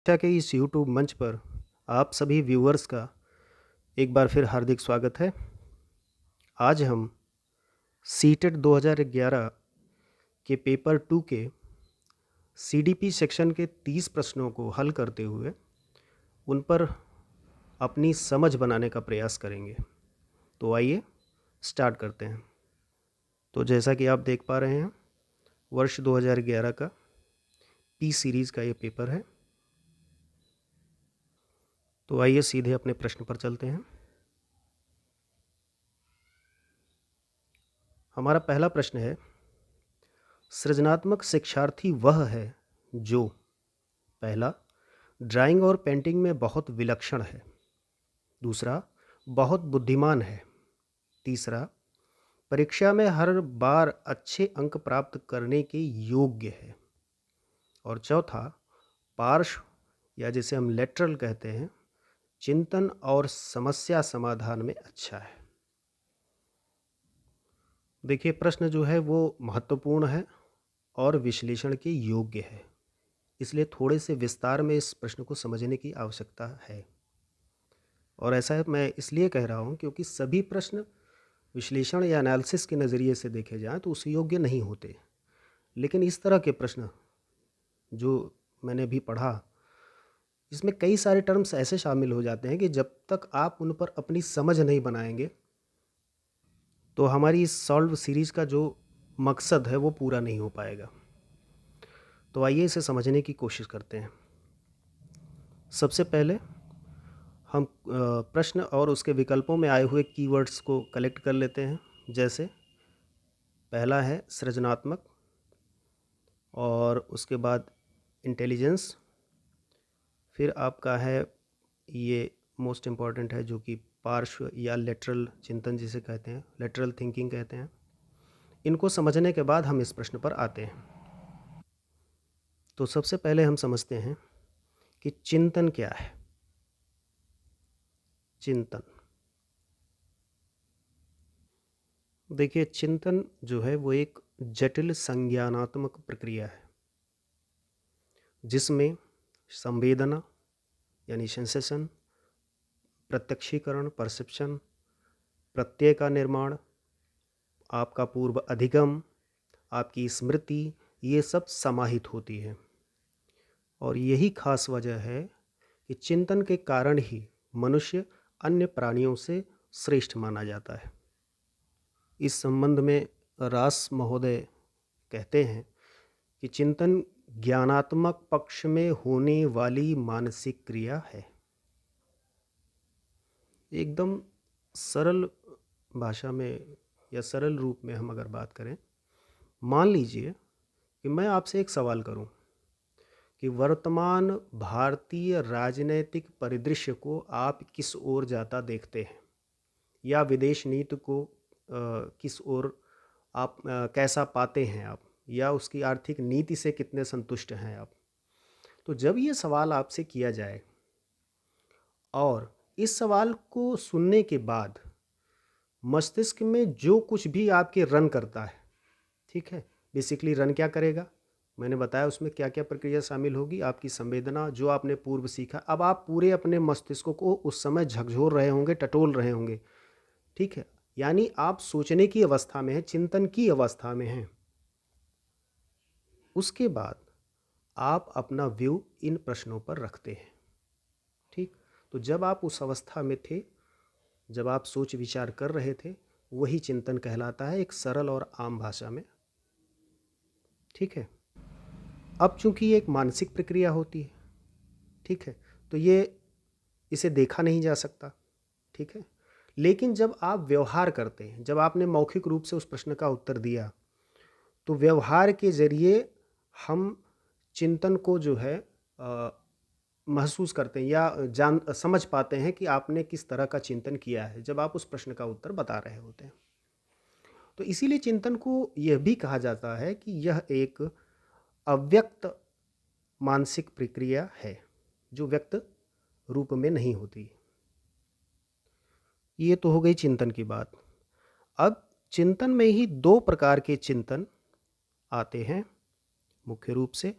कक्षा के इस यूट्यूब मंच पर आप सभी व्यूअर्स का एक बार फिर हार्दिक स्वागत है। आज हम सीटेट 2011 के पेपर 2 के सीडीपी सेक्शन के 30 प्रश्नों को हल करते हुए उन पर अपनी समझ बनाने का प्रयास करेंगे। तो आइए स्टार्ट करते हैं। तो जैसा कि आप देख पा रहे हैं, वर्ष 2011 का पी सीरीज़ का ये पेपर है। तो आइए सीधे अपने प्रश्न पर चलते हैं। हमारा पहला प्रश्न है, सृजनात्मक शिक्षार्थी वह है जो पहला ड्राइंग और पेंटिंग में बहुत विलक्षण है, दूसरा बहुत बुद्धिमान है, तीसरा परीक्षा में हर बार अच्छे अंक प्राप्त करने के योग्य है, और चौथा पार्श्व या जिसे हम लेटरल कहते हैं, चिंतन और समस्या समाधान में अच्छा है। देखिए, प्रश्न जो है वो महत्वपूर्ण है और विश्लेषण के योग्य है, इसलिए थोड़े से विस्तार में इस प्रश्न को समझने की आवश्यकता है। और ऐसा मैं इसलिए कह रहा हूँ क्योंकि सभी प्रश्न विश्लेषण या एनालिसिस के नज़रिए से देखे जाएं तो उस योग्य नहीं होते, लेकिन इस तरह के प्रश्न जो मैंने अभी पढ़ा, इसमें कई सारे टर्म्स ऐसे शामिल हो जाते हैं कि जब तक आप उन पर अपनी समझ नहीं बनाएंगे तो हमारी इस सॉल्व सीरीज़ का जो मकसद है वो पूरा नहीं हो पाएगा। तो आइए इसे समझने की कोशिश करते हैं। सबसे पहले हम प्रश्न और उसके विकल्पों में आए हुए कीवर्ड्स को कलेक्ट कर लेते हैं। जैसे पहला है सृजनात्मक, और उसके बाद इंटेलिजेंस, फिर आपका है ये मोस्ट इम्पॉर्टेंट है जो कि पार्श्व या लेटरल चिंतन जिसे कहते हैं, लेटरल थिंकिंग कहते हैं। इनको समझने के बाद हम इस प्रश्न पर आते हैं। तो सबसे पहले हम समझते हैं कि चिंतन क्या है। चिंतन, देखिए, चिंतन जो है वो एक जटिल संज्ञानात्मक प्रक्रिया है जिसमें संवेदना यानी सेंसेशन, प्रत्यक्षीकरण परसेप्शन, प्रत्यय का निर्माण, आपका पूर्व अधिगम, आपकी स्मृति, ये सब समाहित होती है। और यही खास वजह है कि चिंतन के कारण ही मनुष्य अन्य प्राणियों से श्रेष्ठ माना जाता है। इस संबंध में रास महोदय कहते हैं कि चिंतन ज्ञानात्मक पक्ष में होने वाली मानसिक क्रिया है। एकदम सरल भाषा में या सरल रूप में हम अगर बात करें, मान लीजिए कि मैं आपसे एक सवाल करूं कि वर्तमान भारतीय राजनीतिक परिदृश्य को आप किस ओर जाता देखते हैं, या विदेश नीति को किस ओर आप कैसा पाते हैं आप, या उसकी आर्थिक नीति से कितने संतुष्ट हैं आप। तो जब ये सवाल आपसे किया जाए और इस सवाल को सुनने के बाद मस्तिष्क में जो कुछ भी आपके रन करता है, ठीक है, बेसिकली रन क्या करेगा, मैंने बताया उसमें क्या क्या प्रक्रिया शामिल होगी। आपकी संवेदना, जो आपने पूर्व सीखा, अब आप पूरे अपने मस्तिष्क को उस समय झकझोर रहे होंगे, टटोल रहे होंगे, ठीक है, यानी आप सोचने की अवस्था में हैं, चिंतन की अवस्था में हैं। उसके बाद आप अपना व्यू इन प्रश्नों पर रखते हैं, ठीक। तो जब आप उस अवस्था में थे, जब आप सोच विचार कर रहे थे, वही चिंतन कहलाता है, एक सरल और आम भाषा में, ठीक है। अब चूंकि ये एक मानसिक प्रक्रिया होती है, ठीक है, तो इसे देखा नहीं जा सकता, ठीक है। लेकिन जब आप व्यवहार करते हैं, जब आपने मौखिक रूप से उस प्रश्न का उत्तर दिया, तो व्यवहार के जरिए हम चिंतन को जो है महसूस करते हैं या समझ पाते हैं कि आपने किस तरह का चिंतन किया है जब आप उस प्रश्न का उत्तर बता रहे होते हैं। तो इसीलिए चिंतन को यह भी कहा जाता है कि यह एक अव्यक्त मानसिक प्रक्रिया है जो व्यक्त रूप में नहीं होती। ये तो हो गई चिंतन की बात। अब चिंतन में ही दो प्रकार के चिंतन आते हैं मुख्य रूप से।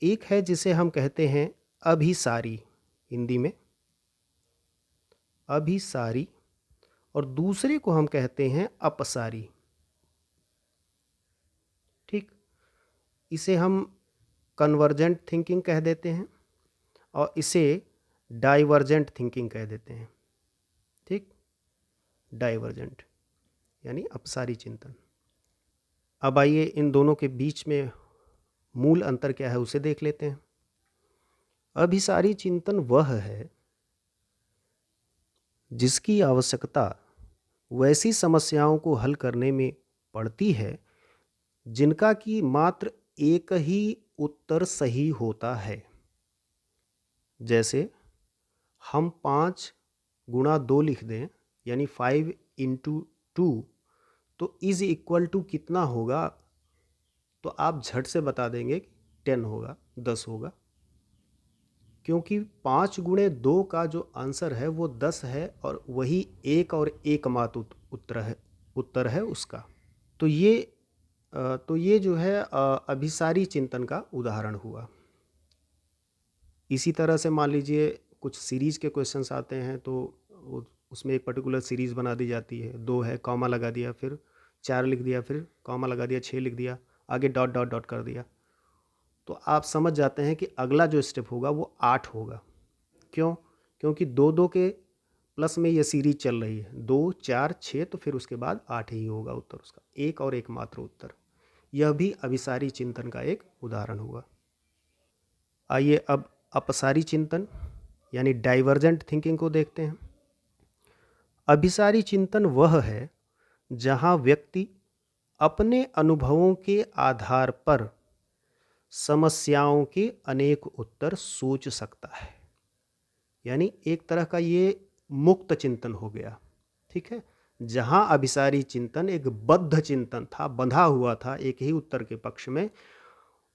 एक है जिसे हम कहते हैं अभिसारी, हिंदी में अभिसारी, और दूसरे को हम कहते हैं अपसारी। ठीक, इसे हम कन्वर्जेंट थिंकिंग कह देते हैं और इसे डाइवर्जेंट थिंकिंग कह देते हैं। ठीक, डाइवर्जेंट यानी अपसारी चिंतन। अब आइए इन दोनों के बीच में मूल अंतर क्या है उसे देख लेते हैं। अभिसारी चिंतन वह है जिसकी आवश्यकता वैसी समस्याओं को हल करने में पड़ती है जिनका कि मात्र एक ही उत्तर सही होता है। जैसे हम 5 गुणा 2 लिख दें यानी 5 इंटू 2 तो इज इक्वल टू कितना होगा, तो आप झट से बता देंगे 10 होगा, 10 होगा, क्योंकि 5 गुणे 2 का जो आंसर है वो 10 है और वही एक और एकमात्र उत्तर है उसका। तो ये जो है अभिसारी चिंतन का उदाहरण हुआ। इसी तरह से मान लीजिए कुछ सीरीज के क्वेश्चंस आते हैं तो उसमें एक पर्टिकुलर सीरीज बना दी जाती है, 2 है, कॉमा लगा दिया, फिर 4 लिख दिया, फिर कॉमा लगा दिया, 6 लिख दिया, आगे डॉट डॉट डॉट कर दिया, तो आप समझ जाते हैं कि अगला जो स्टेप होगा वो 8 होगा। क्यों? क्योंकि 2 के प्लस में ये सीरीज चल रही है, 2 4 6, तो फिर उसके बाद 8 ही होगा उत्तर उसका, एक और एकमात्र उत्तर। यह भी अभिसारी चिंतन का एक उदाहरण हुआ। आइए अब अपसारी चिंतन यानी डाइवर्जेंट थिंकिंग को देखते हैं। अभिसारी चिंतन वह है जहां व्यक्ति अपने अनुभवों के आधार पर समस्याओं के अनेक उत्तर सोच सकता है, यानी एक तरह का ये मुक्त चिंतन हो गया। ठीक है, जहां अभिसारी चिंतन एक बद्ध चिंतन था, बंधा हुआ था एक ही उत्तर के पक्ष में,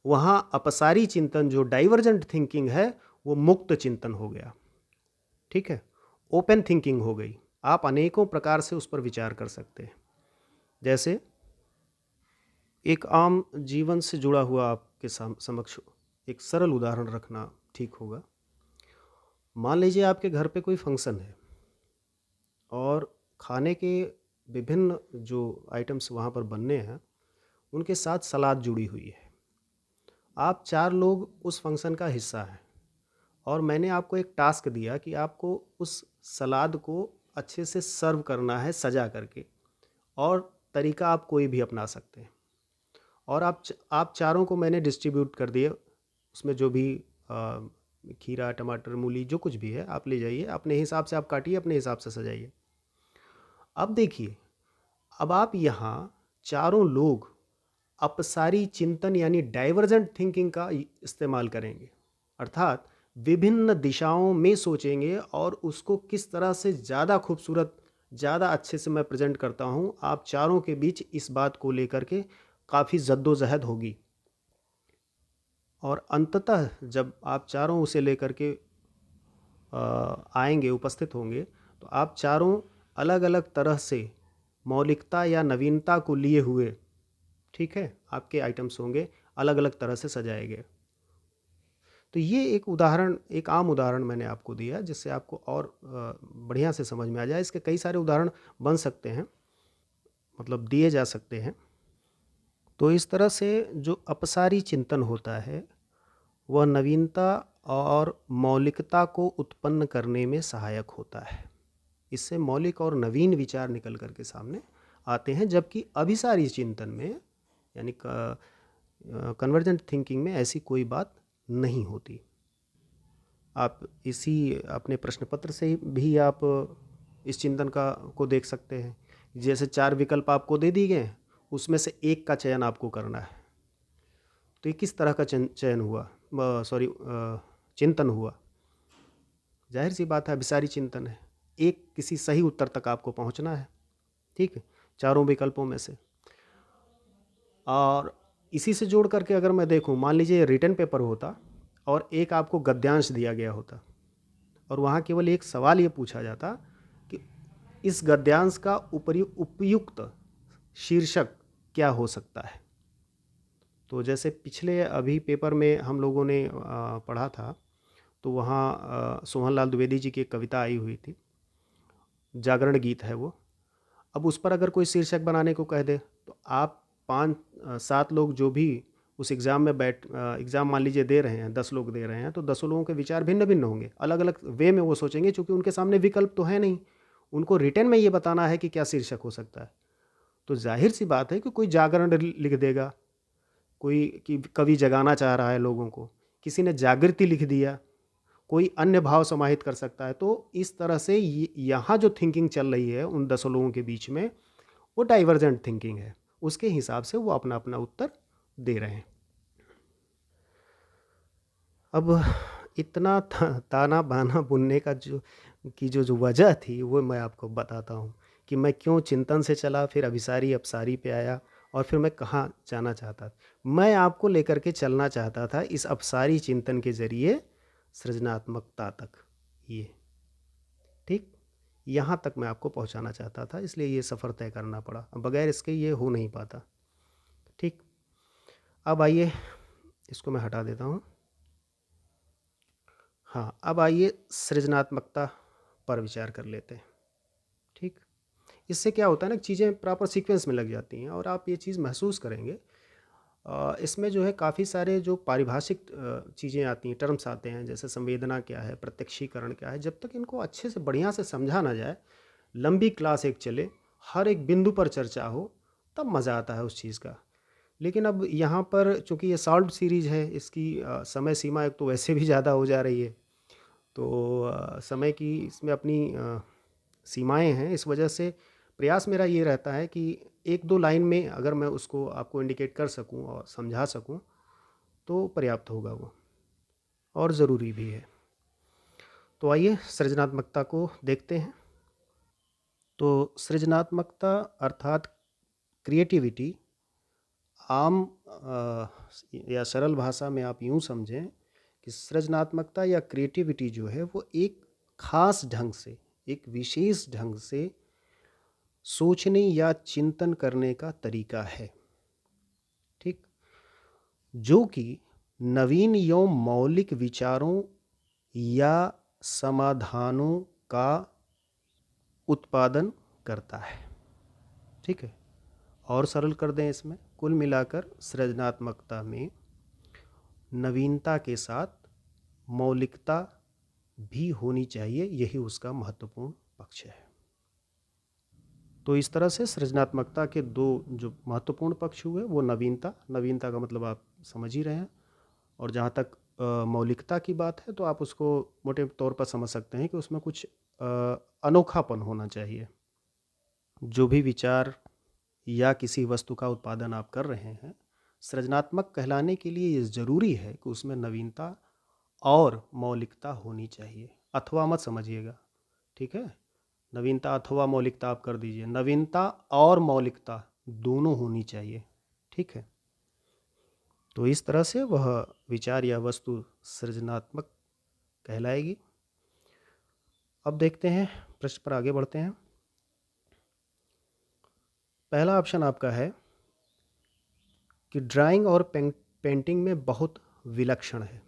वहां अपसारी चिंतन जो डाइवर्जेंट थिंकिंग है वो मुक्त चिंतन हो गया। ठीक है, ओपन थिंकिंग हो गई, आप अनेकों प्रकार से उस पर विचार कर सकते हैं। जैसे एक आम जीवन से जुड़ा हुआ आपके समक्ष एक सरल उदाहरण रखना ठीक होगा। मान लीजिए आपके घर पे कोई फंक्शन है और खाने के विभिन्न जो आइटम्स वहाँ पर बनने हैं उनके साथ सलाद जुड़ी हुई है। आप 4 लोग उस फंक्शन का हिस्सा हैं और मैंने आपको एक टास्क दिया कि आपको उस सलाद को अच्छे से सर्व करना है सजा करके, और तरीका आप कोई भी अपना सकते हैं। और आप चारों को मैंने डिस्ट्रीब्यूट कर दिए, उसमें जो भी खीरा, टमाटर, मूली जो कुछ भी है आप ले जाइए, अपने हिसाब से आप काटिए, अपने हिसाब से सजाइए। अब देखिए, अब आप यहाँ चारों लोग अपसारी चिंतन यानी डाइवर्जेंट थिंकिंग का इस्तेमाल करेंगे, अर्थात विभिन्न दिशाओं में सोचेंगे और उसको किस तरह से ज़्यादा खूबसूरत, ज़्यादा अच्छे से मैं प्रेजेंट करता हूँ। आप चारों के बीच इस बात को लेकर के काफ़ी जद्दोजहद होगी और अंततः जब आप चारों उसे लेकर के आएंगे, उपस्थित होंगे, तो आप चारों अलग अलग तरह से मौलिकता या नवीनता को लिए हुए, ठीक है, आपके आइटम्स होंगे अलग अलग तरह से सजाए गए। तो ये एक उदाहरण, एक आम उदाहरण मैंने आपको दिया जिससे आपको और बढ़िया से समझ में आ जाए। इसके कई सारे उदाहरण बन सकते हैं, मतलब दिए जा सकते हैं। तो इस तरह से जो अपसारी चिंतन होता है वह नवीनता और मौलिकता को उत्पन्न करने में सहायक होता है। इससे मौलिक और नवीन विचार निकल कर के सामने आते हैं, जबकि अभिसारी चिंतन में यानी कन्वर्जेंट थिंकिंग में ऐसी कोई बात नहीं होती। आप इसी अपने प्रश्न पत्र से भी आप इस चिंतन को देख सकते हैं। जैसे 4 विकल्प आपको दे दिए गए, उसमें से एक का चयन आपको करना है, तो ये किस तरह का चयन हुआ, चिंतन हुआ? जाहिर सी बात है अभिसारी चिंतन है, एक किसी सही उत्तर तक आपको पहुंचना है। ठीक है, चारों विकल्पों में से। और इसी से जोड़ करके अगर मैं देखूं, मान लीजिए रिटन पेपर होता और एक आपको गद्यांश दिया गया होता और वहाँ केवल एक सवाल ये पूछा जाता कि इस गद्यांश का उपयुक्त शीर्षक क्या हो सकता है। तो जैसे पिछले अभी पेपर में हम लोगों ने पढ़ा था, तो वहाँ सोहनलाल द्विवेदी जी की एक कविता आई हुई थी, जागरण गीत है वो। अब उस पर अगर कोई शीर्षक बनाने को कह दे तो आप 5-7 लोग जो भी उस एग्ज़ाम में एग्ज़ाम मान लीजिए दे रहे हैं, 10 लोग दे रहे हैं, तो 10 लोगों के विचार भिन्न-भिन्न होंगे। अलग-अलग वे में वो सोचेंगे, चूँकि उनके सामने विकल्प तो है नहीं। उनको रिटन में ये बताना है कि क्या शीर्षक हो सकता है। तो ज़ाहिर-सी बात है कि कोई जागरण लिख देगा, कोई कि कवि जगाना चाह रहा है लोगों को, किसी ने जागृति लिख दिया, कोई अन्य भाव समाहित कर सकता है। तो इस तरह से यहाँ जो थिंकिंग चल रही है उन 10 लोगों के बीच में, वो डाइवर्जेंट थिंकिंग है। उसके हिसाब से वो अपना-अपना उत्तर दे रहे हैं। अब इतना ताना-बाना बुनने का जो वजह थी, वो मैं आपको बताता हूँ कि मैं क्यों चिंतन से चला, फिर अभिसारी अपसारी पे आया और फिर मैं कहाँ जाना चाहता था। मैं आपको लेकर के चलना चाहता था इस अपसारी चिंतन के ज़रिए सृजनात्मकता तक, ये, ठीक? यहाँ तक मैं आपको पहुँचाना चाहता था, इसलिए ये सफ़र तय करना पड़ा। बगैर इसके ये हो नहीं पाता, ठीक? अब आइए, इसको मैं हटा देता हूँ। हाँ, अब आइए सृजनात्मकता पर विचार कर लेते हैं, ठीक? इससे क्या होता है ना, चीज़ें प्रॉपर सीक्वेंस में लग जाती हैं और आप ये चीज़ महसूस करेंगे। इसमें जो है काफ़ी सारे जो पारिभाषिक चीज़ें आती हैं, टर्म्स आते हैं, जैसे संवेदना क्या है, प्रत्यक्षीकरण क्या है। जब तक इनको अच्छे से बढ़िया से समझा ना जाए, लंबी क्लास एक चले, हर एक बिंदु पर चर्चा हो, तब मज़ा आता है उस चीज़ का। लेकिन अब यहाँ पर चूँकि ये सॉल्व्ड सीरीज़ है, इसकी समय सीमा एक तो वैसे भी ज़्यादा हो जा रही है, तो समय की इसमें अपनी सीमाएँ हैं। इस वजह से प्रयास मेरा ये रहता है कि 1-2 लाइन में अगर मैं उसको आपको इंडिकेट कर सकूँ और समझा सकूँ, तो पर्याप्त होगा वो, और ज़रूरी भी है। तो आइए सृजनात्मकता को देखते हैं। तो सृजनात्मकता अर्थात क्रिएटिविटी, आम या सरल भाषा में आप यूँ समझें कि सृजनात्मकता या क्रिएटिविटी जो है वो एक ख़ास ढंग से, एक विशेष ढंग से सोचने या चिंतन करने का तरीका है, ठीक? जो कि नवीन एवं मौलिक विचारों या समाधानों का उत्पादन करता है, ठीक है? और सरल कर दें, इसमें कुल मिलाकर सृजनात्मकता में नवीनता के साथ मौलिकता भी होनी चाहिए, यही उसका महत्वपूर्ण पक्ष है। तो इस तरह से सृजनात्मकता के दो जो महत्वपूर्ण पक्ष हुए वो नवीनता का मतलब आप समझ ही रहे हैं, और जहाँ तक मौलिकता की बात है तो आप उसको मोटे तौर पर समझ सकते हैं कि उसमें कुछ अनोखापन होना चाहिए। जो भी विचार या किसी वस्तु का उत्पादन आप कर रहे हैं, सृजनात्मक कहलाने के लिए ये ज़रूरी है कि उसमें नवीनता और मौलिकता होनी चाहिए। अथवा मत समझिएगा, ठीक है? नवीनता अथवा मौलिकता आप कर दीजिए, नवीनता और मौलिकता दोनों होनी चाहिए, ठीक है? तो इस तरह से वह विचार या वस्तु सृजनात्मक कहलाएगी। अब देखते हैं, प्रश्न पर आगे बढ़ते हैं। पहला ऑप्शन आपका है कि ड्राइंग और पेंटिंग में बहुत विलक्षण है,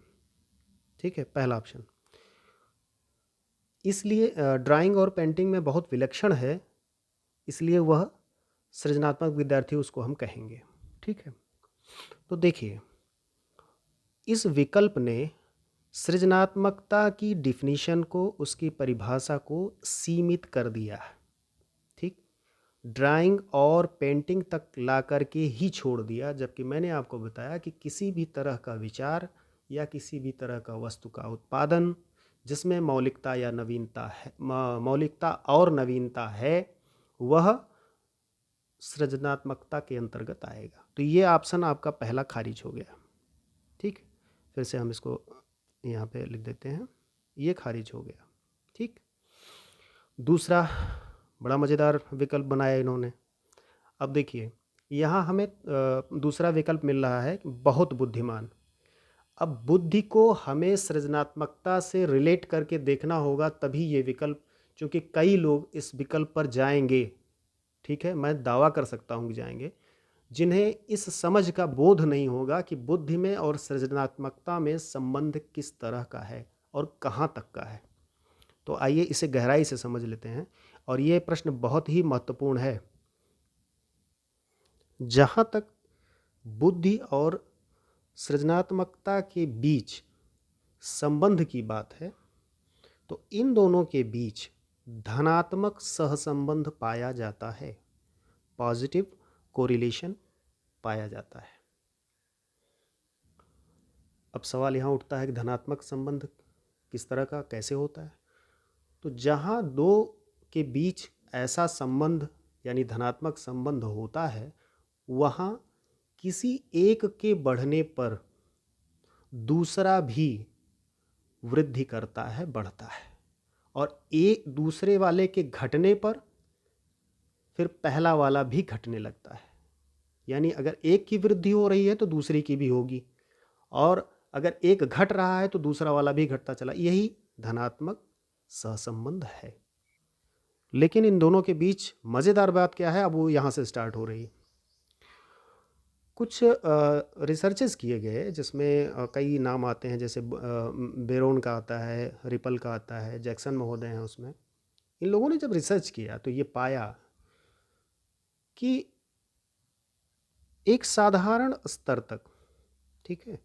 ठीक है? पहला ऑप्शन। इसलिए ड्राइंग और पेंटिंग में बहुत विलक्षण है, इसलिए वह सृजनात्मक विद्यार्थी उसको हम कहेंगे, ठीक है? तो देखिए, इस विकल्प ने सृजनात्मकता की डिफिनीशन को, उसकी परिभाषा को सीमित कर दिया, ठीक? ड्राइंग और पेंटिंग तक ला कर के ही छोड़ दिया, जबकि मैंने आपको बताया कि किसी भी तरह का विचार या किसी भी तरह का वस्तु का उत्पादन जिसमें मौलिकता या नवीनता है, मौलिकता और नवीनता है, वह सृजनात्मकता के अंतर्गत आएगा। तो ये ऑप्शन आपका पहला खारिज हो गया, ठीक? फिर से हम इसको यहाँ पे लिख देते हैं, ये खारिज हो गया, ठीक? दूसरा बड़ा मज़ेदार विकल्प बनाया इन्होंने। अब देखिए, यहाँ हमें दूसरा विकल्प मिल रहा है, बहुत बुद्धिमान। अब बुद्धि को हमें सृजनात्मकता से रिलेट करके देखना होगा, तभी ये विकल्प, चूँकि कई लोग इस विकल्प पर जाएंगे, ठीक है? मैं दावा कर सकता हूँ कि जाएंगे, जिन्हें इस समझ का बोध नहीं होगा कि बुद्धि में और सृजनात्मकता में संबंध किस तरह का है। और कहाँ तक का है। तो आइए इसे गहराई से समझ लेते हैं। और ये प्रश्न बहुत ही महत्वपूर्ण है। जहाँ तक बुद्धि और सृजनात्मकता के बीच संबंध की बात है, तो इन दोनों के बीच धनात्मक सहसंबंध पाया जाता है, पॉजिटिव कोरिलेशन पाया जाता है। अब सवाल यहाँ उठता है कि धनात्मक संबंध किस तरह का, कैसे होता है। तो जहाँ दो के बीच ऐसा संबंध यानी धनात्मक संबंध होता है, वहाँ किसी एक के बढ़ने पर दूसरा भी वृद्धि करता है, बढ़ता है, और एक दूसरे वाले के घटने पर फिर पहला वाला भी घटने लगता है। यानी अगर एक की वृद्धि हो रही है तो दूसरे की भी होगी, और अगर एक घट रहा है तो दूसरा वाला भी घटता चला। यही धनात्मक सहसंबंध है। लेकिन इन दोनों के बीच मज़ेदार बात क्या है, अब वो यहाँ से स्टार्ट हो रही है। कुछ रिसर्चेस किए गए जिसमें कई नाम आते हैं, जैसे बेरोन का आता है, रिपल का आता है, जैक्सन महोदय हैं उसमें। इन लोगों ने जब रिसर्च किया तो ये पाया कि एक साधारण स्तर तक, ठीक है,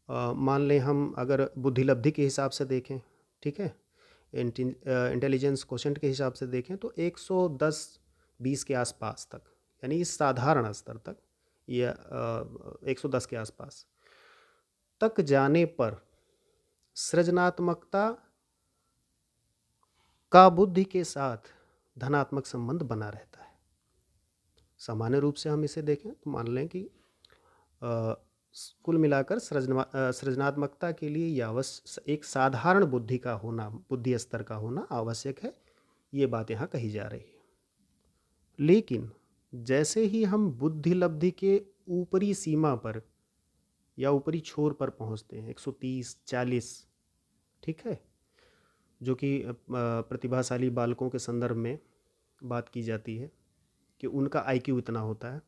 मान लें हम अगर बुद्धिलब्धि के हिसाब से देखें, ठीक है, इंटेलिजेंस क्वोशेंट के हिसाब से देखें, तो 110-20 के आसपास तक, यानी इस साधारण स्तर तक या 110 के आसपास तक जाने पर सृजनात्मकता का बुद्धि के साथ धनात्मक संबंध बना रहता है। सामान्य रूप से हम इसे देखें तो मान लें कि कुल मिलाकर सृजनात्मकता के लिए यह एक साधारण बुद्धि का होना, बुद्धि स्तर का होना आवश्यक है। ये बात यहाँ कही जा रही है। लेकिन जैसे ही हम बुद्धि लब्धि के ऊपरी सीमा पर या ऊपरी छोर पर पहुँचते हैं, 130-40, ठीक है, जो कि प्रतिभाशाली बालकों के संदर्भ में बात की जाती है कि उनका आईक्यू इतना होता है,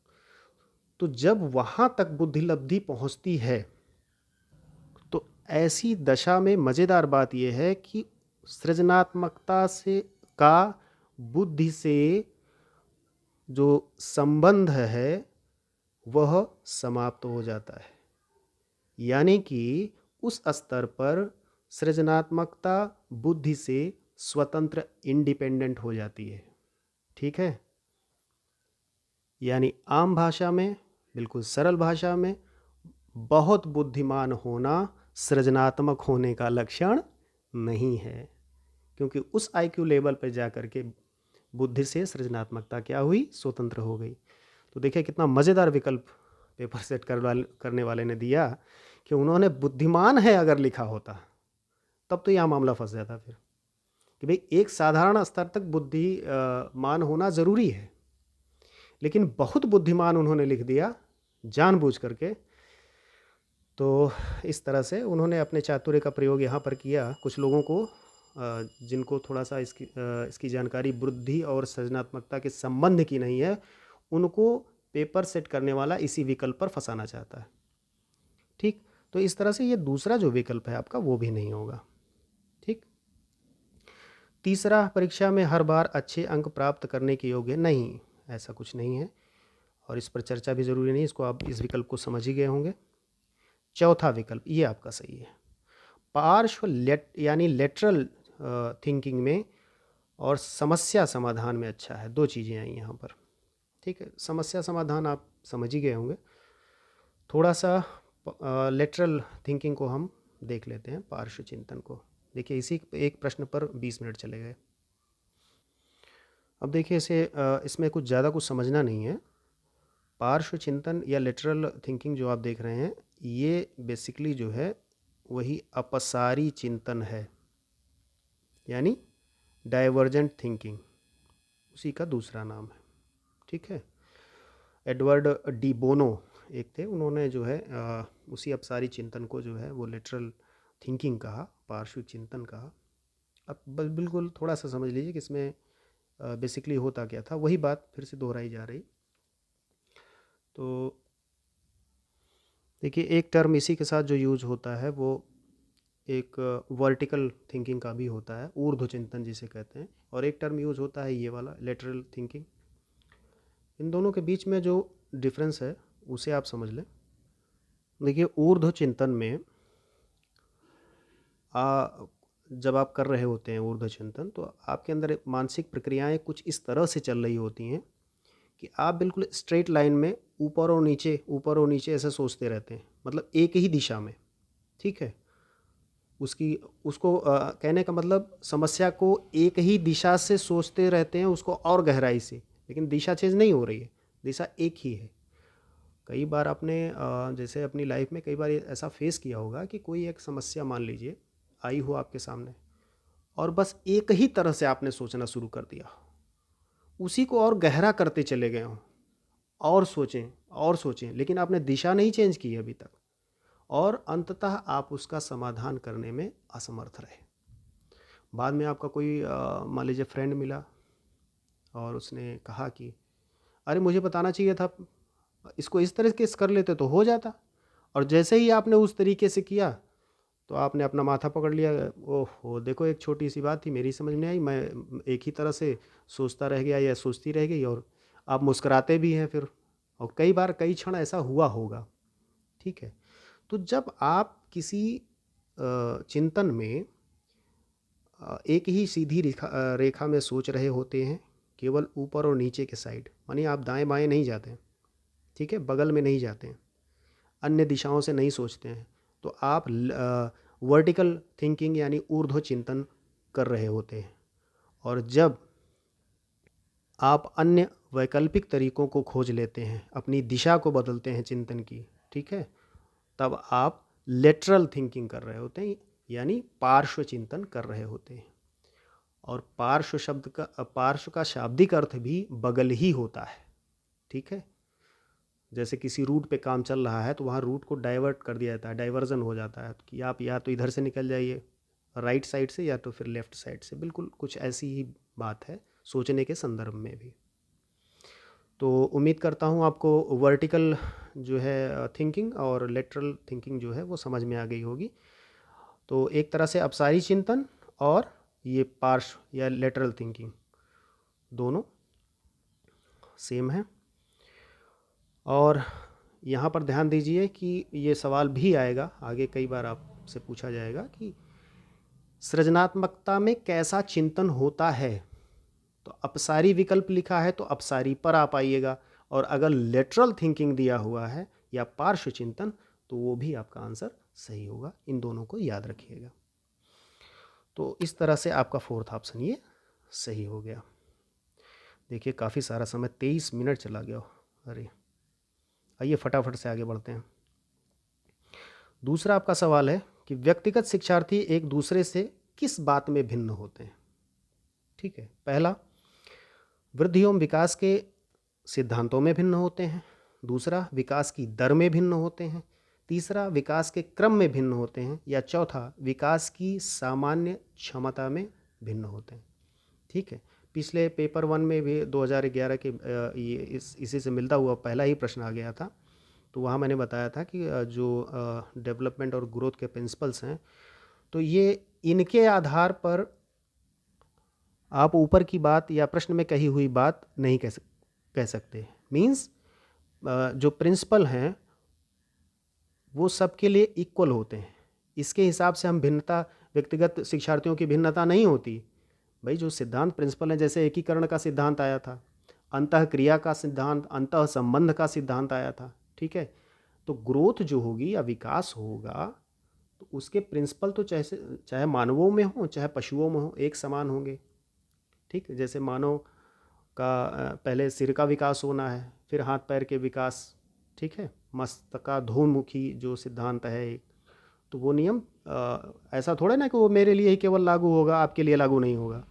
तो जब वहाँ तक बुद्धि लब्धि पहुँचती है तो ऐसी दशा में मज़ेदार बात यह है कि सृजनात्मकता से का बुद्धि से जो संबंध है वह समाप्त हो जाता है। यानी कि उस स्तर पर सृजनात्मकता बुद्धि से स्वतंत्र, इंडिपेंडेंट हो जाती है। ठीक है, यानी आम भाषा में, बिल्कुल सरल भाषा में, बहुत बुद्धिमान होना सृजनात्मक होने का लक्षण नहीं है, क्योंकि उस आईक्यू लेवल पर जाकर के बुद्धि से सृजनात्मकता क्या हुई, स्वतंत्र हो गई। तो देखिए कितना मज़ेदार विकल्प पेपर सेट करने वाले ने दिया कि उन्होंने बुद्धिमान है अगर लिखा होता तब तो यह मामला फंस जाता फिर कि भाई एक साधारण स्तर तक बुद्धिमान होना ज़रूरी है, लेकिन बहुत बुद्धिमान उन्होंने लिख दिया जानबूझ करके। तो इस तरह से उन्होंने अपने चातुर्य का प्रयोग यहाँ पर किया। कुछ लोगों को जिनको थोड़ा सा इसकी जानकारी बुद्धि और सृजनात्मकता के संबंध की नहीं है, उनको पेपर सेट करने वाला इसी विकल्प पर फंसाना चाहता है। ठीक, तो इस तरह से ये दूसरा जो विकल्प है आपका वो भी नहीं होगा। ठीक, तीसरा, परीक्षा में हर बार अच्छे अंक प्राप्त करने के योग्य नहीं, ऐसा कुछ नहीं है और इस पर चर्चा भी ज़रूरी नहीं, इसको आप इस विकल्प को समझ ही गए होंगे। चौथा विकल्प ये आपका सही है, पार्श्व यानी लेटरल थिंकिंग में और समस्या समाधान में अच्छा है। दो चीज़ें आई यहाँ पर। ठीक है, समस्या समाधान आप समझ ही गए होंगे। थोड़ा सा लेटरल थिंकिंग को हम देख लेते हैं, पार्श्व चिंतन को। देखिए इसी एक प्रश्न पर 20 मिनट चले गए। अब देखिए इसमें कुछ ज़्यादा कुछ समझना नहीं है। पार्श्व चिंतन या लेटरल थिंकिंग जो आप देख रहे हैं, ये बेसिकली जो है वही अपसारी चिंतन है, यानी डाइवर्जेंट थिंकिंग, उसी का दूसरा नाम है। ठीक है, एडवर्ड डी बोनो एक थे, उन्होंने जो है उसी अपसारी चिंतन को जो है वो लेटरल थिंकिंग कहा, पार्श्व चिंतन कहा। अब बिल्कुल थोड़ा सा समझ लीजिए कि इसमें बेसिकली होता क्या था, वही बात फिर से दोहराई जा रही। तो देखिए एक टर्म इसी के साथ जो यूज होता है वो एक वर्टिकल थिंकिंग का भी होता है, ऊर्ध्व चिंतन जिसे कहते हैं, और एक टर्म यूज़ होता है ये वाला लेटरल थिंकिंग। इन दोनों के बीच में जो डिफरेंस है उसे आप समझ लें। देखिए, ऊर्ध्व चिंतन में जब आप कर रहे होते हैं ऊर्ध्व चिंतन, तो आपके अंदर मानसिक प्रक्रियाएं कुछ इस तरह से चल रही होती हैं कि आप बिल्कुल स्ट्रेट लाइन में ऊपर और नीचे ऐसे सोचते रहते हैं, मतलब एक ही दिशा में। ठीक है, उसकी उसको कहने का मतलब समस्या को एक ही दिशा से सोचते रहते हैं, उसको और गहराई से, लेकिन दिशा चेंज नहीं हो रही है, दिशा एक ही है। कई बार आपने जैसे अपनी लाइफ में कई बार ऐसा फेस किया होगा कि कोई एक समस्या मान लीजिए आई हो आपके सामने, और बस एक ही तरह से आपने सोचना शुरू कर दिया, उसी को और गहरा करते चले गए हों, और सोचें, लेकिन आपने दिशा नहीं चेंज की अभी तक, और अंततः आप उसका समाधान करने में असमर्थ रहे। बाद में आपका कोई मान लीजिए फ्रेंड मिला और उसने कहा कि अरे मुझे बताना चाहिए था, इसको इस तरह के कर लेते तो हो जाता, और जैसे ही आपने उस तरीके से किया तो आपने अपना माथा पकड़ लिया। ओहो, देखो एक छोटी सी बात थी, मेरी समझ नहीं आई, मैं एक ही तरह से सोचता रह गया या सोचती रह गई, और आप मुस्कुराते भी हैं फिर। और कई बार कई क्षण ऐसा हुआ होगा। ठीक है, तो जब आप किसी चिंतन में एक ही सीधी रेखा में सोच रहे होते हैं, केवल ऊपर और नीचे के साइड, मानिए आप दाएं बाएं नहीं जाते हैं, ठीक है, बगल में नहीं जाते हैं, अन्य दिशाओं से नहीं सोचते हैं, तो आप वर्टिकल थिंकिंग यानी ऊर्ध्व चिंतन कर रहे होते हैं। और जब आप अन्य वैकल्पिक तरीकों को खोज लेते हैं, अपनी दिशा को बदलते हैं चिंतन की, ठीक है, तब आप लेटरल थिंकिंग कर रहे होते हैं, यानी पार्श्व चिंतन कर रहे होते हैं। और पार्श्व का शाब्दिक अर्थ भी बगल ही होता है। ठीक है, जैसे किसी रूट पे काम चल रहा है तो वहाँ रूट को डाइवर्ट कर दिया जाता है, डाइवर्जन हो जाता है कि आप या तो इधर से निकल जाइए राइट साइड से, या तो फिर लेफ़्ट साइड से। बिल्कुल कुछ ऐसी ही बात है सोचने के संदर्भ में भी। तो उम्मीद करता हूँ आपको वर्टिकल जो है थिंकिंग और लेटरल थिंकिंग जो है वो समझ में आ गई होगी। तो एक तरह से अपसारी चिंतन और ये पार्श्व या लेटरल थिंकिंग दोनों सेम है। और यहाँ पर ध्यान दीजिए कि ये सवाल भी आएगा आगे, कई बार आपसे पूछा जाएगा कि सृजनात्मकता में कैसा चिंतन होता है, तो अपसारी विकल्प लिखा है तो अपसारी पर आ पाइएगा, और अगर लेटरल थिंकिंग दिया हुआ है या पार्श्व चिंतन तो वो भी आपका आंसर सही होगा। इन दोनों को याद रखिएगा। तो इस तरह से आपका फोर्थ ऑप्शन ये सही हो गया। देखिए काफ़ी सारा समय, 23 मिनट चला गया। अरे आइए फटाफट से आगे बढ़ते हैं। दूसरा आपका सवाल है कि व्यक्तिगत शिक्षार्थी एक दूसरे से किस बात में भिन्न होते हैं। ठीक है, पहला, वृद्धि एवं विकास के सिद्धांतों में भिन्न होते हैं। दूसरा, विकास की दर में भिन्न होते हैं। तीसरा, विकास के क्रम में भिन्न होते हैं। या चौथा, विकास की सामान्य क्षमता में भिन्न होते हैं। ठीक है, पिछले पेपर 1 में भी 2011 के ये इसी से मिलता हुआ पहला ही प्रश्न आ गया था। तो वहाँ मैंने बताया था कि जो डेवलपमेंट और ग्रोथ के प्रिंसिपल्स हैं, तो ये इनके आधार पर आप ऊपर की बात या प्रश्न में कही हुई बात नहीं कह सकते। मीन्स जो प्रिंसिपल हैं वो सबके लिए इक्वल होते हैं। इसके हिसाब से हम भिन्नता, व्यक्तिगत शिक्षार्थियों की भिन्नता नहीं होती। भाई जो सिद्धांत प्रिंसिपल है, जैसे एकीकरण का सिद्धांत आया था, अंतः क्रिया का सिद्धांत, अंतः संबंध का सिद्धांत आया था। ठीक है, तो ग्रोथ जो होगी या विकास होगा तो उसके प्रिंसिपल तो चाहे मानवों में हो चाहे पशुओं में हो, एक समान होंगे। ठीक है, जैसे मानव का पहले सिर का विकास होना है, फिर हाथ पैर के विकास। ठीक है, मस्तकाधोमुखी जो सिद्धांत है एक, तो वो नियम ऐसा थोड़ा ना कि वो मेरे लिए ही केवल लागू होगा, आपके लिए लागू नहीं होगा,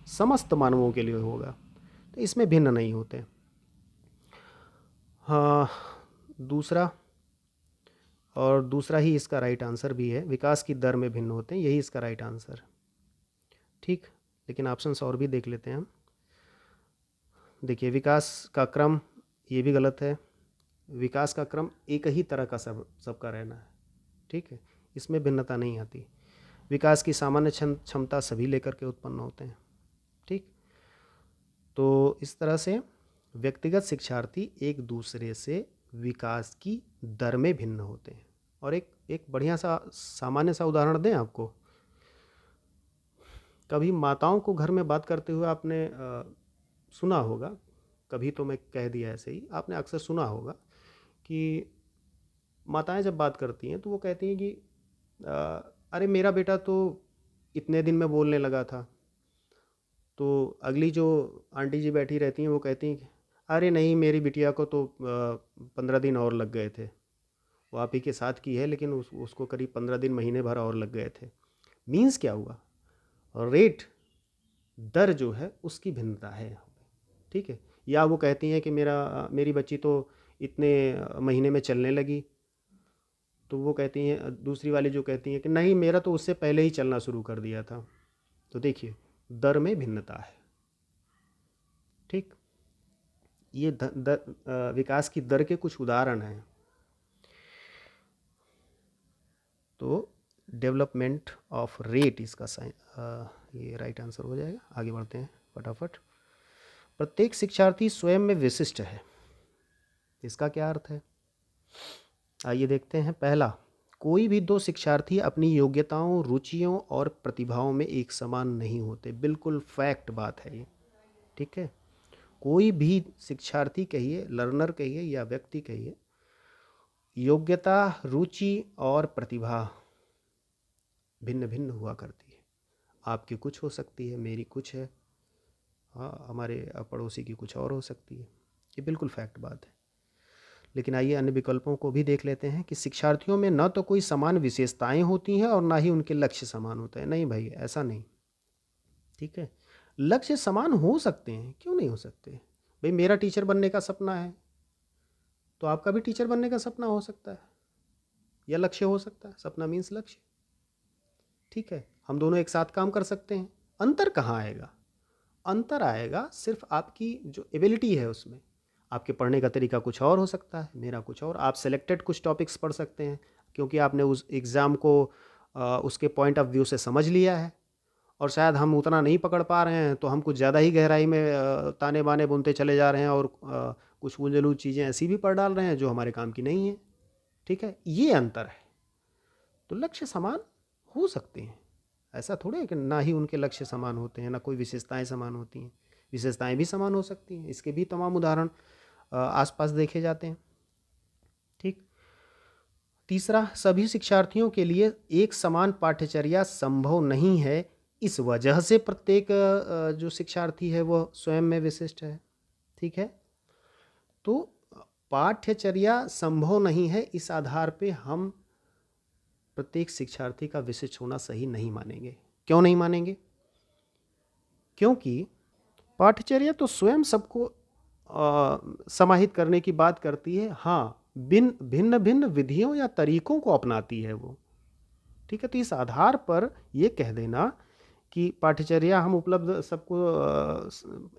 समस्त मानवों के लिए होगा। तो इसमें भिन्न नहीं होते। हाँ, दूसरा, और दूसरा ही इसका राइट आंसर भी है, विकास की दर में भिन्न होते हैं, यही इसका राइट आंसर। ठीक, लेकिन ऑप्शंस और भी देख लेते हैं हम। देखिए, विकास का क्रम, ये भी गलत है। विकास का क्रम एक ही तरह का सबका रहना है। ठीक है, इसमें भिन्नता नहीं आती। विकास की सामान्य क्षमता सभी लेकर के उत्पन्न होते हैं। ठीक, तो इस तरह से व्यक्तिगत शिक्षार्थी एक दूसरे से विकास की दर में भिन्न होते हैं। और एक एक बढ़िया सा सामान्य सा उदाहरण दें आपको। कभी माताओं को घर में बात करते हुए आपने सुना होगा, कभी तो मैं कह दिया ऐसे ही, आपने अक्सर सुना होगा कि माताएं जब बात करती हैं तो वो कहती हैं कि अरे मेरा बेटा तो इतने दिन में बोलने लगा था। तो अगली जो आंटी जी बैठी रहती हैं वो कहती हैं कि अरे नहीं, मेरी बिटिया को तो 15 दिन और लग गए थे। वो आप ही के साथ की है लेकिन उसको करीब 15 दिन, महीने भर और लग गए थे। मीन्स क्या हुआ? रेट, दर जो है उसकी भिन्नता है। ठीक है, या वो कहती हैं कि मेरी बच्ची तो इतने महीने में चलने लगी। तो वो कहती हैं, दूसरी वाली जो कहती हैं कि नहीं, मेरा तो उससे पहले ही चलना शुरू कर दिया था। तो देखिए, दर में भिन्नता है। ठीक, ये विकास की दर के कुछ उदाहरण हैं। तो डेवलपमेंट ऑफ रेट इसका ये राइट आंसर हो जाएगा। आगे बढ़ते हैं फटाफट। प्रत्येक शिक्षार्थी स्वयं में विशिष्ट है, इसका क्या अर्थ है? आइए देखते हैं। पहला, कोई भी दो शिक्षार्थी अपनी योग्यताओं, रुचियों और प्रतिभाओं में एक समान नहीं होते। बिल्कुल फैक्ट बात है ये। ठीक है, कोई भी शिक्षार्थी कहिए, लर्नर कहिए या व्यक्ति कहिए, योग्यता, रुचि और प्रतिभा भिन्न भिन्न हुआ करती है। आपकी कुछ हो सकती है, मेरी कुछ है, हाँ, हमारे पड़ोसी की कुछ और हो सकती है। ये बिल्कुल फैक्ट बात है। लेकिन आइए अन्य विकल्पों को भी देख लेते हैं कि शिक्षार्थियों में न तो कोई समान विशेषताएं होती हैं और ना ही उनके लक्ष्य समान होते हैं। नहीं भाई, ऐसा नहीं। ठीक है, लक्ष्य समान हो सकते हैं, क्यों नहीं हो सकते? भाई मेरा टीचर बनने का सपना है तो आपका भी टीचर बनने का सपना हो सकता है या लक्ष्य हो सकता है। सपना मीन्स लक्ष्य। ठीक है, हम दोनों एक साथ काम कर सकते हैं। अंतर कहाँ आएगा? अंतर आएगा सिर्फ आपकी जो एबिलिटी है उसमें। आपके पढ़ने का तरीका कुछ और हो सकता है, मेरा कुछ और। आप सेलेक्टेड कुछ टॉपिक्स पढ़ सकते हैं क्योंकि आपने उस एग्ज़ाम को उसके पॉइंट ऑफ व्यू से समझ लिया है, और शायद हम उतना नहीं पकड़ पा रहे हैं तो हम कुछ ज़्यादा ही गहराई में ताने बाने बुनते चले जा रहे हैं और कुछ उलझुल चीज़ें ऐसी भी पढ़ डाल रहे हैं जो हमारे काम की नहीं है। ठीक है, ये अंतर है। तो लक्ष्य समान हो सकते हैं, ऐसा थोड़े है कि ना ही उनके लक्ष्य समान होते हैं, ना कोई विशेषताएं समान होती हैं। विशेषताएं भी समान हो सकती हैं, इसके भी तमाम उदाहरण आसपास देखे जाते हैं। ठीक, तीसरा, सभी शिक्षार्थियों के लिए एक समान पाठ्यचर्या संभव नहीं है। इस वजह से प्रत्येक जो शिक्षार्थी है वो स्वयं में विशिष्ट है। ठीक है, तो पाठ्यचर्या संभव नहीं है, इस आधार पे हम प्रत्येक शिक्षार्थी का विशिष्ट होना सही नहीं मानेंगे। क्यों नहीं मानेंगे? क्योंकि पाठ्यचर्या तो स्वयं सबको समाहित करने की बात करती है। हाँ, भिन्न भिन्न विधियों या तरीकों को अपनाती है वो। ठीक है, तो इस आधार पर ये कह देना कि पाठ्यचर्या हम उपलब्ध सबको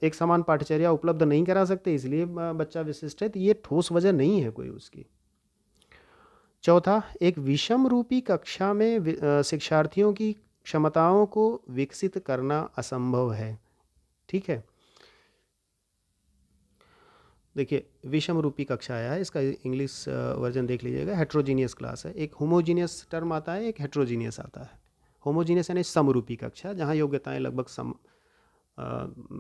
एक समान पाठ्यचर्या उपलब्ध नहीं करा सकते इसलिए बच्चा विशिष्ट है, तो ये ठोस वजह नहीं है कोई उसकी। चौथा, एक विषम रूपी कक्षा में शिक्षार्थियों की क्षमताओं को विकसित करना असंभव है। ठीक है, देखिए विषम रूपी कक्षा आया है, इसका इंग्लिश वर्जन देख लीजिएगा। हेट्रोजीनियस क्लास है। एक होमोजीनियस टर्म आता है, एक हेट्रोजीनियस आता है। होमोजीनियस यानी समरूपी कक्षा, जहाँ योग्यताएं लगभग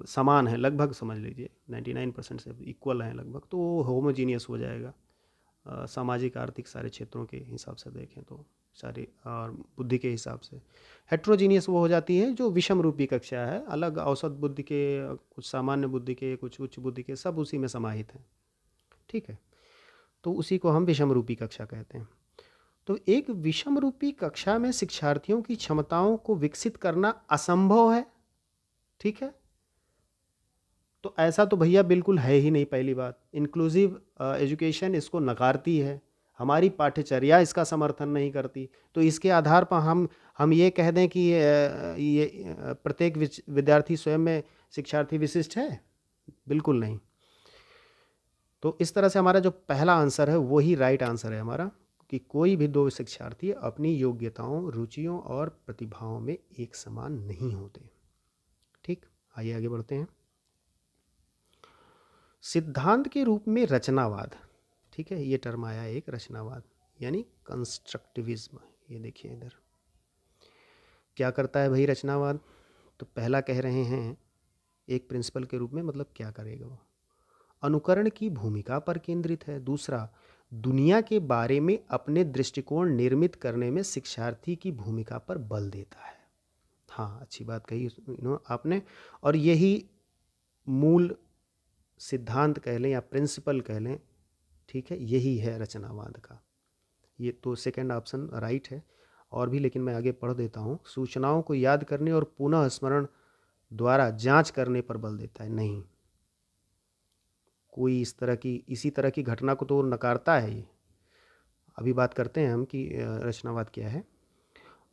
समान है, लगभग समझ लीजिए 99% से इक्वल हैं लगभग, तो होमोजीनियस हो जाएगा। सामाजिक आर्थिक सारे क्षेत्रों के हिसाब से देखें तो, सारे और बुद्धि के हिसाब से। हेट्रोजीनियस वो हो जाती है जो विषम रूपी कक्षा है, अलग औसत बुद्धि के, कुछ सामान्य बुद्धि के, कुछ उच्च बुद्धि के, सब उसी में समाहित हैं। ठीक है, तो उसी को हम विषम रूपी कक्षा कहते हैं। तो एक विषम रूपी कक्षा में शिक्षार्थियों की क्षमताओं को विकसित करना असंभव है। ठीक है, तो ऐसा तो भैया बिल्कुल है ही नहीं। पहली बात, इंक्लूसिव एजुकेशन इसको नकारती है, हमारी पाठ्यचर्या इसका समर्थन नहीं करती। तो इसके आधार पर हम ये कह दें कि ये प्रत्येक विद्यार्थी स्वयं में शिक्षार्थी विशिष्ट है? बिल्कुल नहीं। तो इस तरह से हमारा जो पहला आंसर है वही राइट आंसर है हमारा। कि कोई भी दो शिक्षार्थी अपनी योग्यताओं, रुचियों और प्रतिभाओं में एक समान नहीं होते। ठीक, आइए आगे बढ़ते हैं। सिद्धांत के रूप में रचनावाद, ठीक है, ये टर्म आया एक, रचनावाद यानी कंस्ट्रक्टिविज्म। ये देखिए इधर क्या करता है भाई रचनावाद। तो पहला कह रहे हैं एक प्रिंसिपल के रूप में, मतलब क्या करेगा वो, अनुकरण की भूमिका पर केंद्रित है। दूसरा, दुनिया के बारे में अपने दृष्टिकोण निर्मित करने में शिक्षार्थी की भूमिका पर बल देता है। हाँ, अच्छी बात कही आपने। और यही मूल सिद्धांत कह लें या प्रिंसिपल कह लें, ठीक है, यही है रचनावाद का। ये तो सेकंड ऑप्शन राइट है। और भी, लेकिन मैं आगे पढ़ देता हूँ। सूचनाओं को याद करने और पुनः स्मरण द्वारा जांच करने पर बल देता है। नहीं, कोई इसी तरह की घटना को तो नकारता है ये। अभी बात करते हैं हम कि रचनावाद क्या है।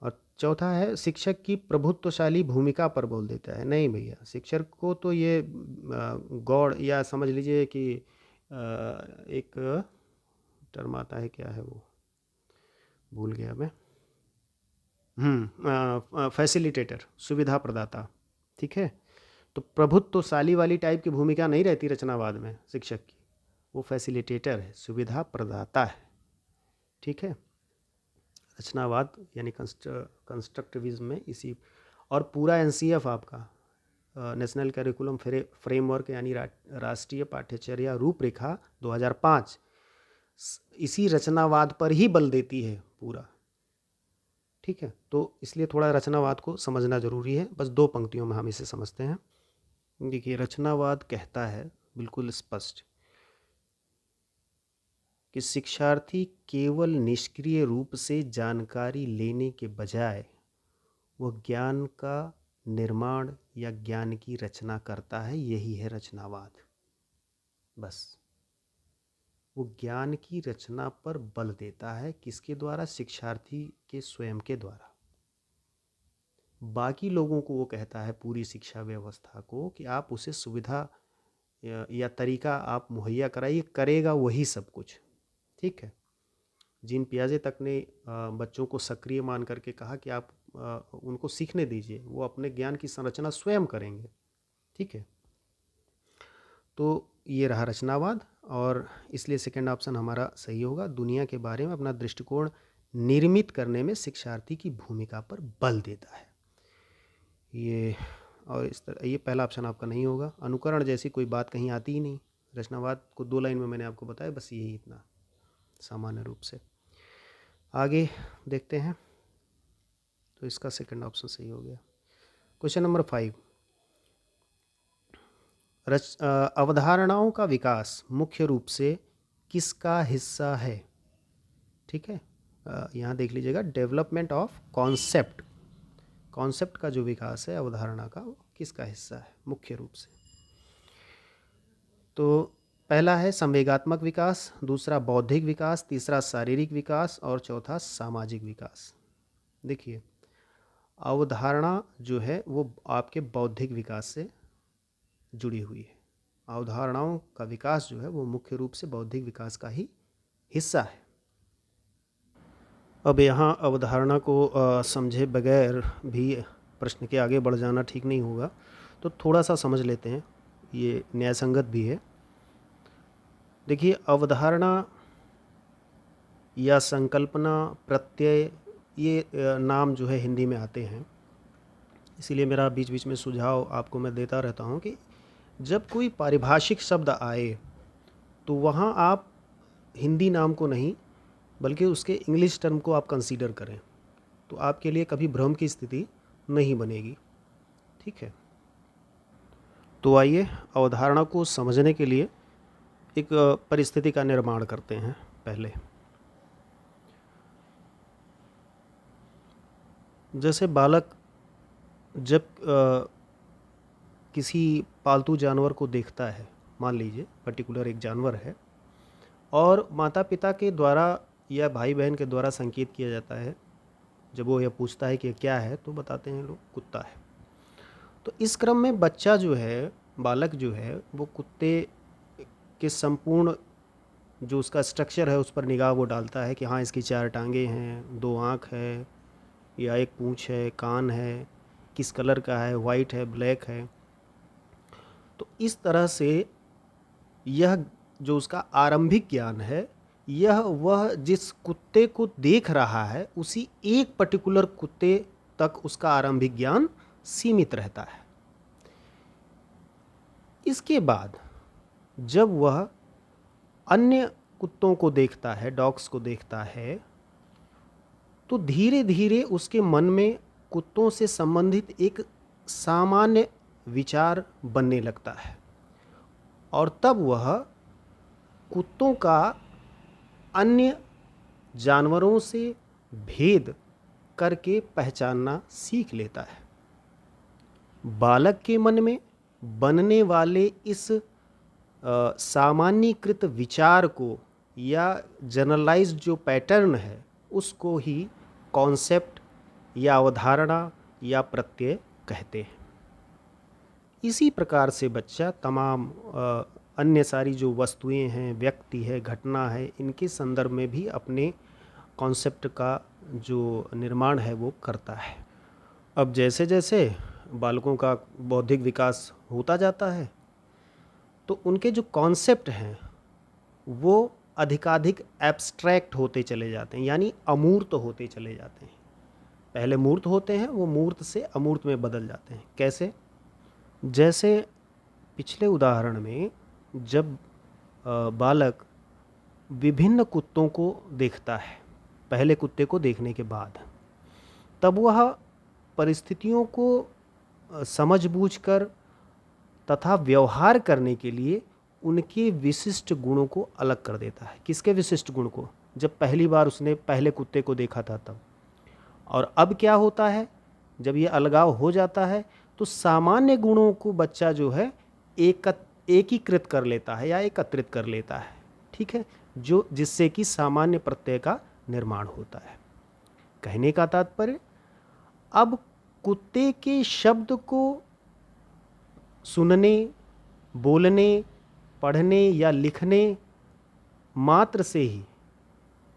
और चौथा है शिक्षक की प्रभुत्वशाली भूमिका पर बल देता है। नहीं भैया, शिक्षक को तो ये गॉड, या समझ लीजिए कि एक टर्म आता है, क्या है वो, भूल गया मैं। फैसिलिटेटर, सुविधा प्रदाता, ठीक है। तो प्रभुत्वशाली वाली टाइप की भूमिका नहीं रहती रचनावाद में शिक्षक की, वो फैसिलिटेटर है, सुविधा प्रदाता है, ठीक है। रचनावाद यानी कंस्ट्रक्टिविज्म में इसी। और पूरा एनसीएफ आपका नेशनल करिकुलम फ्रेमवर्क यानी राष्ट्रीय पाठ्यचर्या रूपरेखा 2005 इसी रचनावाद पर ही बल देती है पूरा, ठीक है। तो इसलिए थोड़ा रचनावाद को समझना जरूरी है। बस दो पंक्तियों में हम इसे समझते हैं। देखिए, रचनावाद कहता है बिल्कुल स्पष्ट कि शिक्षार्थी केवल निष्क्रिय रूप से जानकारी लेने के बजाय वह ज्ञान का निर्माण या ज्ञान की रचना करता है। यही है रचनावाद। बस वो ज्ञान की रचना पर बल देता है। किसके द्वारा? शिक्षार्थी के स्वयं के द्वारा। बाकी लोगों को वो कहता है, पूरी शिक्षा व्यवस्था को, कि आप उसे सुविधा या तरीका आप मुहैया कराइए, करेगा वही सब कुछ, ठीक है। जीन पियाजे तक ने बच्चों को सक्रिय मान करके कहा कि आप उनको सीखने दीजिए, वो अपने ज्ञान की संरचना स्वयं करेंगे, ठीक है। तो ये रहा रचनावाद, और इसलिए सेकंड ऑप्शन हमारा सही होगा। दुनिया के बारे में अपना दृष्टिकोण निर्मित करने में शिक्षार्थी की भूमिका पर बल देता है ये। और इस तरह ये पहला ऑप्शन आपका नहीं होगा। अनुकरण जैसी कोई बात कहीं आती ही नहीं। रचनावाद को 2 लाइन में मैंने आपको बताया, बस यही इतना सामान्य रूप से। आगे देखते हैं। तो इसका सेकंड ऑप्शन सही हो गया। क्वेश्चन नंबर 5, अवधारणाओं का विकास मुख्य रूप से किसका हिस्सा है? ठीक है, यहाँ देख लीजिएगा, डेवलपमेंट ऑफ कॉन्सेप्ट। कॉन्सेप्ट का जो विकास है, अवधारणा का, वो किसका हिस्सा है मुख्य रूप से? तो पहला है संवेगात्मक विकास, दूसरा बौद्धिक विकास, तीसरा शारीरिक विकास और चौथा सामाजिक विकास। देखिए, अवधारणा जो है वो आपके बौद्धिक विकास से जुड़ी हुई है। अवधारणाओं का विकास जो है वो मुख्य रूप से बौद्धिक विकास का ही हिस्सा है। अब यहाँ अवधारणा को समझे बगैर भी प्रश्न के आगे बढ़ जाना ठीक नहीं होगा, तो थोड़ा सा समझ लेते हैं, ये न्यायसंगत भी है। देखिए, अवधारणा या संकल्पना, प्रत्यय, ये नाम जो है हिंदी में आते हैं। इसीलिए मेरा बीच बीच में सुझाव आपको मैं देता रहता हूँ कि जब कोई पारिभाषिक शब्द आए तो वहाँ आप हिंदी नाम को नहीं बल्कि उसके इंग्लिश टर्म को आप कंसीडर करें, तो आपके लिए कभी भ्रम की स्थिति नहीं बनेगी, ठीक है। तो आइए अवधारणा को समझने के लिए एक परिस्थिति का निर्माण करते हैं। पहले जैसे बालक जब किसी पालतू जानवर को देखता है, मान लीजिए पर्टिकुलर एक जानवर है, और माता पिता के द्वारा या भाई बहन के द्वारा संकेत किया जाता है, जब वो यह पूछता है कि क्या है, तो बताते हैं लोग कुत्ता है। तो इस क्रम में बच्चा जो है, बालक जो है, वो कुत्ते के संपूर्ण जो उसका स्ट्रक्चर है उस पर निगाह वो डालता है कि हाँ इसकी 4 टांगें हैं, 2 आँख है या 1 पूँछ है, कान है, किस कलर का है, वाइट है, ब्लैक है। तो इस तरह से यह जो उसका आरंभिक ज्ञान है, यह वह जिस कुत्ते को देख रहा है उसी एक पर्टिकुलर कुत्ते तक उसका आरंभिक ज्ञान सीमित रहता है। इसके बाद जब वह अन्य कुत्तों को देखता है, डॉग्स को देखता है, तो धीरे धीरे उसके मन में कुत्तों से संबंधित एक सामान्य विचार बनने लगता है और तब वह कुत्तों का अन्य जानवरों से भेद करके पहचानना सीख लेता है। बालक के मन में बनने वाले इस सामान्यीकृत विचार को या जनरलाइज्ड जो पैटर्न है उसको ही कॉन्सेप्ट या अवधारणा या प्रत्यय कहते हैं। इसी प्रकार से बच्चा तमाम अन्य सारी जो वस्तुएं हैं, व्यक्ति है, घटना है, इनके संदर्भ में भी अपने कॉन्सेप्ट का जो निर्माण है वो करता है। अब जैसे जैसे बालकों का बौद्धिक विकास होता जाता है तो उनके जो कॉन्सेप्ट हैं वो अधिकाधिक एब्स्ट्रैक्ट होते चले जाते हैं, यानी अमूर्त होते चले जाते हैं। पहले मूर्त होते हैं, वो मूर्त से अमूर्त में बदल जाते हैं। कैसे? जैसे पिछले उदाहरण में जब बालक विभिन्न कुत्तों को देखता है पहले कुत्ते को देखने के बाद, तब वह परिस्थितियों को समझबूझकर तथा व्यवहार करने के लिए उनके विशिष्ट गुणों को अलग कर देता है। किसके विशिष्ट गुण को? जब पहली बार उसने पहले कुत्ते को देखा था तब। और अब क्या होता है, जब ये अलगाव हो जाता है तो सामान्य गुणों को बच्चा जो है एकीकृत कर लेता है या एकत्रित कर लेता है, ठीक है, जो जिससे कि सामान्य प्रत्यय का निर्माण होता है। कहने का तात्पर्य, अब कुत्ते के शब्द को सुनने, बोलने, पढ़ने या लिखने मात्र से ही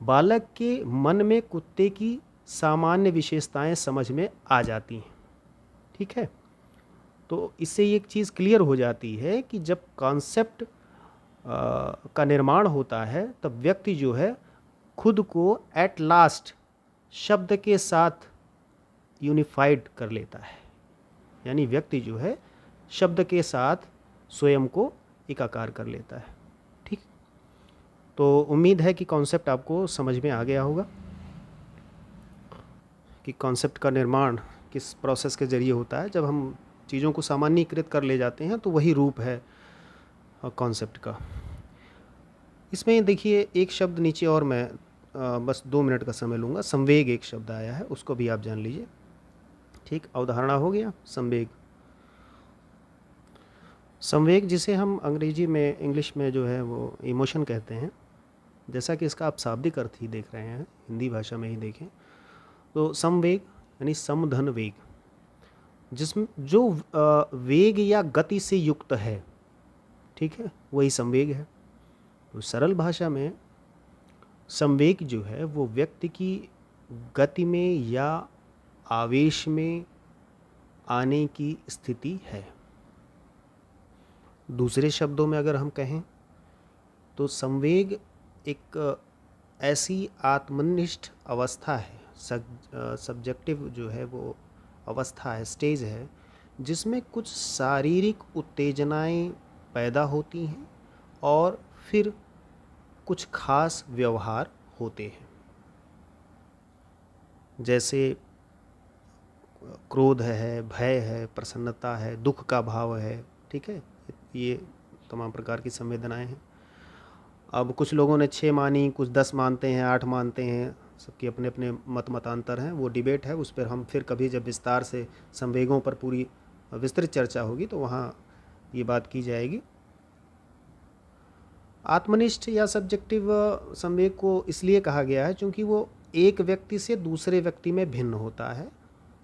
बालक के मन में कुत्ते की सामान्य विशेषताएं समझ में आ जाती हैं, ठीक है। तो इससे एक चीज़ क्लियर हो जाती है कि जब कॉन्सेप्ट का निर्माण होता है तब व्यक्ति जो है खुद को एट लास्ट शब्द के साथ यूनिफाइड कर लेता है, यानी व्यक्ति जो है शब्द के साथ स्वयं को एकाकार कर लेता है, ठीक। तो उम्मीद है कि कॉन्सेप्ट आपको समझ में आ गया होगा कि कॉन्सेप्ट का निर्माण किस प्रोसेस के ज़रिए होता है। जब हम चीज़ों को सामान्यीकृत कर ले जाते हैं तो वही रूप है कॉन्सेप्ट का। इसमें देखिए एक शब्द नीचे और मैं बस 2 मिनट का समय लूँगा। संवेग एक शब्द आया है, उसको भी आप जान लीजिए, ठीक। अवधारणा हो गया संवेग। संवेग जिसे हम अंग्रेजी में, इंग्लिश में जो है वो इमोशन कहते हैं, जैसा कि इसका आप शाब्दिक अर्थ ही देख रहे हैं, हिंदी भाषा में ही देखें तो संवेग यानी समधन वेग, जिसमें जो वेग या गति से युक्त है, ठीक है, वही संवेग है। तो सरल भाषा में संवेग जो है वो व्यक्ति की गति में या आवेश में आने की स्थिति है। दूसरे शब्दों में अगर हम कहें तो संवेग एक ऐसी आत्मनिष्ठ अवस्था है, सब्जेक्टिव जो है वो अवस्था है, स्टेज है, जिसमें कुछ शारीरिक उत्तेजनाएं पैदा होती हैं और फिर कुछ खास व्यवहार होते हैं। जैसे क्रोध है, भय है, प्रसन्नता है, दुख का भाव है, ठीक है, ये तमाम प्रकार की संवेदनाएं हैं। अब कुछ लोगों ने 6 मानी, कुछ 10 मानते हैं, 8 मानते हैं, सबके अपने अपने मतांतर हैं, वो डिबेट है, उस पर हम फिर कभी जब विस्तार से संवेगों पर पूरी विस्तृत चर्चा होगी तो वहाँ ये बात की जाएगी। आत्मनिष्ठ या सब्जेक्टिव संवेग को इसलिए कहा गया है क्योंकि वो एक व्यक्ति से दूसरे व्यक्ति में भिन्न होता है,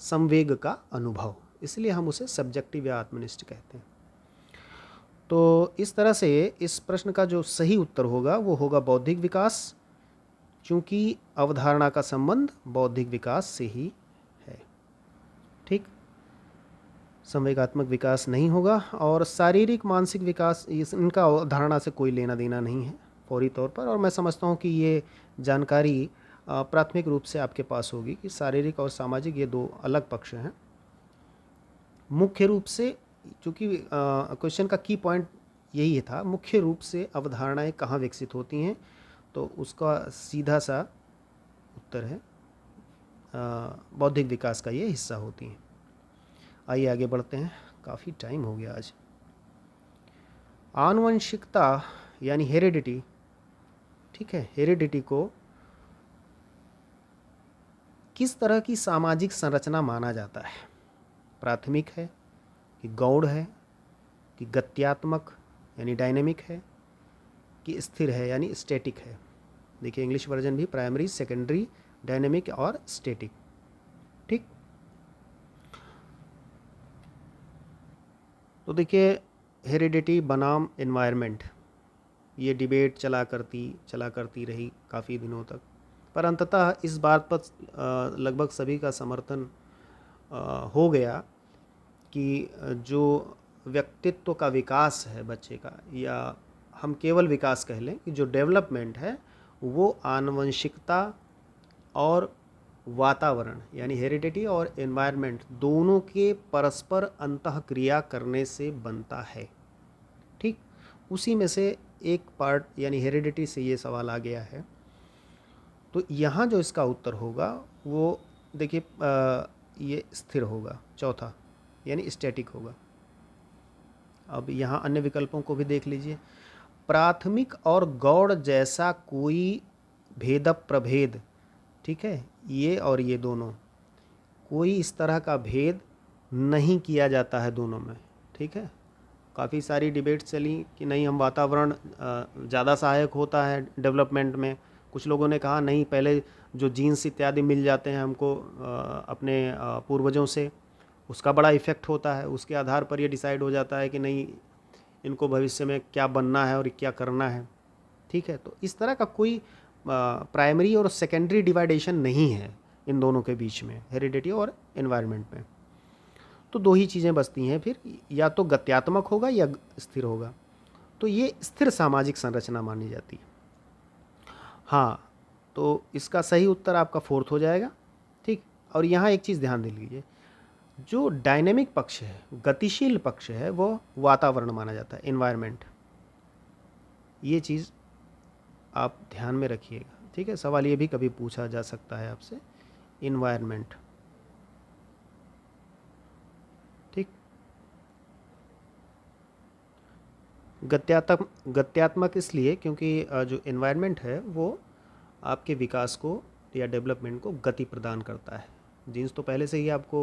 संवेग का अनुभव, इसलिए हम उसे सब्जेक्टिव या आत्मनिष्ठ कहते हैं। तो इस तरह से इस प्रश्न का जो सही उत्तर होगा वो होगा बौद्धिक विकास, क्योंकि अवधारणा का संबंध बौद्धिक विकास से ही है। ठीक, संवेगात्मक विकास नहीं होगा, और शारीरिक मानसिक विकास इनका अवधारणा से कोई लेना देना नहीं है फौरी तौर पर। और मैं समझता हूँ कि ये जानकारी प्राथमिक रूप से आपके पास होगी कि शारीरिक और सामाजिक ये दो अलग पक्ष हैं। मुख्य रूप से, चूँकि क्वेश्चन का की पॉइंट यही था, मुख्य रूप से अवधारणाएं कहाँ विकसित होती हैं, तो उसका सीधा सा उत्तर है बौद्धिक विकास का ये हिस्सा होती हैं। आइए आगे बढ़ते हैं, काफ़ी टाइम हो गया आज। आनुवंशिकता यानी हेरिडिटी, ठीक है, हेरिडिटी को किस तरह की सामाजिक संरचना माना जाता है? प्राथमिक है कि गौण है कि गत्यात्मक यानी डायनेमिक है कि स्थिर है यानी स्टैटिक है? देखिए इंग्लिश वर्जन भी प्राइमरी, सेकेंडरी, डायनेमिक और स्टैटिक। ठीक, तो देखिए हेरिडिटी बनाम एनवायरनमेंट, ये डिबेट चला करती रही काफ़ी दिनों तक, पर अंततः इस बात पर लगभग सभी का समर्थन हो गया कि जो व्यक्तित्व का विकास है बच्चे का, या हम केवल विकास कह लें कि जो डेवलपमेंट है वो आनुवंशिकता और वातावरण यानी हेरिडिटी और एनवायरनमेंट दोनों के परस्पर अंतःक्रिया करने से बनता है। ठीक, उसी में से एक पार्ट यानी हेरिडिटी से ये सवाल आ गया है। तो यहाँ जो इसका उत्तर होगा वो देखिए ये स्थिर होगा, चौथा यानी स्टैटिक होगा। अब यहाँ अन्य विकल्पों को भी देख लीजिए। प्राथमिक और गौड़ जैसा कोई भेद प्रभेद, ठीक है, ये और ये दोनों, कोई इस तरह का भेद नहीं किया जाता है दोनों में। ठीक है, काफ़ी सारी डिबेट चली कि नहीं हम वातावरण ज़्यादा सहायक होता है डेवलपमेंट में। कुछ लोगों ने कहा नहीं, पहले जो जीन्स इत्यादि मिल जाते हैं हमको अपने पूर्वजों से, उसका बड़ा इफ़ेक्ट होता है, उसके आधार पर ये डिसाइड हो जाता है कि नहीं इनको भविष्य में क्या बनना है और क्या करना है। ठीक है, तो इस तरह का कोई प्राइमरी और सेकेंडरी डिवाइडेशन नहीं है इन दोनों के बीच में, हेरिडिटी और एनवायरनमेंट में। तो दो ही चीज़ें बचती हैं फिर, या तो गत्यात्मक होगा या स्थिर होगा। तो ये स्थिर सामाजिक संरचना मानी जाती है। हाँ, तो इसका सही उत्तर आपका फोर्थ हो जाएगा। ठीक, और यहाँ एक चीज़ ध्यान दे लीजिए, जो डायनेमिक पक्ष है, गतिशील पक्ष है, वो वातावरण माना जाता है, एनवायरनमेंट। ये चीज़ आप ध्यान में रखिएगा। ठीक है, सवाल ये भी कभी पूछा जा सकता है आपसे, एनवायरनमेंट। ठीक, गत्यात्मक इसलिए क्योंकि जो एनवायरनमेंट है वो आपके विकास को या डेवलपमेंट को गति प्रदान करता है। जीन्स तो पहले से ही आपको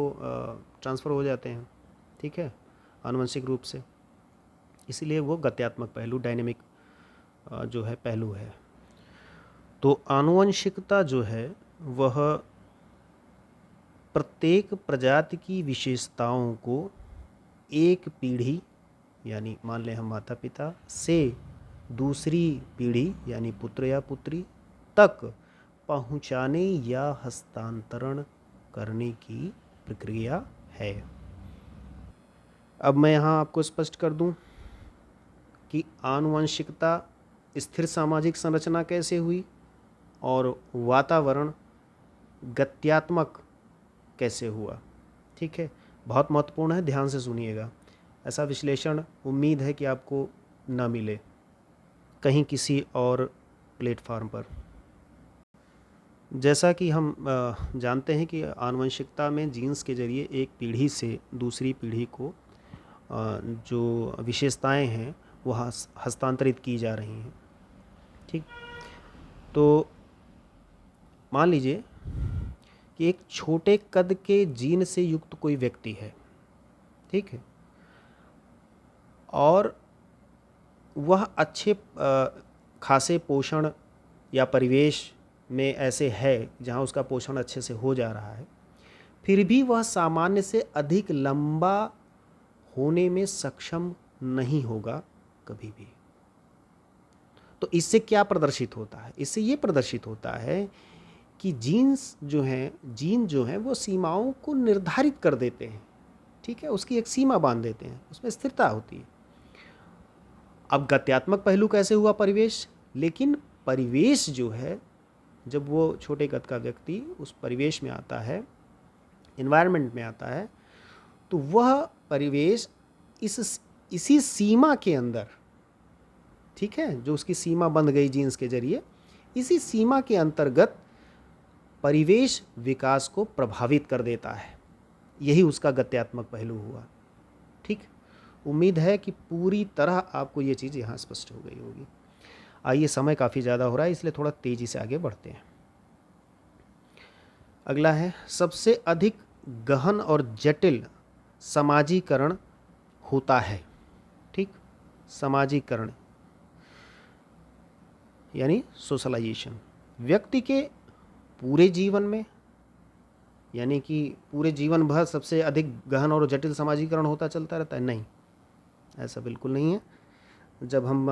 ट्रांसफ़र हो जाते हैं, ठीक है, आनुवंशिक रूप से, इसलिए वो गत्यात्मक पहलू, डायनेमिक जो है पहलू है। तो आनुवंशिकता जो है वह प्रत्येक प्रजाति की विशेषताओं को एक पीढ़ी यानी मान लें हम माता पिता से दूसरी पीढ़ी यानी पुत्र या पुत्री तक पहुंचाने या हस्तांतरण करने की प्रक्रिया है। अब मैं यहाँ आपको स्पष्ट कर दूं कि आनुवंशिकता स्थिर सामाजिक संरचना कैसे हुई और वातावरण गत्यात्मक कैसे हुआ। ठीक है, बहुत महत्वपूर्ण है, ध्यान से सुनिएगा। ऐसा विश्लेषण उम्मीद है कि आपको ना मिले कहीं किसी और प्लेटफॉर्म पर। जैसा कि हम जानते हैं कि आनुवंशिकता में जीन्स के जरिए एक पीढ़ी से दूसरी पीढ़ी को जो विशेषताएं हैं वो हस्तांतरित की जा रही हैं। ठीक, तो मान लीजिए कि एक छोटे कद के जीन से युक्त कोई व्यक्ति है, ठीक है, और वह अच्छे खासे पोषण या परिवेश में ऐसे है जहाँ उसका पोषण अच्छे से हो जा रहा है, फिर भी वह सामान्य से अधिक लंबा होने में सक्षम नहीं होगा कभी भी। तो इससे क्या प्रदर्शित होता है? इससे ये प्रदर्शित होता है कि जीन जो हैं वो सीमाओं को निर्धारित कर देते हैं, ठीक है, उसकी एक सीमा बांध देते हैं, उसमें स्थिरता होती है। अब गत्यात्मक पहलू कैसे हुआ? परिवेश। लेकिन परिवेश जो है, जब वो छोटे कद का व्यक्ति उस परिवेश में आता है, इन्वायरमेंट में आता है, तो वह परिवेश इसी सीमा के अंदर, ठीक है, जो उसकी सीमा बंध गई जीन्स के जरिए, इसी सीमा के अंतर्गत परिवेश विकास को प्रभावित कर देता है। यही उसका गत्यात्मक पहलू हुआ। ठीक, उम्मीद है कि पूरी तरह आपको ये चीज़ यहाँ स्पष्ट हो गई होगी। आइए, समय काफ़ी ज़्यादा हो रहा है, इसलिए थोड़ा तेज़ी से आगे बढ़ते हैं। अगला है, सबसे अधिक गहन और जटिल समाजीकरण होता है। ठीक, समाजीकरण यानी सोशलाइजेशन व्यक्ति के पूरे जीवन में, यानी कि पूरे जीवन भर सबसे अधिक गहन और जटिल समाजीकरण होता चलता रहता है? नहीं, ऐसा बिल्कुल नहीं है। जब हम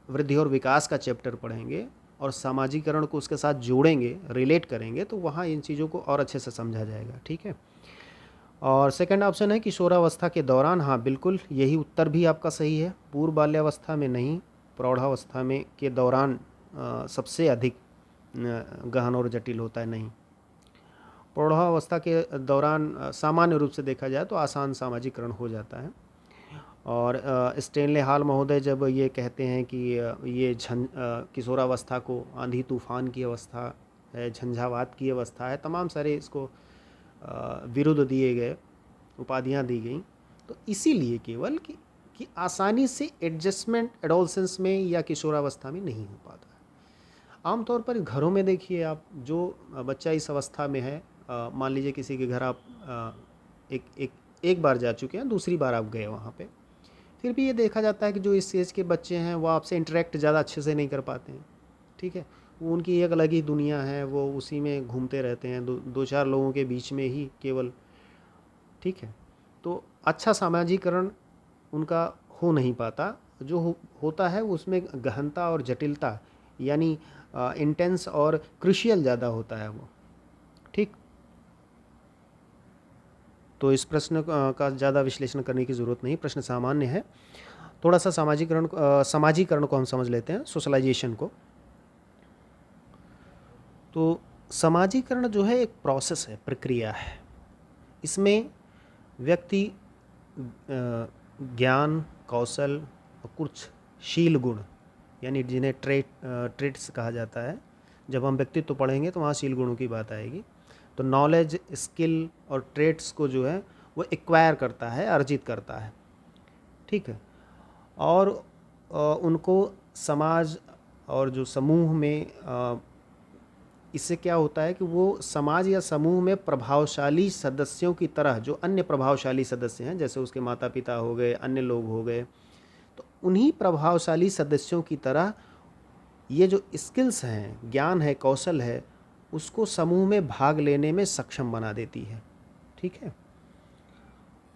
वृद्धि और विकास का चैप्टर पढ़ेंगे और सामाजिकरण को उसके साथ जोड़ेंगे, रिलेट करेंगे, तो वहाँ इन चीज़ों को और अच्छे से समझा जाएगा। ठीक है। और सेकंड ऑप्शन है किशोरावस्था के दौरान। हाँ, बिल्कुल, यही उत्तर भी आपका सही है। पूर्व बाल्यावस्था में नहीं, प्रौढ़ावस्था में के दौरान सबसे अधिक गहन और जटिल होता है। नहीं, प्रौढ़ावस्था के दौरान सामान्य रूप से देखा जाए तो आसान सामाजिकरण हो जाता है। और स्टेनले हॉल महोदय जब ये कहते हैं कि ये किशोरावस्था को आंधी तूफान की अवस्था है, झंझावात की अवस्था है, तमाम सारे इसको विरुद्ध दिए गए, उपाधियां दी गई, तो इसीलिए केवल कि आसानी से एडजस्टमेंट एडोलसेंस में या किशोरावस्था में नहीं हो पाता है। आमतौर पर घरों में देखिए आप, जो बच्चा इस अवस्था में है, मान लीजिए किसी के घर आप एक बार जा चुके हैं, दूसरी बार आप गए वहाँ पे, फिर भी ये देखा जाता है कि जो इस एज के बच्चे हैं वो आपसे इंटरेक्ट ज़्यादा अच्छे से नहीं कर पाते हैं। ठीक है, वो उनकी एक अलग ही दुनिया है, वो उसी में घूमते रहते हैं, दो चार लोगों के बीच में ही केवल। ठीक है, तो अच्छा सामाजिकरण उनका हो नहीं पाता। जो होता है उसमें गहनता और जटिलता, यानी इंटेंस और क्रूशियल ज़्यादा होता है वो। ठीक, तो इस प्रश्न का ज़्यादा विश्लेषण करने की ज़रूरत नहीं, प्रश्न सामान्य है। थोड़ा सा समाजीकरण को हम समझ लेते हैं, सोशलाइजेशन को। तो समाजीकरण जो है एक प्रोसेस है, प्रक्रिया है। इसमें व्यक्ति ज्ञान, कौशल और कुछ शील गुण, यानी जिन्हें ट्रेट्स कहा जाता है, जब हम व्यक्तित्व पढ़ेंगे तो वहाँ शील गुणों की बात आएगी। तो नॉलेज, स्किल और ट्रेट्स को जो है वो एक्वायर करता है, अर्जित करता है। ठीक है, और उनको समाज और जो समूह में, इससे क्या होता है कि वो समाज या समूह में प्रभावशाली सदस्यों की तरह, जो अन्य प्रभावशाली सदस्य हैं, जैसे उसके माता पिता हो गए, अन्य लोग हो गए, तो उन्हीं प्रभावशाली सदस्यों की तरह ये जो स्किल्स हैं, ज्ञान है, कौशल है, उसको समूह में भाग लेने में सक्षम बना देती है। ठीक है,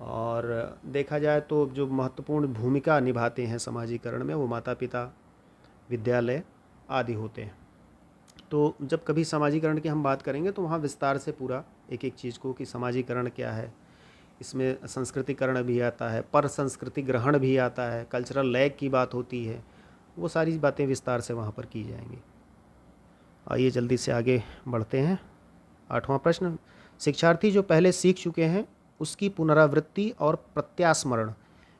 और देखा जाए तो जो महत्वपूर्ण भूमिका निभाते हैं समाजीकरण में, वो माता पिता, विद्यालय आदि होते हैं। तो जब कभी समाजीकरण की हम बात करेंगे तो वहाँ विस्तार से पूरा एक एक चीज़ को, कि समाजीकरण क्या है, इसमें संस्कृतिकरण भी आता है, पर संस्कृति ग्रहण भी आता है, कल्चरल लैग की बात होती है, वो सारी बातें विस्तार से वहाँ पर की जाएंगी। आइए जल्दी से आगे बढ़ते हैं। 8वां प्रश्न, शिक्षार्थी जो पहले सीख चुके हैं उसकी पुनरावृत्ति और प्रत्यास्मरण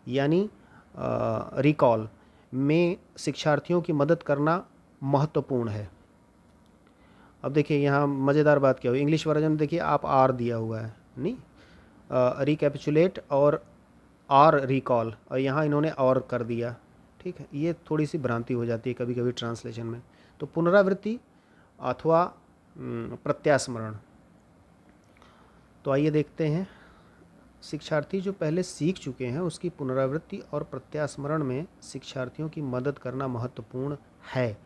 यानी रिकॉल में शिक्षार्थियों की मदद करना महत्वपूर्ण है। अब देखिए यहाँ मज़ेदार बात क्या हुई, इंग्लिश वर्जन में देखिए आप आर दिया हुआ है, नहीं, रिकैपिचुलेट और आर रिकॉल, और यहाँ इन्होंने और कर दिया। ठीक है, ये थोड़ी सी भ्रांति हो जाती है कभी कभी ट्रांसलेशन में। तो पुनरावृत्ति अथवा प्रत्यास्मरण। तो आइए देखते हैं, शिक्षार्थी जो पहले सीख चुके हैं उसकी पुनरावृत्ति और प्रत्यास्मरण में शिक्षार्थियों की मदद करना महत्वपूर्ण है,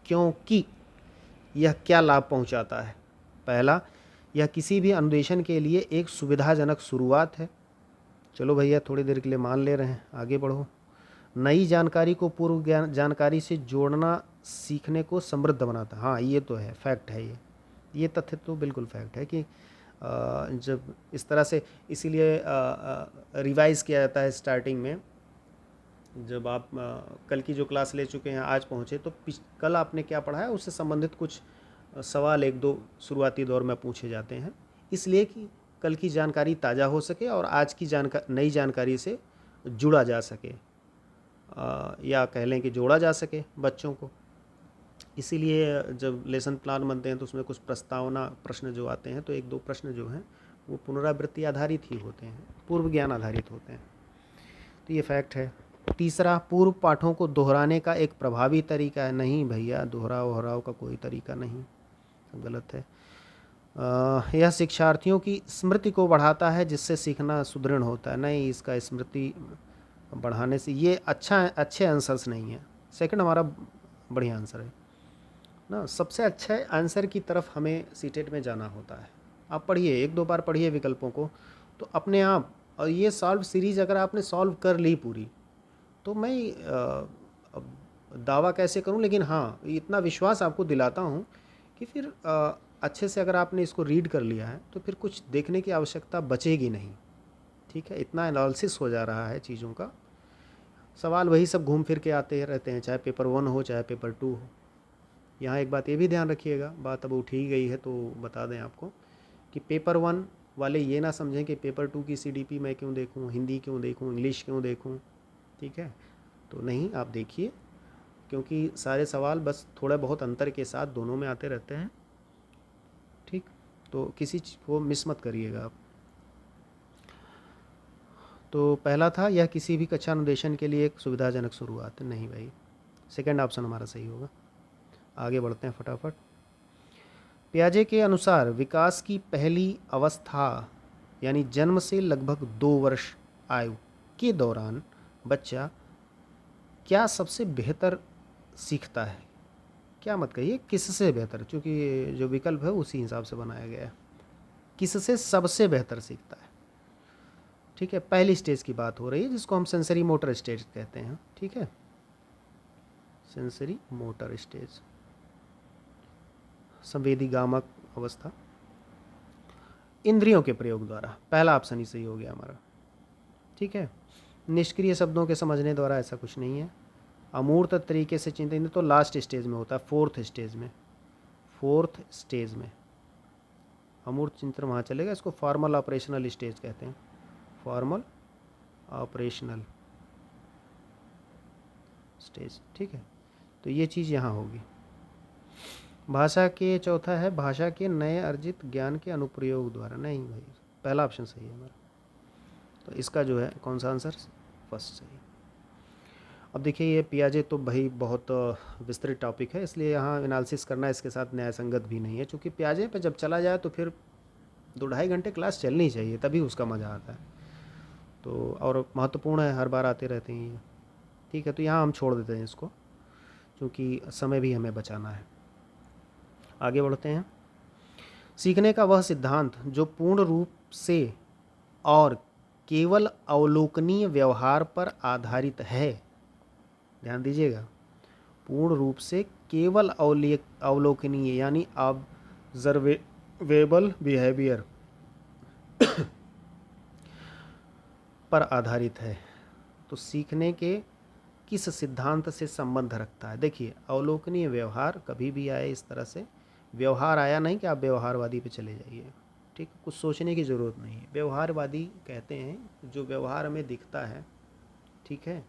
क्योंकि यह क्या लाभ पहुंचाता है। पहला, यह किसी भी अनुदेशन के लिए एक सुविधाजनक शुरुआत है। चलो भैया, थोड़ी देर के लिए मान ले रहे हैं, आगे बढ़ो। नई जानकारी को पूर्व जानकारी से जोड़ना सीखने को समृद्ध बनाता है। हाँ, ये तो है, फैक्ट है ये तथ्य तो बिल्कुल फैक्ट है कि जब इस तरह से, इसीलिए रिवाइज किया जाता है स्टार्टिंग में। जब आप कल की जो क्लास ले चुके हैं आज पहुँचे, तो कल आपने क्या पढ़ा है उससे संबंधित कुछ सवाल एक दो शुरुआती दौर में पूछे जाते हैं, इसलिए कि कल की जानकारी ताज़ा हो सके और आज की नई जानकारी से जुड़ा जा सके, या कह लें कि जोड़ा जा सके बच्चों को। इसीलिए जब लेसन प्लान बनते हैं तो उसमें कुछ प्रस्तावना प्रश्न जो आते हैं, तो एक दो प्रश्न जो हैं वो पुनरावृत्ति आधारित ही होते हैं, पूर्व ज्ञान आधारित होते हैं। तो ये फैक्ट है। तीसरा, पूर्व पाठों को दोहराने का एक प्रभावी तरीका है। नहीं भैया, दोहराव का कोई तरीका नहीं, गलत है। यह शिक्षार्थियों की स्मृति को बढ़ाता है जिससे सीखना सुदृढ़ होता है। नहीं, इसका स्मृति बढ़ाने से, ये अच्छे आंसर्स नहीं है। सेकंड हमारा बढ़िया आंसर है ना। सबसे अच्छे आंसर की तरफ हमें सीटेट में जाना होता है। आप पढ़िए, एक दो बार पढ़िए विकल्पों को, तो अपने आप, और ये सॉल्व सीरीज अगर आपने सॉल्व कर ली पूरी, तो मैं अब दावा कैसे करूं, लेकिन हाँ इतना विश्वास आपको दिलाता हूं कि फिर अच्छे से अगर आपने इसको रीड कर लिया है तो फिर कुछ देखने की आवश्यकता बचेगी नहीं। ठीक है, इतना एनालिसिस हो जा रहा है चीज़ों का। सवाल वही सब घूम फिर के आते रहते हैं, चाहे पेपर 1 हो चाहे पेपर 2 हो। यहाँ एक बात ये भी ध्यान रखिएगा, बात अब उठ ही गई है तो बता दें आपको कि पेपर 1 वाले ये ना समझें कि पेपर 2 की सीडीपी मैं क्यों देखूँ, हिंदी क्यों देखूँ, इंग्लिश क्यों देखूँ। ठीक है, तो नहीं, आप देखिए, क्योंकि सारे सवाल बस थोड़ा बहुत अंतर के साथ दोनों में आते रहते हैं। ठीक, तो किसी चीज़ को मिस मत करिएगा आप। तो पहला था, यह किसी भी कक्षा अनुदेशन के लिए एक सुविधाजनक शुरुआत है। नहीं भाई, सेकंड ऑप्शन हमारा सही होगा। आगे बढ़ते हैं फटाफट। पियाजे के अनुसार विकास की पहली अवस्था यानी जन्म से लगभग 2 वर्ष आयु के दौरान बच्चा क्या सबसे बेहतर सीखता है। क्या मत कहिए किससे बेहतर, क्योंकि जो विकल्प है उसी हिसाब से बनाया गया है। किससे सबसे बेहतर सीखता है। ठीक है, पहली स्टेज की बात हो रही है जिसको हम सेंसरी मोटर स्टेज कहते हैं। ठीक है, सेंसरी मोटर स्टेज, संवेदीगामक अवस्था, इंद्रियों के प्रयोग द्वारा। पहला ऑप्शन ही सही हो गया हमारा। ठीक है, निष्क्रिय शब्दों के समझने द्वारा ऐसा कुछ नहीं है। अमूर्त तरीके से चिंतन तो लास्ट स्टेज में होता है, फोर्थ स्टेज में अमूर्त चिंतन वहाँ चलेगा। इसको फॉर्मल ऑपरेशनल स्टेज कहते हैं, फॉर्मल ऑपरेशनल स्टेज। ठीक है, तो ये चीज़ यहाँ होगी। भाषा के चौथा है, भाषा के नए अर्जित ज्ञान के अनुप्रयोग द्वारा। नहीं भाई, पहला ऑप्शन सही है हमारा। तो इसका जो है कौन सा आंसर, फर्स्ट सही। अब देखिए, ये पियाजे तो भाई बहुत विस्तृत टॉपिक है, इसलिए यहाँ एनालिसिस करना इसके साथ न्याय संगत भी नहीं है, क्योंकि पियाजे पे जब चला जाए तो फिर 2-2.5 घंटे क्लास चलनी चाहिए, तभी उसका मज़ा आता है। तो और महत्वपूर्ण है, हर बार आते रहते हैं ये। ठीक है, तो यहाँ हम छोड़ देते हैं इसको, क्योंकि समय भी हमें बचाना है। आगे बढ़ते हैं। सीखने का वह सिद्धांत जो पूर्ण रूप से और केवल अवलोकनीय व्यवहार पर आधारित है। ध्यान दीजिएगा, पूर्ण रूप से केवल अवलोकनीय यानी ऑब्जर्वेबल बिहेवियर पर आधारित है। तो सीखने के किस सिद्धांत से संबंध रखता है। देखिए, अवलोकनीय व्यवहार कभी भी आए इस तरह से, व्यवहार आया नहीं कि आप व्यवहारवादी पे चले जाइए। ठीक, कुछ सोचने की ज़रूरत नहीं है। व्यवहारवादी कहते हैं जो व्यवहार में दिखता है, ठीक है,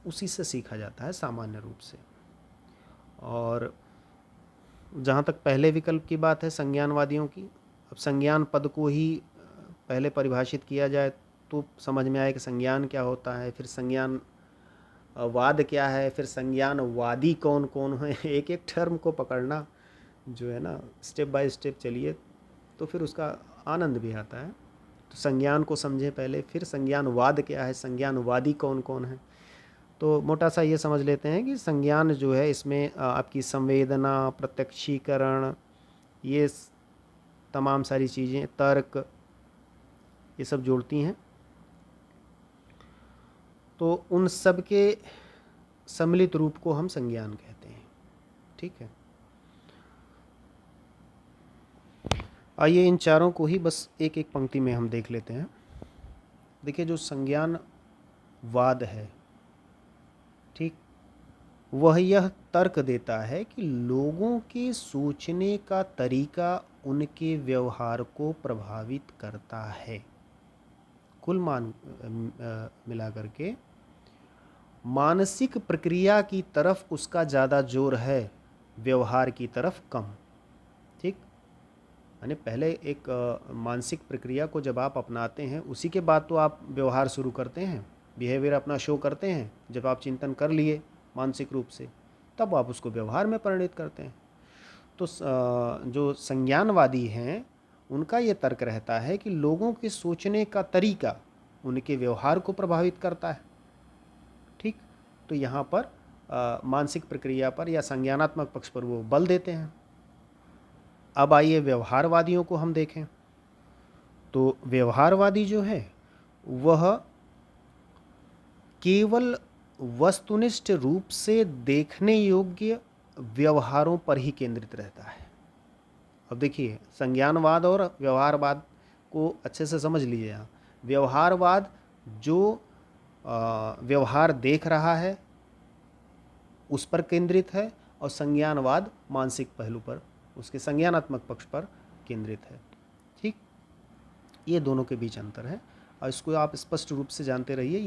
उसी से सीखा जाता है सामान्य रूप से। और जहाँ तक पहले विकल्प की बात है संज्ञानवादियों की, अब संज्ञान पद को ही पहले परिभाषित किया जाए तो समझ में आए कि संज्ञान क्या होता है, फिर संज्ञान वाद क्या है, फिर संज्ञानवादी कौन कौन है। एक एक टर्म को पकड़ना जो है ना, स्टेप बाय स्टेप चलिए तो फिर उसका आनंद भी आता है। तो संज्ञान को समझे पहले, फिर संज्ञानवाद क्या है, संज्ञानवादी कौन कौन है। तो मोटा सा ये समझ लेते हैं कि संज्ञान जो है इसमें आपकी संवेदना, प्रत्यक्षीकरण, ये तमाम सारी चीज़ें, तर्क, ये सब जोड़ती हैं। तो उन सब के सम्मिलित रूप को हम संज्ञान कहते हैं। ठीक है, आइए इन चारों को ही बस एक एक पंक्ति में हम देख लेते हैं। देखिए, जो संज्ञानवाद है, ठीक, वह यह तर्क देता है कि लोगों के सोचने का तरीका उनके व्यवहार को प्रभावित करता है। कुल मिला करके मानसिक प्रक्रिया की तरफ उसका ज़्यादा जोर है, व्यवहार की तरफ कम। ठीक, यानी पहले एक मानसिक प्रक्रिया को जब आप अपनाते हैं, उसी के बाद तो आप व्यवहार शुरू करते हैं, बिहेवियर अपना शो करते हैं। जब आप चिंतन कर लिए मानसिक रूप से, तब आप उसको व्यवहार में परिणित करते हैं। तो जो संज्ञानवादी हैं, उनका ये तर्क रहता है कि लोगों के सोचने का तरीका उनके व्यवहार को प्रभावित करता है। ठीक, तो यहाँ पर मानसिक प्रक्रिया पर या संज्ञानात्मक पक्ष पर वो बल देते हैं। अब आइए व्यवहारवादियों को हम देखें। तो व्यवहारवादी जो है वह केवल वस्तुनिष्ठ रूप से देखने योग्य व्यवहारों पर ही केंद्रित रहता है। अब देखिए, संज्ञानवाद और व्यवहारवाद को अच्छे से समझ लीजिए। यहाँ व्यवहारवाद जो व्यवहार देख रहा है उस पर केंद्रित है, और संज्ञानवाद मानसिक पहलू पर, उसके संज्ञानात्मक पक्ष पर केंद्रित है। ठीक, ये दोनों के बीच अंतर है, और इसको आप स्पष्ट रूप से जानते रहिए।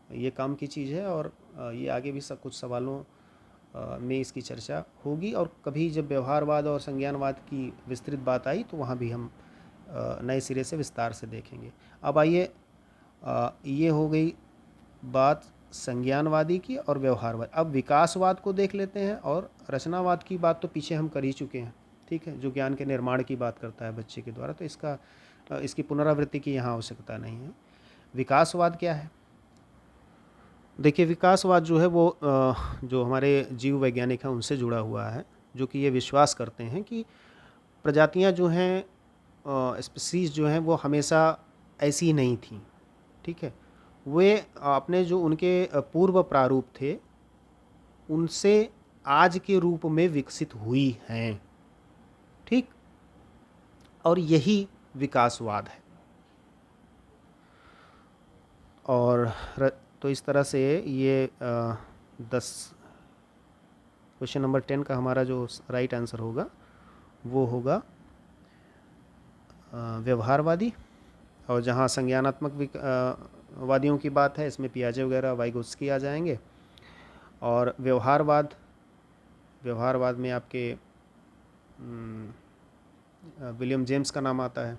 ये काम की चीज़ है, और ये आगे भी कुछ सवालों में इसकी चर्चा होगी, और कभी जब व्यवहारवाद और संज्ञानवाद की विस्तृत बात आई तो वहाँ भी हम नए सिरे से विस्तार से देखेंगे। अब आइए, ये हो गई बात संज्ञानवादी की और व्यवहारवाद। अब विकासवाद को देख लेते हैं, और रचनावाद की बात तो पीछे हम कर ही चुके हैं। ठीक है, जो ज्ञान के निर्माण की बात करता है बच्चे के द्वारा, तो इसकी पुनरावृत्ति की यहाँ आवश्यकता नहीं है। विकासवाद क्या है? देखिए, विकासवाद जो है वो जो हमारे जीव वैज्ञानिक हैं उनसे जुड़ा हुआ है, जो कि ये विश्वास करते हैं कि प्रजातियां जो हैं, स्पीसीज जो हैं, वो हमेशा ऐसी ही नहीं थी। ठीक है, वे अपने जो उनके पूर्व प्रारूप थे उनसे आज के रूप में विकसित हुई हैं। ठीक, और यही विकासवाद है। और तो इस तरह से ये 10 क्वेश्चन नंबर 10 का हमारा जो राइट आंसर होगा वो होगा व्यवहारवादी। और जहाँ संज्ञानात्मक वादियों की बात है, इसमें पियाजे वगैरह, वाइगोत्स्की आ जाएंगे। और व्यवहारवाद में आपके विलियम जेम्स का नाम आता है।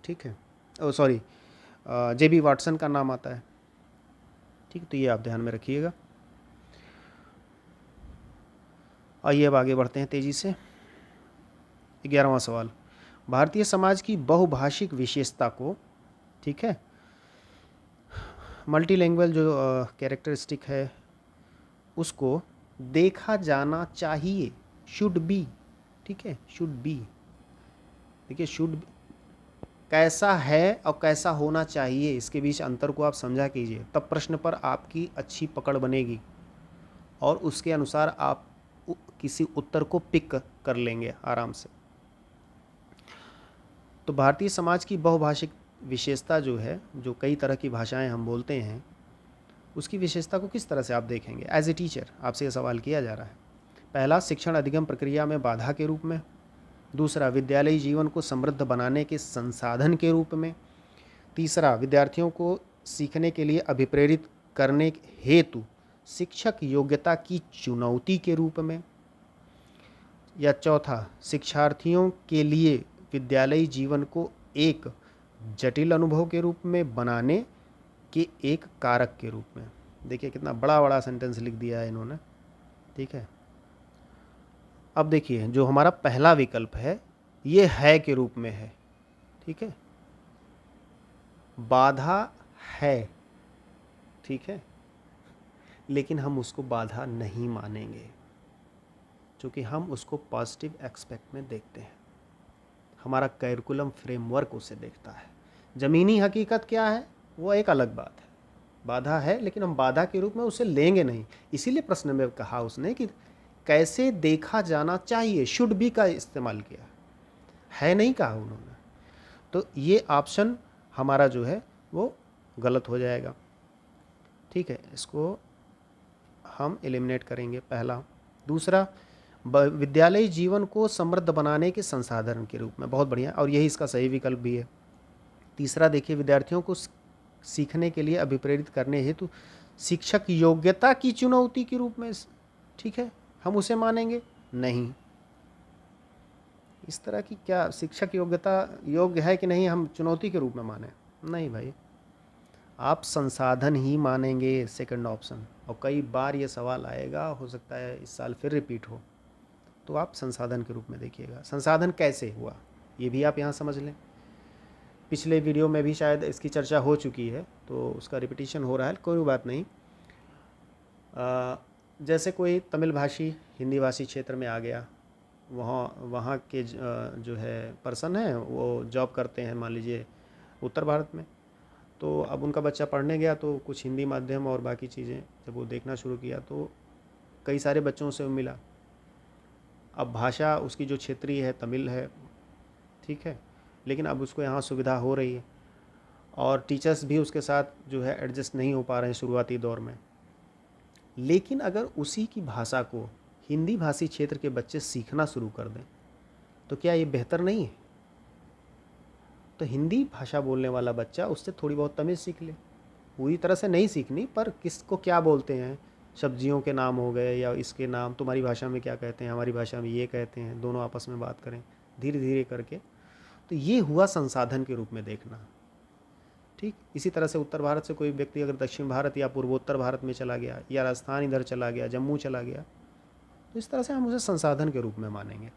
ठीक है, सॉरी, जेबी वाटसन का नाम आता है। ठीक, तो ये आप ध्यान में रखिएगा। आइए अब आगे बढ़ते हैं तेज़ी से। 11वां सवाल, भारतीय समाज की बहुभाषिक विशेषता को, ठीक है, मल्टीलैंग्वेज जो कैरेक्टरिस्टिक है, उसको देखा जाना चाहिए, शुड बी। ठीक है, शुड बी। देखिए, शुड कैसा है और कैसा होना चाहिए, इसके बीच अंतर को आप समझा कीजिए, तब प्रश्न पर आपकी अच्छी पकड़ बनेगी और उसके अनुसार आप किसी उत्तर को पिक कर लेंगे आराम से। तो भारतीय समाज की बहुभाषिक विशेषता जो है, जो कई तरह की भाषाएं हम बोलते हैं, उसकी विशेषता को किस तरह से आप देखेंगे? एज ए टीचर आपसे ये सवाल किया जा रहा है। पहला, शिक्षण अधिगम प्रक्रिया में बाधा के रूप में। दूसरा, विद्यालयी जीवन को समृद्ध बनाने के संसाधन के रूप में। तीसरा, विद्यार्थियों को सीखने के लिए अभिप्रेरित करने हेतु शिक्षक योग्यता की चुनौती के रूप में। या चौथा, शिक्षार्थियों के लिए विद्यालयी जीवन को एक जटिल अनुभव के रूप में बनाने के एक कारक के रूप में। देखिए, कितना बड़ा बड़ा सेंटेंस लिख दिया है इन्होंने। ठीक है, अब देखिए, जो हमारा पहला विकल्प है ये है के रूप में है। ठीक है, बाधा है, ठीक है, लेकिन हम उसको बाधा नहीं मानेंगे, क्योंकि हम उसको पॉजिटिव एस्पेक्ट में देखते हैं। हमारा कैरिकुलम फ्रेमवर्क उसे देखता है। ज़मीनी हकीकत क्या है वो एक अलग बात है, बाधा है, लेकिन हम बाधा के रूप में उसे लेंगे नहीं। इसीलिए प्रश्न में कहा उसने कि कैसे देखा जाना चाहिए, शुड बी का इस्तेमाल किया है, नहीं कहा उन्होंने। तो ये ऑप्शन हमारा जो है वो गलत हो जाएगा। ठीक है, इसको हम एलिमिनेट करेंगे पहला। दूसरा, विद्यालय जीवन को समृद्ध बनाने के संसाधन के रूप में, बहुत बढ़िया, और यही इसका सही विकल्प भी है। तीसरा देखिए, विद्यार्थियों को सीखने के लिए अभिप्रेरित करने हेतु शिक्षक योग्यता की चुनौती के रूप में, ठीक है, हम उसे मानेंगे नहीं। इस तरह की क्या शिक्षक योग्यता योग्य है कि नहीं हम चुनौती के रूप में माने? नहीं भाई, आप संसाधन ही मानेंगे, सेकंड ऑप्शन। और कई बार ये सवाल आएगा, हो सकता है इस साल फिर रिपीट हो, तो आप संसाधन के रूप में देखिएगा। संसाधन कैसे हुआ ये भी आप यहाँ समझ लें। पिछले वीडियो में भी शायद इसकी चर्चा हो चुकी है, तो उसका रिपीटिशन हो रहा है, कोई बात नहीं। जैसे कोई तमिल भाषी हिंदी भाषी क्षेत्र में आ गया, वहाँ के जो है पर्सन है वो जॉब करते हैं मान लीजिए उत्तर भारत में, तो अब उनका बच्चा पढ़ने गया तो कुछ हिंदी माध्यम और बाकी चीज़ें जब वो देखना शुरू किया तो कई सारे बच्चों से मिला। अब भाषा उसकी जो क्षेत्रीय है तमिल है, ठीक है, लेकिन अब उसको यहाँ सुविधा हो रही है और टीचर्स भी उसके साथ जो है एडजस्ट नहीं हो पा रहे हैं शुरुआती दौर में। लेकिन अगर उसी की भाषा को हिंदी भाषी क्षेत्र के बच्चे सीखना शुरू कर दें तो क्या ये बेहतर नहीं है? तो हिंदी भाषा बोलने वाला बच्चा उससे थोड़ी बहुत तमिल सीख ले, पूरी तरह से नहीं सीखनी, पर किसको क्या बोलते हैं, सब्जियों के नाम हो गए या इसके नाम तुम्हारी भाषा में क्या कहते हैं, हमारी भाषा में ये कहते हैं, दोनों आपस में बात करें धीरे धीरे करके। तो ये हुआ संसाधन के रूप में देखना। ठीक इसी तरह से उत्तर भारत से कोई व्यक्ति अगर दक्षिण भारत या पूर्वोत्तर भारत में चला गया या राजस्थान इधर चला गया, जम्मू चला गया, तो इस तरह से हम उसे संसाधन के रूप में मानेंगे।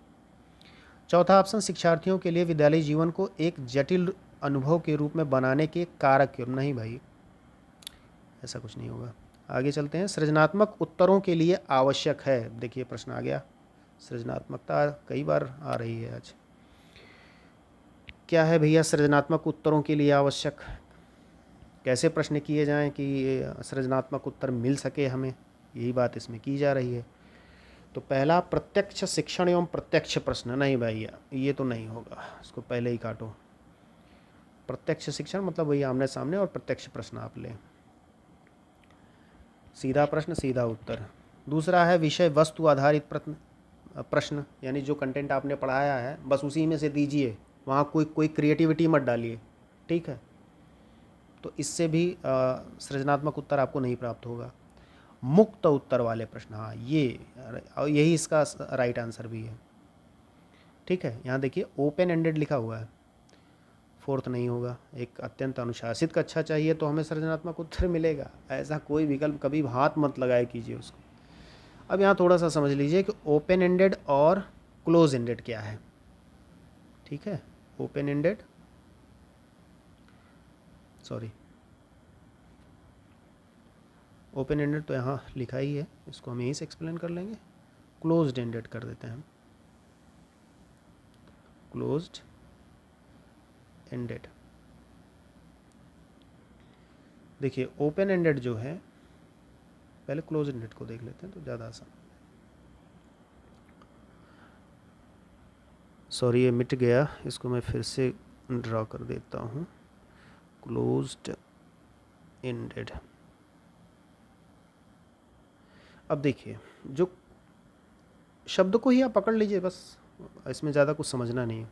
चौथा ऑप्शन, शिक्षार्थियों के लिए विद्यालय जीवन को एक जटिल अनुभव के रूप में बनाने के कारक क्यों? नहीं भाई, ऐसा कुछ नहीं होगा। आगे चलते हैं। सृजनात्मक उत्तरों के लिए आवश्यक है, देखिए प्रश्न आ गया, सृजनात्मकता कई बार आ रही है आज। क्या है भैया सृजनात्मक उत्तरों के लिए आवश्यक? कैसे प्रश्न किए जाएं कि सृजनात्मक उत्तर मिल सके हमें, यही बात इसमें की जा रही है। तो पहला, प्रत्यक्ष शिक्षण एवं प्रत्यक्ष प्रश्न। नहीं भैया ये तो नहीं होगा, इसको पहले ही काटो। प्रत्यक्ष शिक्षण मतलब वही आमने सामने, और प्रत्यक्ष प्रश्न आप लें, सीधा प्रश्न सीधा उत्तर। दूसरा है विषय वस्तु आधारित प्रश्न, यानी जो कंटेंट आपने पढ़ाया है बस उसी में से दीजिए, वहाँ कोई क्रिएटिविटी मत डालिए, ठीक है, तो इससे भी सृजनात्मक उत्तर आपको नहीं प्राप्त होगा। मुक्त उत्तर वाले प्रश्न, हाँ ये, और यही इसका राइट आंसर भी है, ठीक है। यहाँ देखिए ओपन एंडेड लिखा हुआ है, फोर्थ नहीं होगा। एक अत्यंत अनुशासित कक्षा चाहिए तो हमें सृजनात्मक उत्तर मिलेगा, ऐसा कोई विकल्प कभी हाथ मत लगाए कीजिए उसको। अब यहाँ थोड़ा सा समझ लीजिए कि ओपन एंडेड और क्लोज एंडेड क्या है, ठीक है। Open ended, sorry open ended तो यहाँ लिखा ही है, इसको हम यहीं से एक्सप्लेन कर लेंगे। क्लोज्ड एंडेड कर देते हैं हम, क्लोज्ड एंडेड। देखिए ओपन एंडेड जो है, पहले क्लोज एंडेड को देख लेते हैं तो ज़्यादा आसान। सॉरी ये मिट गया, इसको मैं फिर से ड्रॉ कर देता हूँ। Closed ended. अब देखिए जो शब्द को ही आप पकड़ लीजिए बस, इसमें ज़्यादा कुछ समझना नहीं है।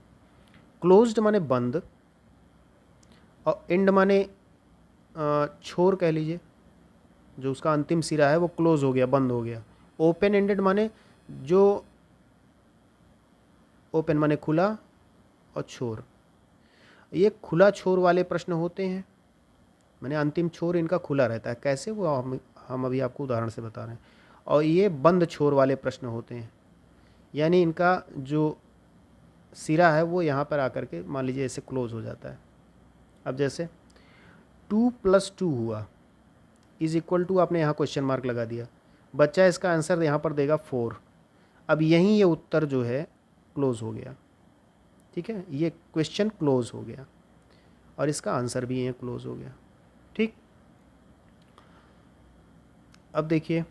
क्लोज्ड माने बंद, और एंड माने छोर कह लीजिए, जो उसका अंतिम सिरा है वो क्लोज हो गया, बंद हो गया। ओपन एंडेड माने जो, ओपन माने खुला और छोर, ये खुला छोर वाले प्रश्न होते हैं, माने अंतिम छोर इनका खुला रहता है। कैसे, वो हम अभी आपको उदाहरण से बता रहे हैं। और ये बंद छोर वाले प्रश्न होते हैं, यानी इनका जो सिरा है वो यहाँ पर आकर के मान लीजिए ऐसे क्लोज हो जाता है। अब जैसे 2 + 2 हुआ इज इक्वल टू, आपने यहाँ क्वेश्चन मार्क लगा दिया, बच्चा इसका आंसर यहाँ पर देगा 4। अब यहीं ये उत्तर जो है क्लोज हो गया, ठीक है, ये क्वेश्चन क्लोज हो गया और इसका आंसर भी यहाँ क्लोज हो गया। ठीक। अब देखिए,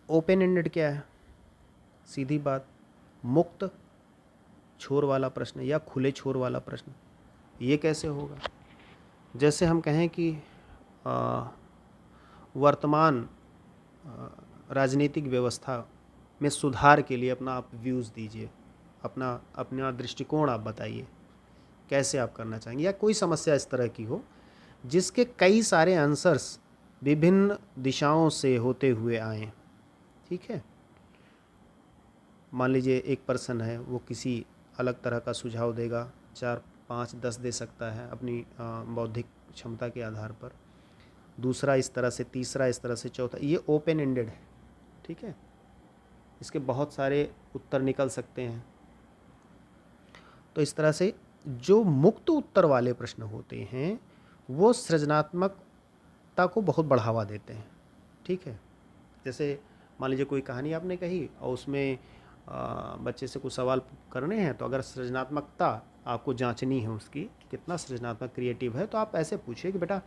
ओपन एंडेड क्या है? सीधी बात, मुक्त छोर वाला प्रश्न या खुले छोर वाला प्रश्न। ये कैसे होगा? जैसे हम कहें कि वर्तमान राजनीतिक व्यवस्था में सुधार के लिए अपना आप व्यूज़ दीजिए, अपना अपना दृष्टिकोण आप बताइए, कैसे आप करना चाहेंगे, या कोई समस्या इस तरह की हो जिसके कई सारे आंसर्स विभिन्न दिशाओं से होते हुए आएँ। ठीक है, मान लीजिए एक पर्सन है, वो किसी अलग तरह का सुझाव देगा, 4, 5, 10 दे सकता है अपनी बौद्धिक क्षमता के आधार पर, दूसरा इस तरह से, तीसरा इस तरह से, चौथा। ये ओपन एंडेड है। ठीक है, इसके बहुत सारे उत्तर निकल सकते हैं। तो इस तरह से जो मुक्त उत्तर वाले प्रश्न होते हैं वो सृजनात्मकता को बहुत बढ़ावा देते हैं। ठीक है, जैसे मान लीजिए कोई कहानी आपने कही और उसमें बच्चे से कुछ सवाल करने हैं, तो अगर सृजनात्मकता आपको जांचनी है, उसकी कितना सृजनात्मक क्रिएटिव है, तो आप ऐसे पूछिए कि बेटा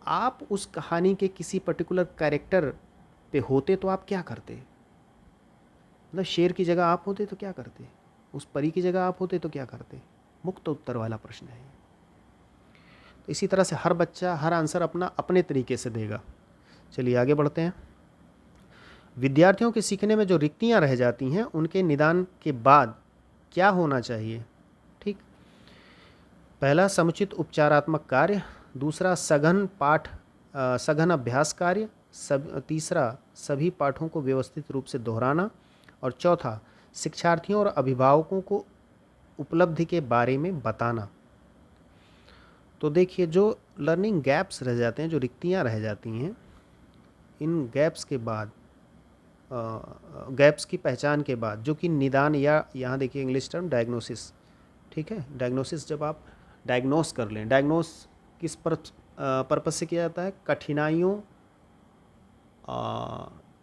आप उस कहानी के किसी पर्टिकुलर कैरेक्टर पे होते तो आप क्या करते? मतलब शेर की जगह आप होते तो क्या करते? उस परी की जगह आप होते तो क्या करते? मुक्त उत्तर वाला प्रश्न है। तो इसी तरह से हर बच्चा हर आंसर अपना अपने तरीके से देगा। चलिए आगे बढ़ते हैं। विद्यार्थियों के सीखने में जो रिक्तियां रह जाती हैं उनके निदान के बाद क्या होना चाहिए? ठीक, पहला समुचित उपचारात्मक कार्य, दूसरा सघन अभ्यास कार्य, तीसरा सभी पाठों को व्यवस्थित रूप से दोहराना, और चौथा शिक्षार्थियों और अभिभावकों को उपलब्धि के बारे में बताना। तो देखिए, जो लर्निंग गैप्स रह जाते हैं, जो रिक्तियां रह जाती हैं, इन गैप्स के बाद, गैप्स की पहचान के बाद, जो कि निदान या यहाँ देखिए इंग्लिश टर्म डायग्नोसिस। ठीक है, डायग्नोसिस जब आप डायग्नोस कर लें, डायग्नोस किस पर्पस से किया जाता है? कठिनाइयों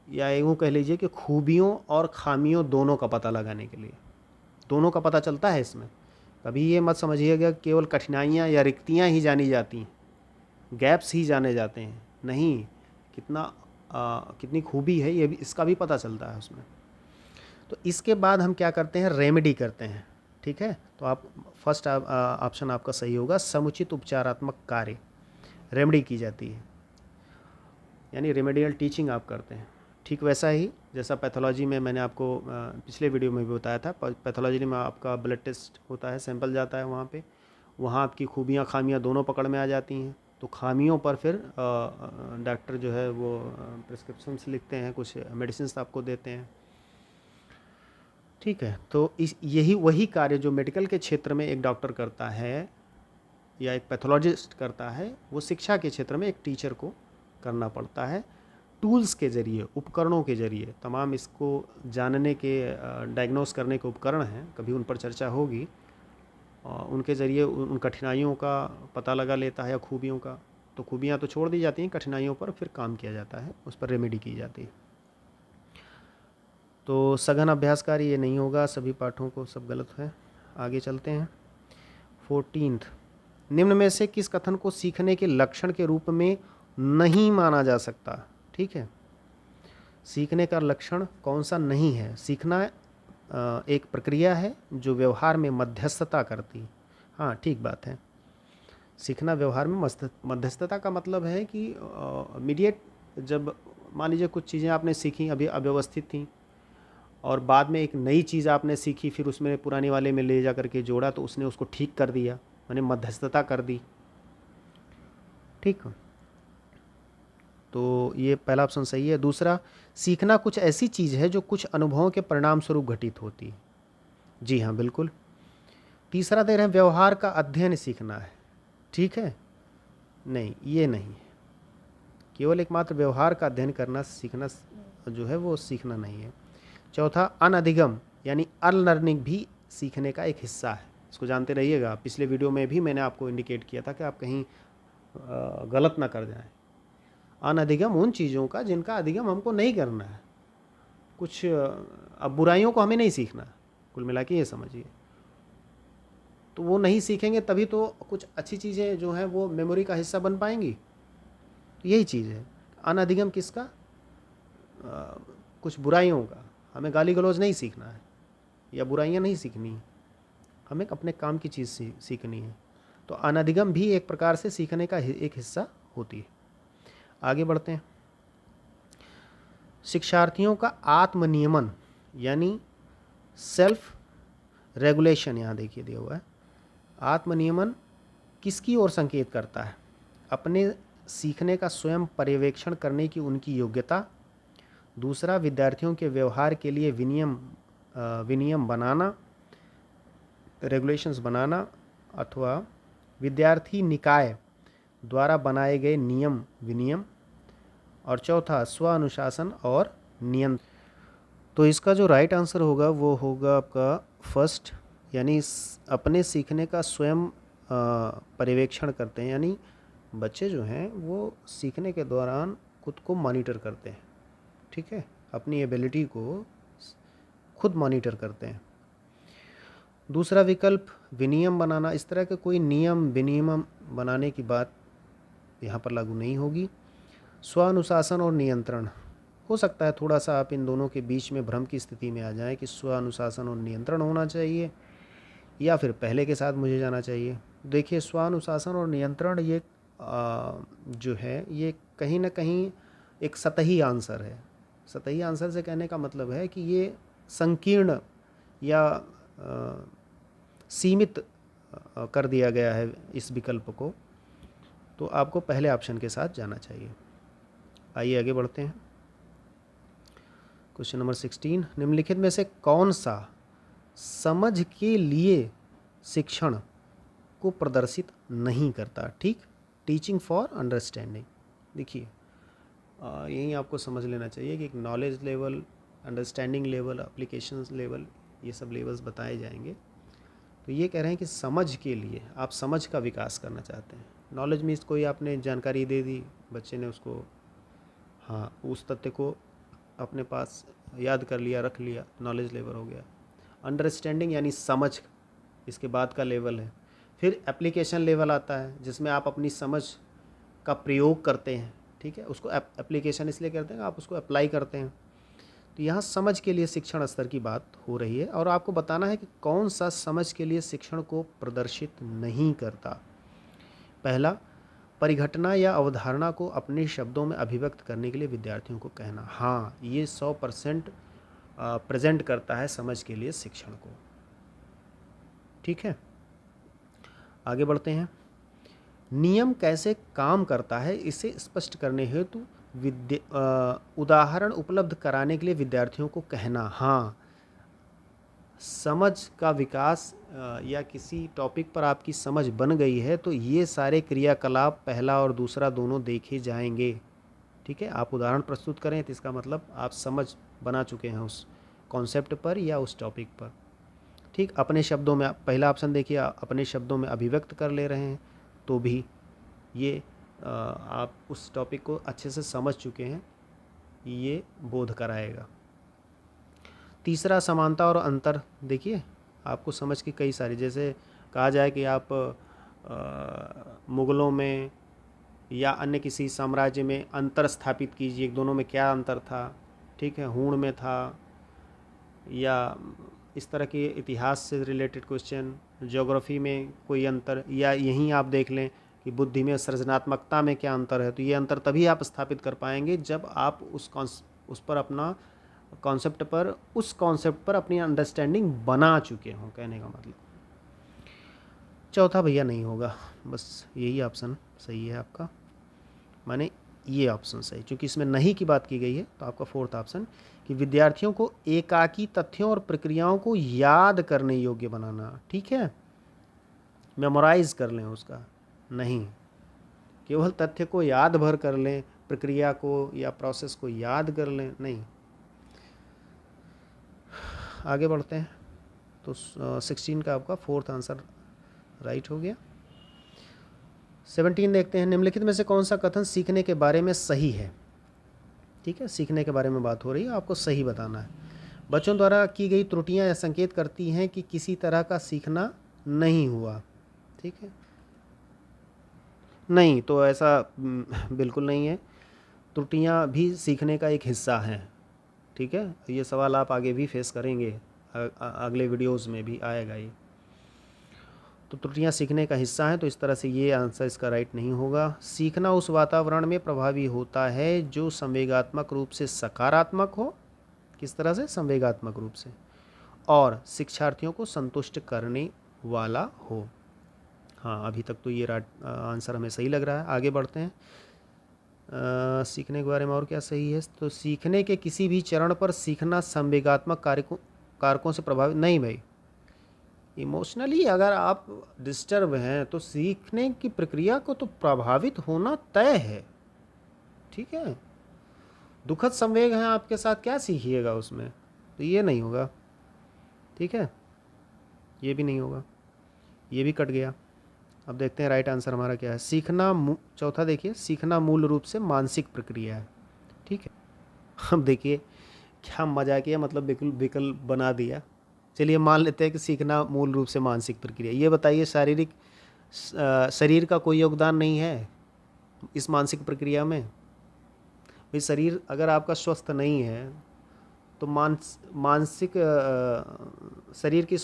या यूँ कह लीजिए कि खूबियों और खामियों दोनों का पता लगाने के लिए। दोनों का पता चलता है इसमें। कभी ये मत समझिएगा केवल कठिनाइयाँ या रिक्तियाँ ही जानी जाती हैं, गैप्स ही जाने जाते हैं। नहीं, कितनी खूबी है ये भी, इसका भी पता चलता है उसमें। तो इसके बाद हम क्या करते हैं? रेमेडी करते हैं। ठीक है, तो आप फर्स्ट ऑप्शन आपका सही होगा, समुचित उपचारात्मक कार्य, रेमेडी की जाती है, यानी रेमेडियल टीचिंग आप करते हैं। ठीक वैसा ही जैसा पैथोलॉजी में मैंने आपको पिछले वीडियो में भी बताया था, पैथोलॉजी में आपका ब्लड टेस्ट होता है, सैंपल जाता है वहाँ आपकी खूबियाँ खामियाँ दोनों पकड़ में आ जाती हैं। तो खामियों पर फिर डॉक्टर जो है वो प्रिस्क्रिप्शंस लिखते हैं, कुछ मेडिसिन आपको देते हैं। ठीक है, तो यही वही कार्य जो मेडिकल के क्षेत्र में एक डॉक्टर करता है या एक पैथोलॉजिस्ट करता है, वो शिक्षा के क्षेत्र में एक टीचर को करना पड़ता है। टूल्स के ज़रिए, उपकरणों के ज़रिए, तमाम इसको जानने के, डायग्नोस करने के उपकरण हैं, कभी उन पर चर्चा होगी। उनके ज़रिए उन कठिनाइयों का पता लगा लेता है या खूबियों का। तो खूबियाँ तो छोड़ दी जाती हैं, कठिनाइयों पर फिर काम किया जाता है, उस पर रेमेडी की जाती है। तो सघन अभ्यास कार्य ये नहीं होगा, सभी पाठों को, सब गलत है। आगे चलते हैं। 14th, निम्न में से किस कथन को सीखने के लक्षण के रूप में नहीं माना जा सकता? ठीक है, सीखने का लक्षण कौन सा नहीं है? सीखना एक प्रक्रिया है जो व्यवहार में मध्यस्थता करती। हाँ, ठीक बात है, सीखना व्यवहार में मध्यस्थता का मतलब है कि इमीडिएट, जब मान लीजिए कुछ चीज़ें आपने सीखी, अभी अव्यवस्थित थी, और बाद में एक नई चीज़ आपने सीखी, फिर उसमें पुराने वाले में ले जा करके जोड़ा, तो उसने उसको ठीक कर दिया, मैंने मध्यस्थता कर दी। ठीक, तो ये पहला ऑप्शन सही है। दूसरा, सीखना कुछ ऐसी चीज़ है जो कुछ अनुभवों के परिणाम स्वरूप घटित होती है। जी हाँ, बिल्कुल। तीसरा दे रहे हैं व्यवहार का अध्ययन सीखना है। ठीक है, नहीं, ये नहीं है, केवल एकमात्र व्यवहार का अध्ययन करना सीखना जो है वो सीखना नहीं है। चौथा, अनधिगम यानी अनलर्निंग भी सीखने का एक हिस्सा है। इसको जानते रहिएगा, पिछले वीडियो में भी मैंने आपको इंडिकेट किया था कि आप कहीं गलत ना कर जाएं। अनधिगम उन चीज़ों का जिनका अधिगम हमको नहीं करना है। कुछ अब बुराइयों को हमें नहीं सीखना, कुल मिला के ये समझिए। तो वो नहीं सीखेंगे तभी तो कुछ अच्छी चीज़ें जो हैं वो मेमोरी का हिस्सा बन पाएंगी। तो यही चीज़ है, अनधिगम किसका? कुछ बुराइयों का। हमें गाली गलौज नहीं सीखना है या बुराइयाँ नहीं सीखनी है, हमें अपने काम की चीज़ सीखनी है। तो अनधिगम भी एक प्रकार से सीखने का एक हिस्सा होती है। आगे बढ़ते हैं। शिक्षार्थियों का आत्मनियमन यानी सेल्फ रेगुलेशन, यहाँ देखिए दिया हुआ है। आत्मनियमन किसकी ओर संकेत करता है? अपने सीखने का स्वयं पर्यवेक्षण करने की उनकी योग्यता। दूसरा, विद्यार्थियों के व्यवहार के लिए विनियम बनाना, रेगुलेशंस बनाना, अथवा विद्यार्थी निकाय द्वारा बनाए गए नियम विनियम। और चौथा, स्व अनुशासन और नियंत्रण। तो इसका जो राइट आंसर होगा वो होगा आपका फर्स्ट, यानी अपने सीखने का स्वयं पर्यवेक्षण करते हैं, यानी बच्चे जो हैं वो सीखने के दौरान खुद को मॉनिटर करते हैं, ठीक है, अपनी एबिलिटी को खुद मॉनिटर करते हैं। दूसरा विकल्प विनियम बनाना, इस तरह के कोई नियम विनियम बनाने की बात यहाँ पर लागू नहीं होगी। स्वानुशासन और नियंत्रण, हो सकता है थोड़ा सा आप इन दोनों के बीच में भ्रम की स्थिति में आ जाएं कि स्वानुशासन और नियंत्रण होना चाहिए या फिर पहले के साथ मुझे जाना चाहिए। देखिए, स्वानुशासन और नियंत्रण ये जो है ये कहीं ना कहीं एक सतही आंसर है। सतही आंसर से कहने का मतलब है कि ये संकीर्ण या सीमित कर दिया गया है इस विकल्प को, तो आपको पहले ऑप्शन के साथ जाना चाहिए। आइए आगे बढ़ते हैं। क्वेश्चन नंबर 16, निम्नलिखित में से कौन सा समझ के लिए शिक्षण को प्रदर्शित नहीं करता? ठीक, टीचिंग फॉर अंडरस्टैंडिंग। देखिए, यही आपको समझ लेना चाहिए कि knowledge level, understanding level, applications level, ये सब लेवल्स बताए जाएंगे। तो ये कह रहे हैं कि समझ के लिए आप समझ का विकास करना चाहते हैं। नॉलेज मीन्स कोई आपने जानकारी दे दी, बच्चे ने उसको, हाँ, उस तथ्य को अपने पास याद कर लिया, रख लिया, नॉलेज लेवल हो गया। अंडरस्टैंडिंग यानी समझ, इसके बाद का लेवल है। फिर एप्लीकेशन लेवल आता है जिसमें आप अपनी समझ का प्रयोग करते हैं, ठीक है, उसको एप्लीकेशन इसलिए कहते हैं, आप उसको अप्लाई करते हैं। तो यहाँ समझ के लिए शिक्षण स्तर की बात हो रही है और आपको बताना है कि कौन सा समझ के लिए शिक्षण को प्रदर्शित नहीं करता। पहला, परिघटना या अवधारणा को अपने शब्दों में अभिव्यक्त करने के लिए विद्यार्थियों को कहना। हाँ, ये 100% प्रेजेंट करता है समझ के लिए शिक्षण को, ठीक है। आगे बढ़ते हैं। नियम कैसे काम करता है इसे स्पष्ट करने हेतु उदाहरण उपलब्ध कराने के लिए विद्यार्थियों को कहना। हाँ, समझ का विकास या किसी टॉपिक पर आपकी समझ बन गई है तो ये सारे क्रियाकलाप पहला और दूसरा दोनों देखे जाएंगे, ठीक है। आप उदाहरण प्रस्तुत करें तो इसका मतलब आप समझ बना चुके हैं उस कॉन्सेप्ट पर या उस टॉपिक पर, ठीक। अपने शब्दों में, पहला ऑप्शन देखिए, अपने शब्दों में अभिव्यक्त कर ले रहे हैं तो भी ये आप उस टॉपिक को अच्छे से समझ चुके हैं, ये बोध कराएगा। तीसरा, समानता और अंतर। देखिए, आपको समझ की कई सारी, जैसे कहा जाए कि आप मुग़लों में या अन्य किसी साम्राज्य में अंतर स्थापित कीजिए, दोनों में क्या अंतर था, ठीक है, हूण में था, या इस तरह के इतिहास से रिलेटेड क्वेश्चन, ज्योग्राफी में कोई अंतर, या यहीं आप देख लें कि बुद्धि में, सृजनात्मकता में क्या अंतर है। तो ये अंतर तभी आप स्थापित कर पाएंगे जब आप उस पर अपना कॉन्सेप्ट पर, उस कॉन्सेप्ट पर अपनी अंडरस्टैंडिंग बना चुके हों, कहने का मतलब। चौथा भैया नहीं होगा, बस यही ऑप्शन सही है आपका, माने ये ऑप्शन सही, क्योंकि इसमें नहीं की बात की गई है। तो आपका फोर्थ ऑप्शन कि विद्यार्थियों को एकाकी तथ्यों और प्रक्रियाओं को याद करने योग्य बनाना, ठीक है, मेमोराइज कर लें उसका, नहीं केवल तथ्य को याद भर कर लें, प्रक्रिया को या प्रोसेस को याद कर लें, नहीं। आगे बढ़ते हैं। तो 16 का आपका फोर्थ आंसर राइट हो गया। 17 देखते हैं, निम्नलिखित में से कौन सा कथन सीखने के बारे में सही है? ठीक है, सीखने के बारे में बात हो रही है, आपको सही बताना है। बच्चों द्वारा की गई त्रुटियां यह संकेत करती हैं कि किसी तरह का सीखना नहीं हुआ। ठीक है, नहीं तो ऐसा बिल्कुल नहीं है। त्रुटियां भी सीखने का एक हिस्सा हैं। ठीक है, ये सवाल आप आगे भी फेस करेंगे, अगले वीडियोस में भी आएगा ये। तो त्रुटियां सीखने का हिस्सा हैं, तो इस तरह से ये आंसर इसका राइट नहीं होगा। सीखना उस वातावरण में प्रभावी होता है जो संवेगात्मक रूप से सकारात्मक हो। किस तरह से? संवेगात्मक रूप से, और शिक्षार्थियों को संतुष्ट करने वाला हो। हाँ, अभी तक तो ये आंसर हमें सही लग रहा है। आगे बढ़ते हैं। सीखने के बारे में और क्या सही है? तो सीखने के किसी भी चरण पर सीखना संवेगात्मक कारकों से प्रभावित नहीं भाई। इमोशनली अगर आप डिस्टर्ब हैं तो सीखने की प्रक्रिया को तो प्रभावित होना तय है। ठीक है, दुखद संवेग हैं आपके साथ, क्या सीखिएगा उसमें? तो ये नहीं होगा। ठीक है, ये भी नहीं होगा, ये भी कट गया। अब देखते हैं राइट आंसर हमारा क्या है। सीखना चौथा देखिए, सीखना मूल रूप से मानसिक प्रक्रिया है। ठीक है, अब देखिए क्या मजा किया, मतलब विकल्प बना दिया। चलिए मान लेते हैं कि सीखना मूल रूप से मानसिक प्रक्रिया। ये बताइए शरीर का कोई योगदान नहीं है इस मानसिक प्रक्रिया में? भाई शरीर अगर आपका स्वस्थ नहीं है तो मानसिक शरीर की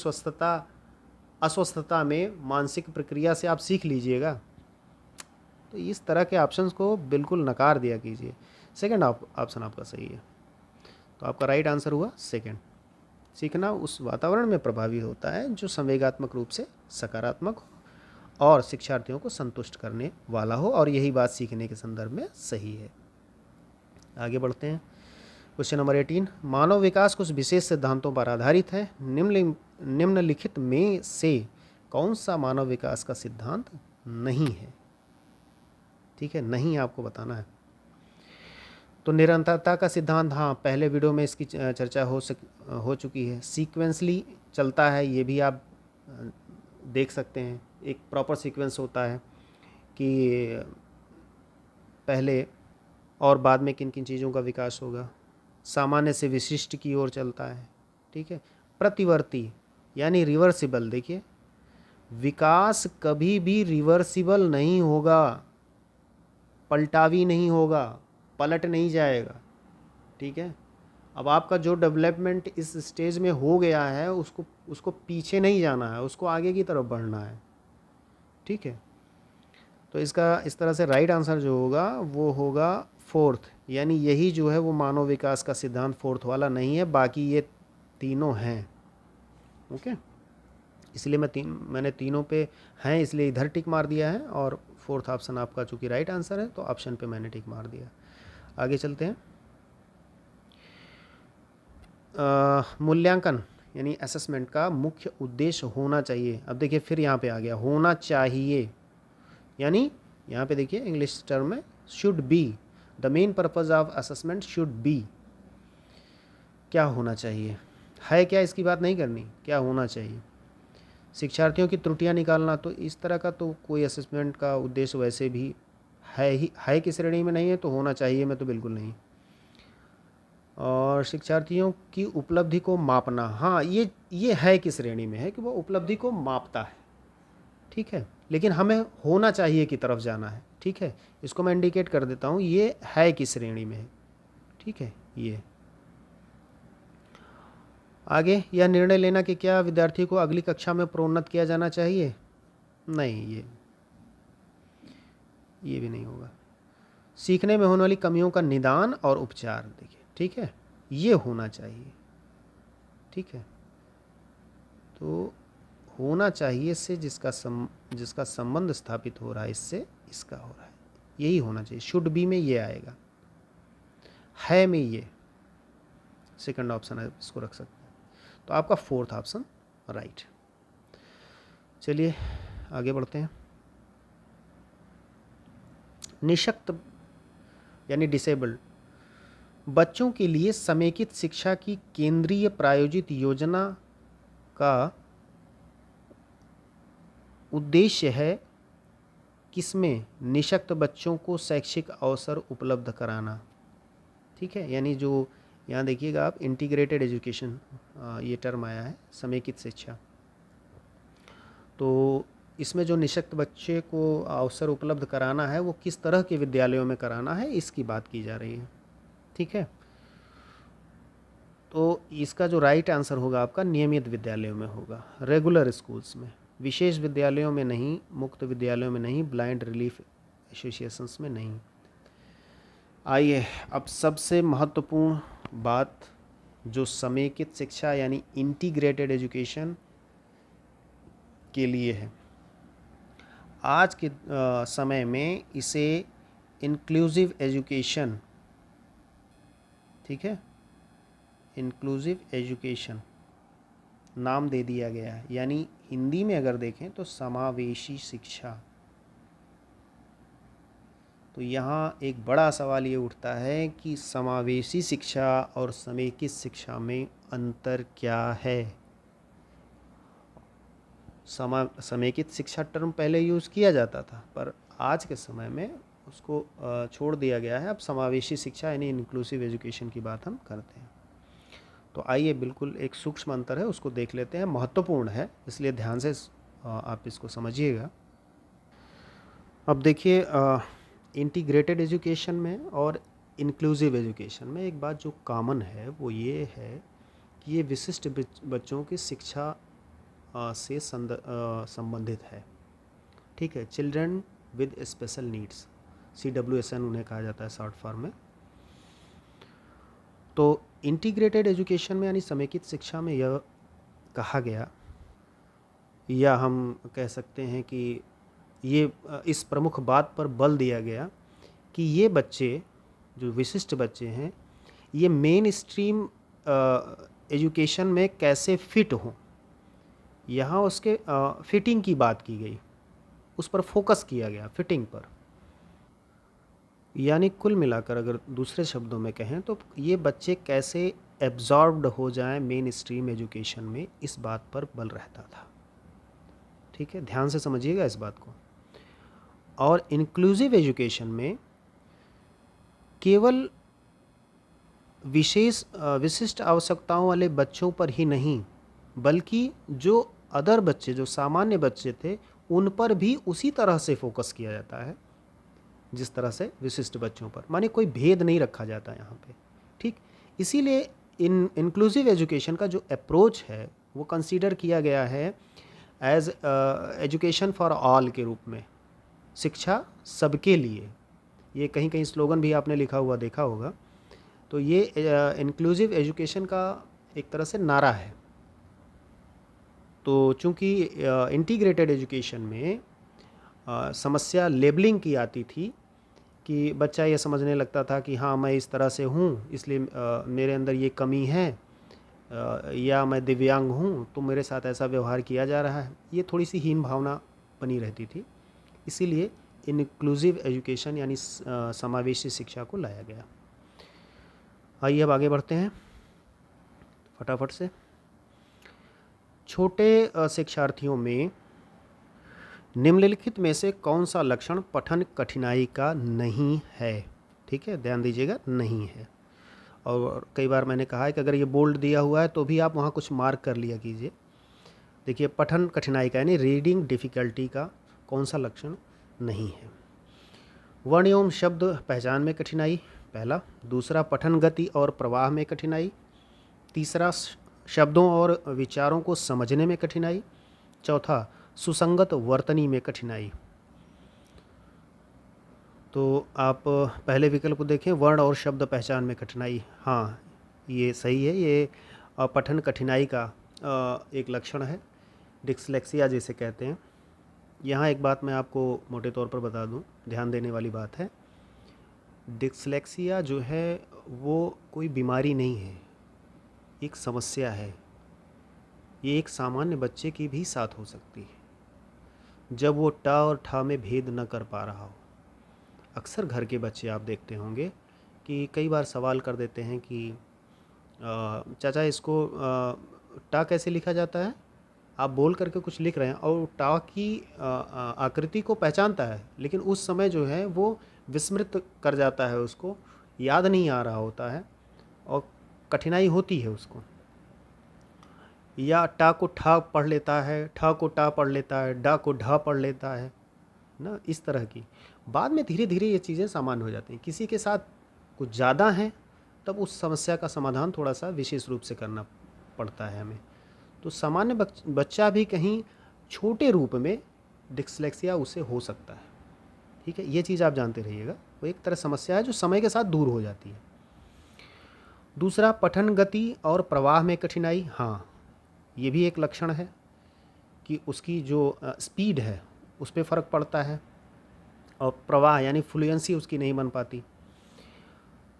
अस्वस्थता में मानसिक प्रक्रिया से आप सीख लीजिएगा। तो इस तरह के ऑप्शंस को बिल्कुल नकार दिया कीजिए। सेकंड ऑप्शन आपका सही है, तो आपका राइट आंसर हुआ सेकंड। सीखना उस वातावरण में प्रभावी होता है जो संवेगात्मक रूप से सकारात्मक हो और शिक्षार्थियों को संतुष्ट करने वाला हो, और यही बात सीखने के संदर्भ में सही है। आगे बढ़ते हैं। क्वेश्चन नंबर 18, मानव विकास कुछ विशेष सिद्धांतों पर आधारित है। निम्नलिखित में से कौन सा मानव विकास का सिद्धांत नहीं है? ठीक है, नहीं आपको बताना है। तो निरंतरता का सिद्धांत, हाँ पहले वीडियो में इसकी चर्चा हो चुकी है। सीक्वेंसली चलता है, ये भी आप देख सकते हैं। एक प्रॉपर सीक्वेंस होता है कि पहले और बाद में किन किन चीज़ों का विकास होगा। सामान्य से विशिष्ट की ओर चलता है। ठीक है, प्रतिवर्ती यानी रिवर्सिबल। देखिए, विकास कभी भी रिवर्सिबल नहीं होगा, पलटावी नहीं होगा, पलट नहीं जाएगा। ठीक है, अब आपका जो डेवलपमेंट इस स्टेज में हो गया है उसको पीछे नहीं जाना है, उसको आगे की तरफ बढ़ना है। ठीक है, तो इसका इस तरह से राइट आंसर जो होगा वो होगा फोर्थ, यानी यही जो है वो मानव विकास का सिद्धांत फोर्थ वाला नहीं है, बाकी ये तीनों हैं। ओके, इसलिए मैंने तीनों पे हैं इसलिए इधर टिक मार दिया है, और फोर्थ ऑप्शन आपका चूंकि राइट आंसर है तो ऑप्शन पे मैंने टिक मार दिया। आगे चलते हैं। मूल्यांकन यानी असेसमेंट का मुख्य उद्देश्य होना चाहिए। अब देखिए फिर यहाँ पे आ गया होना चाहिए, यानी यहाँ पे देखिए इंग्लिश टर्म में should be, the main purpose of assessment should be. क्या होना चाहिए है, क्या इसकी बात नहीं करनी, क्या होना चाहिए? शिक्षार्थियों की त्रुटियां निकालना, तो इस तरह का तो कोई असेसमेंट का उद्देश्य वैसे भी है की श्रेणी में नहीं है, तो होना चाहिए में तो बिल्कुल नहीं। और शिक्षार्थियों की उपलब्धि को मापना, हाँ ये है की श्रेणी में है कि वो उपलब्धि को मापता है। ठीक है, लेकिन हमें होना चाहिए की तरफ जाना है। ठीक है, इसको मैं इंडिकेट कर देता हूँ, ये है की श्रेणी में है। ठीक है, ये आगे, यह निर्णय लेना कि क्या विद्यार्थी को अगली कक्षा में प्रोन्नत किया जाना चाहिए, नहीं ये भी नहीं होगा। सीखने में होने वाली कमियों का निदान और उपचार, देखिए ठीक है, ये होना चाहिए। ठीक है, तो होना चाहिए से जिसका संबंध स्थापित हो रहा है इससे इसका हो रहा है, यही होना चाहिए। शुड बी में ये आएगा, है में ये सेकंड ऑप्शन है, इसको रख सकते हैं। तो आपका फोर्थ ऑप्शन राइट। चलिए आगे बढ़ते हैं। निशक्त यानी डिसेबल्ड बच्चों के लिए समेकित शिक्षा की केंद्रीय प्रायोजित योजना का उद्देश्य है किसमें? निशक्त बच्चों को शैक्षिक अवसर उपलब्ध कराना। ठीक है, यानी जो यहाँ देखिएगा आप इंटीग्रेटेड एजुकेशन ये टर्म आया है, समेकित शिक्षा। तो इसमें जो निःशक्त बच्चे को अवसर उपलब्ध कराना है वो किस तरह के विद्यालयों में कराना है, इसकी बात की जा रही है। ठीक है, तो इसका जो राइट आंसर होगा आपका नियमित विद्यालयों में होगा, रेगुलर स्कूल्स में, विशेष विद्यालयों में नहीं, मुक्त विद्यालयों में नहीं, ब्लाइंड रिलीफ एसोसिएशंस में नहीं। आइए अब सबसे महत्वपूर्ण बात जो समेकित शिक्षा यानी इंटीग्रेटेड एजुकेशन के लिए है। आज के समय में इसे इंक्लूसिव एजुकेशन, ठीक है, इंक्लूसिव एजुकेशन नाम दे दिया गया है, यानी हिंदी में अगर देखें तो समावेशी शिक्षा। तो यहाँ एक बड़ा सवाल ये उठता है कि समावेशी शिक्षा और समेकित शिक्षा में अंतर क्या है। समेकित शिक्षा टर्म पहले यूज़ किया जाता था, पर आज के समय में उसको छोड़ दिया गया है। अब समावेशी शिक्षा यानी इंक्लूसिव एजुकेशन की बात हम करते हैं। तो आइए, बिल्कुल एक सूक्ष्म अंतर है, उसको देख लेते हैं, महत्वपूर्ण है, इसलिए ध्यान से आप इसको समझिएगा। अब देखिए, इंटीग्रेटेड एजुकेशन में और इंक्लूसिव एजुकेशन में एक बात जो कॉमन है वो ये है कि ये विशिष्ट बच्चों की शिक्षा से संबंधित है। ठीक है, children with special needs, CWSN उन्हें कहा जाता है शॉर्ट फॉर्म में। तो इंटीग्रेटेड एजुकेशन में यानी समेकित शिक्षा में यह कहा गया, या हम कह सकते हैं कि ये इस प्रमुख बात पर बल दिया गया कि ये बच्चे जो विशिष्ट बच्चे हैं ये मेन स्ट्रीम एजुकेशन में कैसे फिट हों, यहाँ उसके फिटिंग की बात की गई, उस पर फोकस किया गया, फिटिंग पर। यानी कुल मिलाकर अगर दूसरे शब्दों में कहें तो ये बच्चे कैसे एब्जॉर्ब्ड हो जाएं मेन स्ट्रीम एजुकेशन में, इस बात पर बल रहता था। ठीक है, ध्यान से समझिएगा इस बात को। और इंक्लूसिव एजुकेशन में केवल विशिष्ट आवश्यकताओं वाले बच्चों पर ही नहीं, बल्कि जो अदर बच्चे, जो सामान्य बच्चे थे, उन पर भी उसी तरह से फोकस किया जाता है जिस तरह से विशिष्ट बच्चों पर, माने कोई भेद नहीं रखा जाता यहाँ पे। ठीक, इसीलिए इंक्लूसिव एजुकेशन का जो अप्रोच है वो कंसीडर किया गया है एज एजुकेशन फॉर ऑल के रूप में, शिक्षा सबके लिए। ये कहीं कहीं स्लोगन भी आपने लिखा हुआ देखा होगा। तो ये इंक्लूसिव एजुकेशन का एक तरह से नारा है। तो चूंकि इंटीग्रेटेड एजुकेशन में समस्या लेबलिंग की आती थी कि बच्चा ये समझने लगता था कि हाँ मैं इस तरह से हूँ इसलिए मेरे अंदर ये कमी है, या मैं दिव्यांग हूँ तो मेरे साथ ऐसा व्यवहार किया जा रहा है, ये थोड़ी सी हीन भावना बनी रहती थी। इसीलिए इंक्लूसिव एजुकेशन यानी समावेशी शिक्षा को लाया गया। आइए अब आगे बढ़ते हैं फटाफट से। छोटे शिक्षार्थियों में निम्नलिखित में से कौन सा लक्षण पठन कठिनाई का नहीं है? ठीक है, ध्यान दीजिएगा, नहीं है। और कई बार मैंने कहा है कि अगर ये बोल्ड दिया हुआ है तो भी आप वहाँ कुछ मार्क कर लिया कीजिए। देखिए, पठन कठिनाई का यानी रीडिंग डिफ़िकल्टी का कौन सा लक्षण नहीं है? वर्ण एवं शब्द पहचान में कठिनाई, पहला। दूसरा, पठन गति और प्रवाह में कठिनाई। तीसरा, शब्दों और विचारों को समझने में कठिनाई। चौथा, सुसंगत वर्तनी में कठिनाई। तो आप पहले विकल्प को देखें, वर्ण और शब्द पहचान में कठिनाई। हाँ, ये सही है, ये पठन कठिनाई का एक लक्षण है, डिस्लेक्सिया जिसे कहते हैं। यहाँ एक बात मैं आपको मोटे तौर पर बता दूँ, ध्यान देने वाली बात है। डिस्लेक्सिया जो है वो कोई बीमारी नहीं है, एक समस्या है। ये एक सामान्य बच्चे की भी साथ हो सकती है जब वो ट और ठ में भेद न कर पा रहा हो। अक्सर घर के बच्चे आप देखते होंगे कि कई बार सवाल कर देते हैं कि चाचा इसको टा कैसे लिखा जाता है? आप बोल करके कुछ लिख रहे हैं और टा की आकृति को पहचानता है, लेकिन उस समय जो है वो विस्मृत कर जाता है उसको, याद नहीं आ रहा होता है और कठिनाई होती है उसको, या टा को ठा पढ़ लेता है, ठा को टा पढ़ लेता है, डा को ढा पढ़ लेता है ना, इस तरह की। बाद में धीरे धीरे ये चीज़ें सामान्य हो जाती हैं। किसी के साथ कुछ ज़्यादा हैं तब उस समस्या का समाधान थोड़ा सा विशेष रूप से करना पड़ता है हमें। तो सामान्य बच्चा भी कहीं छोटे रूप में डिस्लेक्सिया उसे हो सकता है, ठीक है। ये चीज़ आप जानते रहिएगा, वो एक तरह समस्या है जो समय के साथ दूर हो जाती है। दूसरा, पठन गति और प्रवाह में कठिनाई। हाँ, ये भी एक लक्षण है कि उसकी जो स्पीड है उस पर फ़र्क पड़ता है, और प्रवाह यानी फ्लुएंसी उसकी नहीं बन पाती।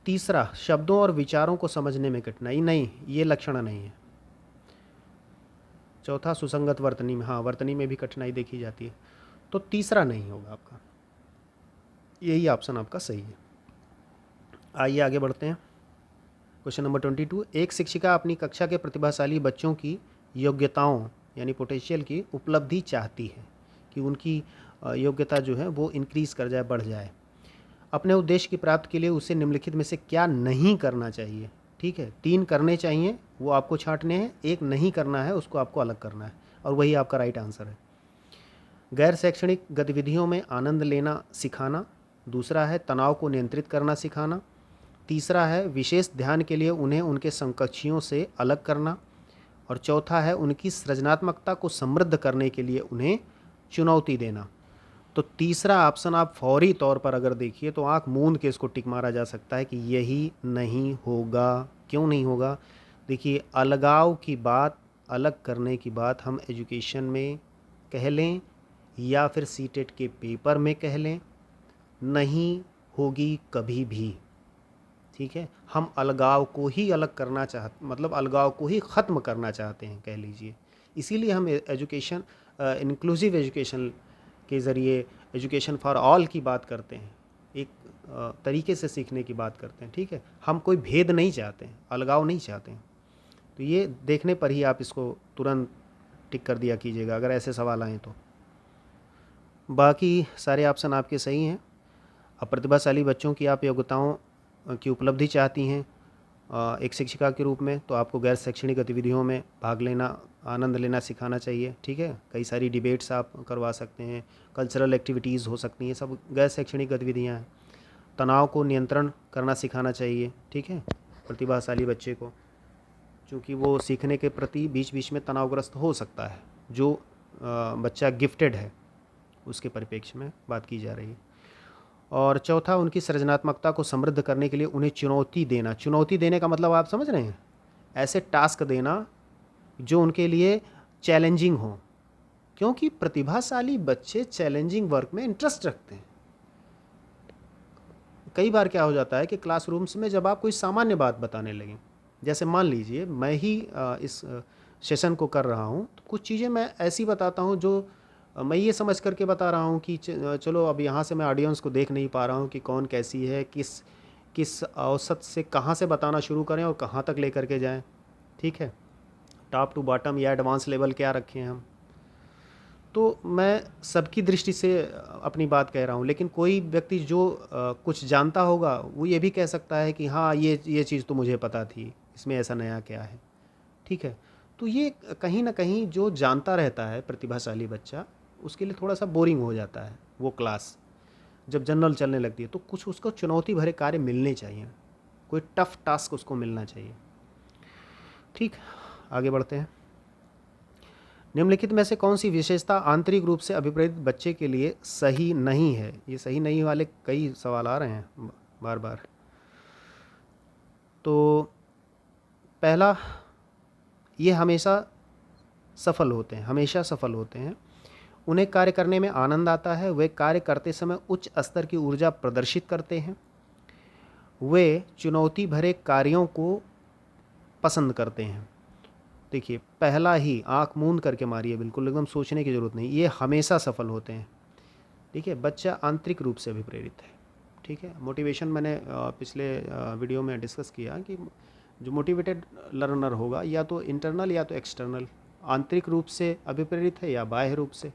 तीसरा, शब्दों और विचारों को समझने में कठिनाई। नहीं, ये लक्षण नहीं है। चौथा, सुसंगत वर्तनी में। हाँ, वर्तनी में भी कठिनाई देखी जाती है। तो तीसरा नहीं होगा आपका, यही ऑप्शन आपका सही है। आइए आगे बढ़ते हैं। क्वेश्चन नंबर 22, एक शिक्षिका अपनी कक्षा के प्रतिभाशाली बच्चों की योग्यताओं यानी पोटेंशियल की उपलब्धि चाहती है कि उनकी योग्यता जो है वो इंक्रीज़ कर जाए, बढ़ जाए। अपने उद्देश्य की प्राप्ति के लिए उसे निम्नलिखित में से क्या नहीं करना चाहिए, ठीक है। 3 करने चाहिए, वो आपको छांटने हैं, 1 नहीं करना है, उसको आपको अलग करना है, और वही आपका राइट आंसर है। गैर शैक्षणिक गतिविधियों में आनंद लेना सिखाना। दूसरा है तनाव को नियंत्रित करना सिखाना। तीसरा है विशेष ध्यान के लिए उन्हें उनके समकक्षियों से अलग करना। और चौथा है उनकी सृजनात्मकता को समृद्ध करने के लिए उन्हें चुनौती देना। तो तीसरा ऑप्शन आप फौरी तौर पर अगर देखिए तो आंख मूंद के इसको टिक मारा जा सकता है कि यही नहीं होगा। क्यों नहीं होगा? देखिए, अलगाव की बात, अलग करने की बात हम एजुकेशन में कह लें या फिर सीटेट के पेपर में कह लें, नहीं होगी कभी भी, ठीक है। हम अलगाव को ही अलग करना मतलब अलगाव को ही ख़त्म करना चाहते हैं, कह लीजिए। इसीलिए हम एजुकेशन, इंक्लूसिव एजुकेशन के ज़रिए एजुकेशन फॉर ऑल की बात करते हैं, एक तरीके से सीखने की बात करते हैं, ठीक है। हम कोई भेद नहीं चाहते हैं, अलगाव नहीं चाहते हैं। तो ये देखने पर ही आप इसको तुरंत टिक कर दिया कीजिएगा अगर ऐसे सवाल आएँ तो। बाकी सारे ऑप्शन आपके सही हैं। अब प्रतिभाशाली बच्चों की आप योग्यताओं की उपलब्धि चाहती हैं एक शिक्षिका के रूप में, तो आपको गैर शैक्षणिक गतिविधियों में भाग लेना, आनंद लेना सिखाना चाहिए, ठीक है। कई सारी डिबेट्स आप करवा सकते हैं, कल्चरल एक्टिविटीज़ हो सकती हैं, सब गैर शैक्षणिक गतिविधियाँ हैं। तनाव को नियंत्रण करना सिखाना चाहिए, ठीक है, प्रतिभाशाली बच्चे को, क्योंकि वो सीखने के प्रति बीच बीच में तनावग्रस्त हो सकता है। जो बच्चा गिफ्टेड है उसके परिप्रेक्ष्य में बात की जा रही है। और चौथा, उनकी सृजनात्मकता को समृद्ध करने के लिए उन्हें चुनौती देना। चुनौती देने का मतलब आप समझ रहे हैं? ऐसे टास्क देना जो उनके लिए चैलेंजिंग हो, क्योंकि प्रतिभाशाली बच्चे चैलेंजिंग वर्क में इंटरेस्ट रखते हैं। कई बार क्या हो जाता है कि क्लासरूम्स में जब आप कोई सामान्य बात बताने लगें, जैसे मान लीजिए मैं ही इस सेशन को कर रहा हूँ, तो कुछ चीज़ें मैं ऐसी बताता हूँ जो मैं ये समझ करके बता रहा हूँ कि चलो अब यहाँ से मैं ऑडियंस को देख नहीं पा रहा हूँ कि कौन कैसी है, किस किस औसत से कहाँ से बताना शुरू करें और कहाँ तक लेकर के जाएं, ठीक है। टॉप टू बॉटम या एडवांस लेवल क्या रखें हम। तो मैं सबकी दृष्टि से अपनी बात कह रहा हूँ, लेकिन कोई व्यक्ति जो कुछ जानता होगा वो ये भी कह सकता है कि हाँ ये चीज़ तो मुझे पता थी, इसमें ऐसा नया क्या है, ठीक है। तो ये कहीं ना कहीं जो जानता रहता है प्रतिभाशाली बच्चा, उसके लिए थोड़ा सा बोरिंग हो जाता है वो क्लास जब जनरल चलने लगती है। तो कुछ उसको चुनौती भरे कार्य मिलने चाहिए, कोई टफ टास्क उसको मिलना चाहिए, ठीक। आगे बढ़ते हैं। निम्नलिखित में से कौन सी विशेषता आंतरिक रूप से अभिप्रेरित बच्चे के लिए सही नहीं है? ये सही नहीं वाले कई सवाल आ रहे हैं बार बार। तो पहला, ये हमेशा सफल होते हैं, हमेशा सफल होते हैं, उन्हें कार्य करने में आनंद आता है, वे कार्य करते समय उच्च स्तर की ऊर्जा प्रदर्शित करते हैं, वे चुनौती भरे कार्यों को पसंद करते हैं। देखिए, पहला ही आंख मूंद करके मारिए, बिल्कुल एकदम सोचने की ज़रूरत नहीं, ये हमेशा सफल होते हैं, ठीक है। बच्चा आंतरिक रूप से अभिप्रेरित है, ठीक है। मोटिवेशन मैंने पिछले वीडियो में डिस्कस किया कि जो मोटिवेटेड लर्नर होगा या तो इंटरनल या तो एक्सटर्नल, आंतरिक रूप से अभिप्रेरित है या बाह्य रूप से।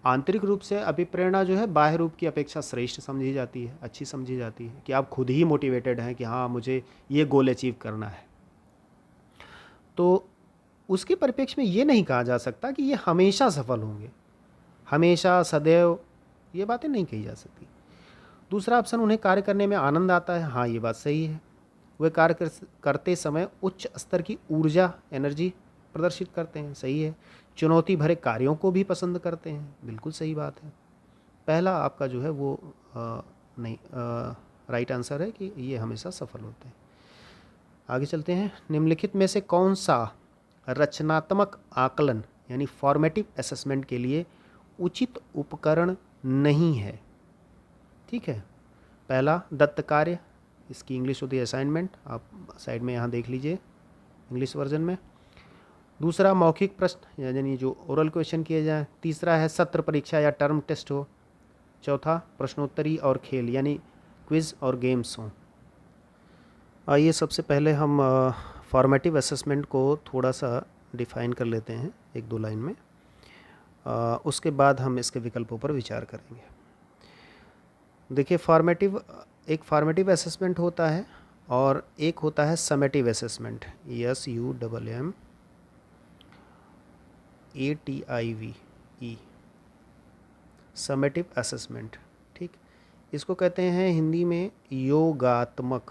आंतरिक रूप से अभिप्रेरणा जो है बाह्य रूप की अपेक्षा श्रेष्ठ समझी जाती है, अच्छी समझी जाती है, कि आप खुद ही मोटिवेटेड हैं कि हाँ मुझे ये गोल अचीव करना है। तो उसके परिप्रेक्ष्य में ये नहीं कहा जा सकता कि ये हमेशा सफल होंगे, हमेशा सदैव, ये बातें नहीं कही जा सकती। दूसरा ऑप्शन, उन्हें कार्य करने में आनंद आता है। हाँ, ये बात सही है। वे कार्य करते समय उच्च स्तर की ऊर्जा, एनर्जी प्रदर्शित करते हैं। सही है। चुनौती भरे कार्यों को भी पसंद करते हैं। बिल्कुल सही बात है। पहला आपका जो है वो नहीं, राइट आंसर है कि ये हमेशा सफल होते हैं। आगे चलते हैं। निम्नलिखित में से कौन सा रचनात्मक आकलन यानी फॉर्मेटिव असेसमेंट के लिए उचित उपकरण नहीं है? ठीक है। पहला, दत्त कार्य, इसकी इंग्लिश होती है असाइनमेंट, आप साइड में यहाँ देख लीजिए इंग्लिश वर्जन में। दूसरा, मौखिक प्रश्न यानी जो ओरल क्वेश्चन किए जाए। तीसरा है सत्र परीक्षा या टर्म टेस्ट हो। चौथा, प्रश्नोत्तरी और खेल यानी क्विज और गेम्स हों। आइए सबसे पहले हम फॉर्मेटिव असेसमेंट को थोड़ा सा डिफ़ाइन कर लेते हैं एक दो लाइन में, उसके बाद हम इसके विकल्पों पर विचार करेंगे। देखिए, एक फॉर्मेटिव असेसमेंट होता है और एक होता है summative assessment, SUMMATIVE, summative assessment. ठीक, इसको कहते हैं हिंदी में योगात्मक।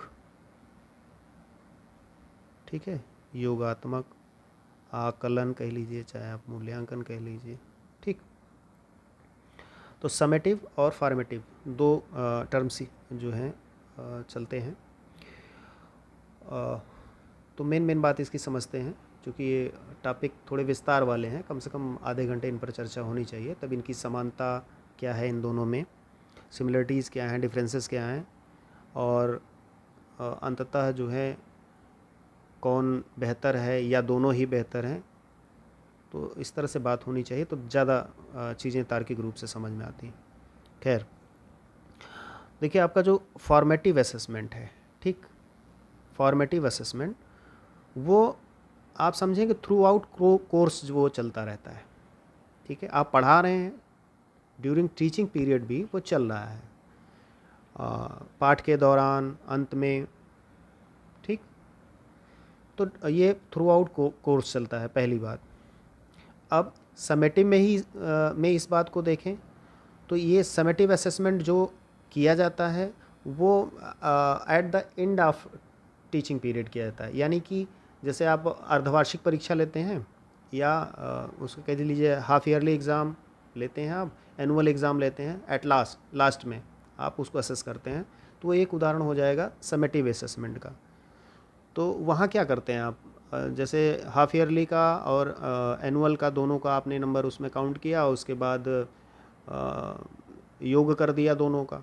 ठीक है, योगात्मक आकलन कह लीजिए, चाहे आप मूल्यांकन कह लीजिए। ठीक, तो समेटिव और फॉर्मेटिव दो टर्म्स जो हैं चलते हैं। तो मेन बात इसकी समझते हैं, क्योंकि ये टॉपिक थोड़े विस्तार वाले हैं, कम से कम आधे घंटे इन पर चर्चा होनी चाहिए। तब इनकी समानता क्या है इन दोनों में, सिमिलरिटीज़ क्या हैं, डिफरेंसेस क्या हैं, और अंततः जो है कौन बेहतर है या दोनों ही बेहतर हैं। तो इस तरह से बात होनी चाहिए, तो ज़्यादा चीज़ें तार्किक रूप से समझ में आती हैं। खैर, देखिए आपका जो फॉर्मेटिव असेसमेंट है, ठीक, फॉर्मेटिव असेसमेंट वो आप समझें कि थ्रू आउट कोर्स जो वो चलता रहता है। ठीक है, आप पढ़ा रहे हैं, ड्यूरिंग टीचिंग पीरियड भी वो चल रहा है, पाठ के दौरान, अंत में। ठीक, तो ये थ्रू आउट कोर्स चलता है, पहली बात। अब समेटिव में इस बात को देखें तो ये समेटिव असेसमेंट जो किया जाता है वो at the end of teaching period किया जाता है। यानी कि जैसे आप अर्धवार्षिक परीक्षा लेते हैं या उसको कह लीजिए हाफ ईयरली एग्ज़ाम लेते हैं, आप एनुअल एग्ज़ाम लेते हैं, एट लास्ट में आप उसको असेस करते हैं, तो वो एक उदाहरण हो जाएगा समेटिव असेसमेंट का। तो वहाँ क्या करते हैं आप, जैसे हाफ ईयरली का और एनुअल का दोनों का आपने नंबर उसमें काउंट किया, उसके बाद योग कर दिया, दोनों का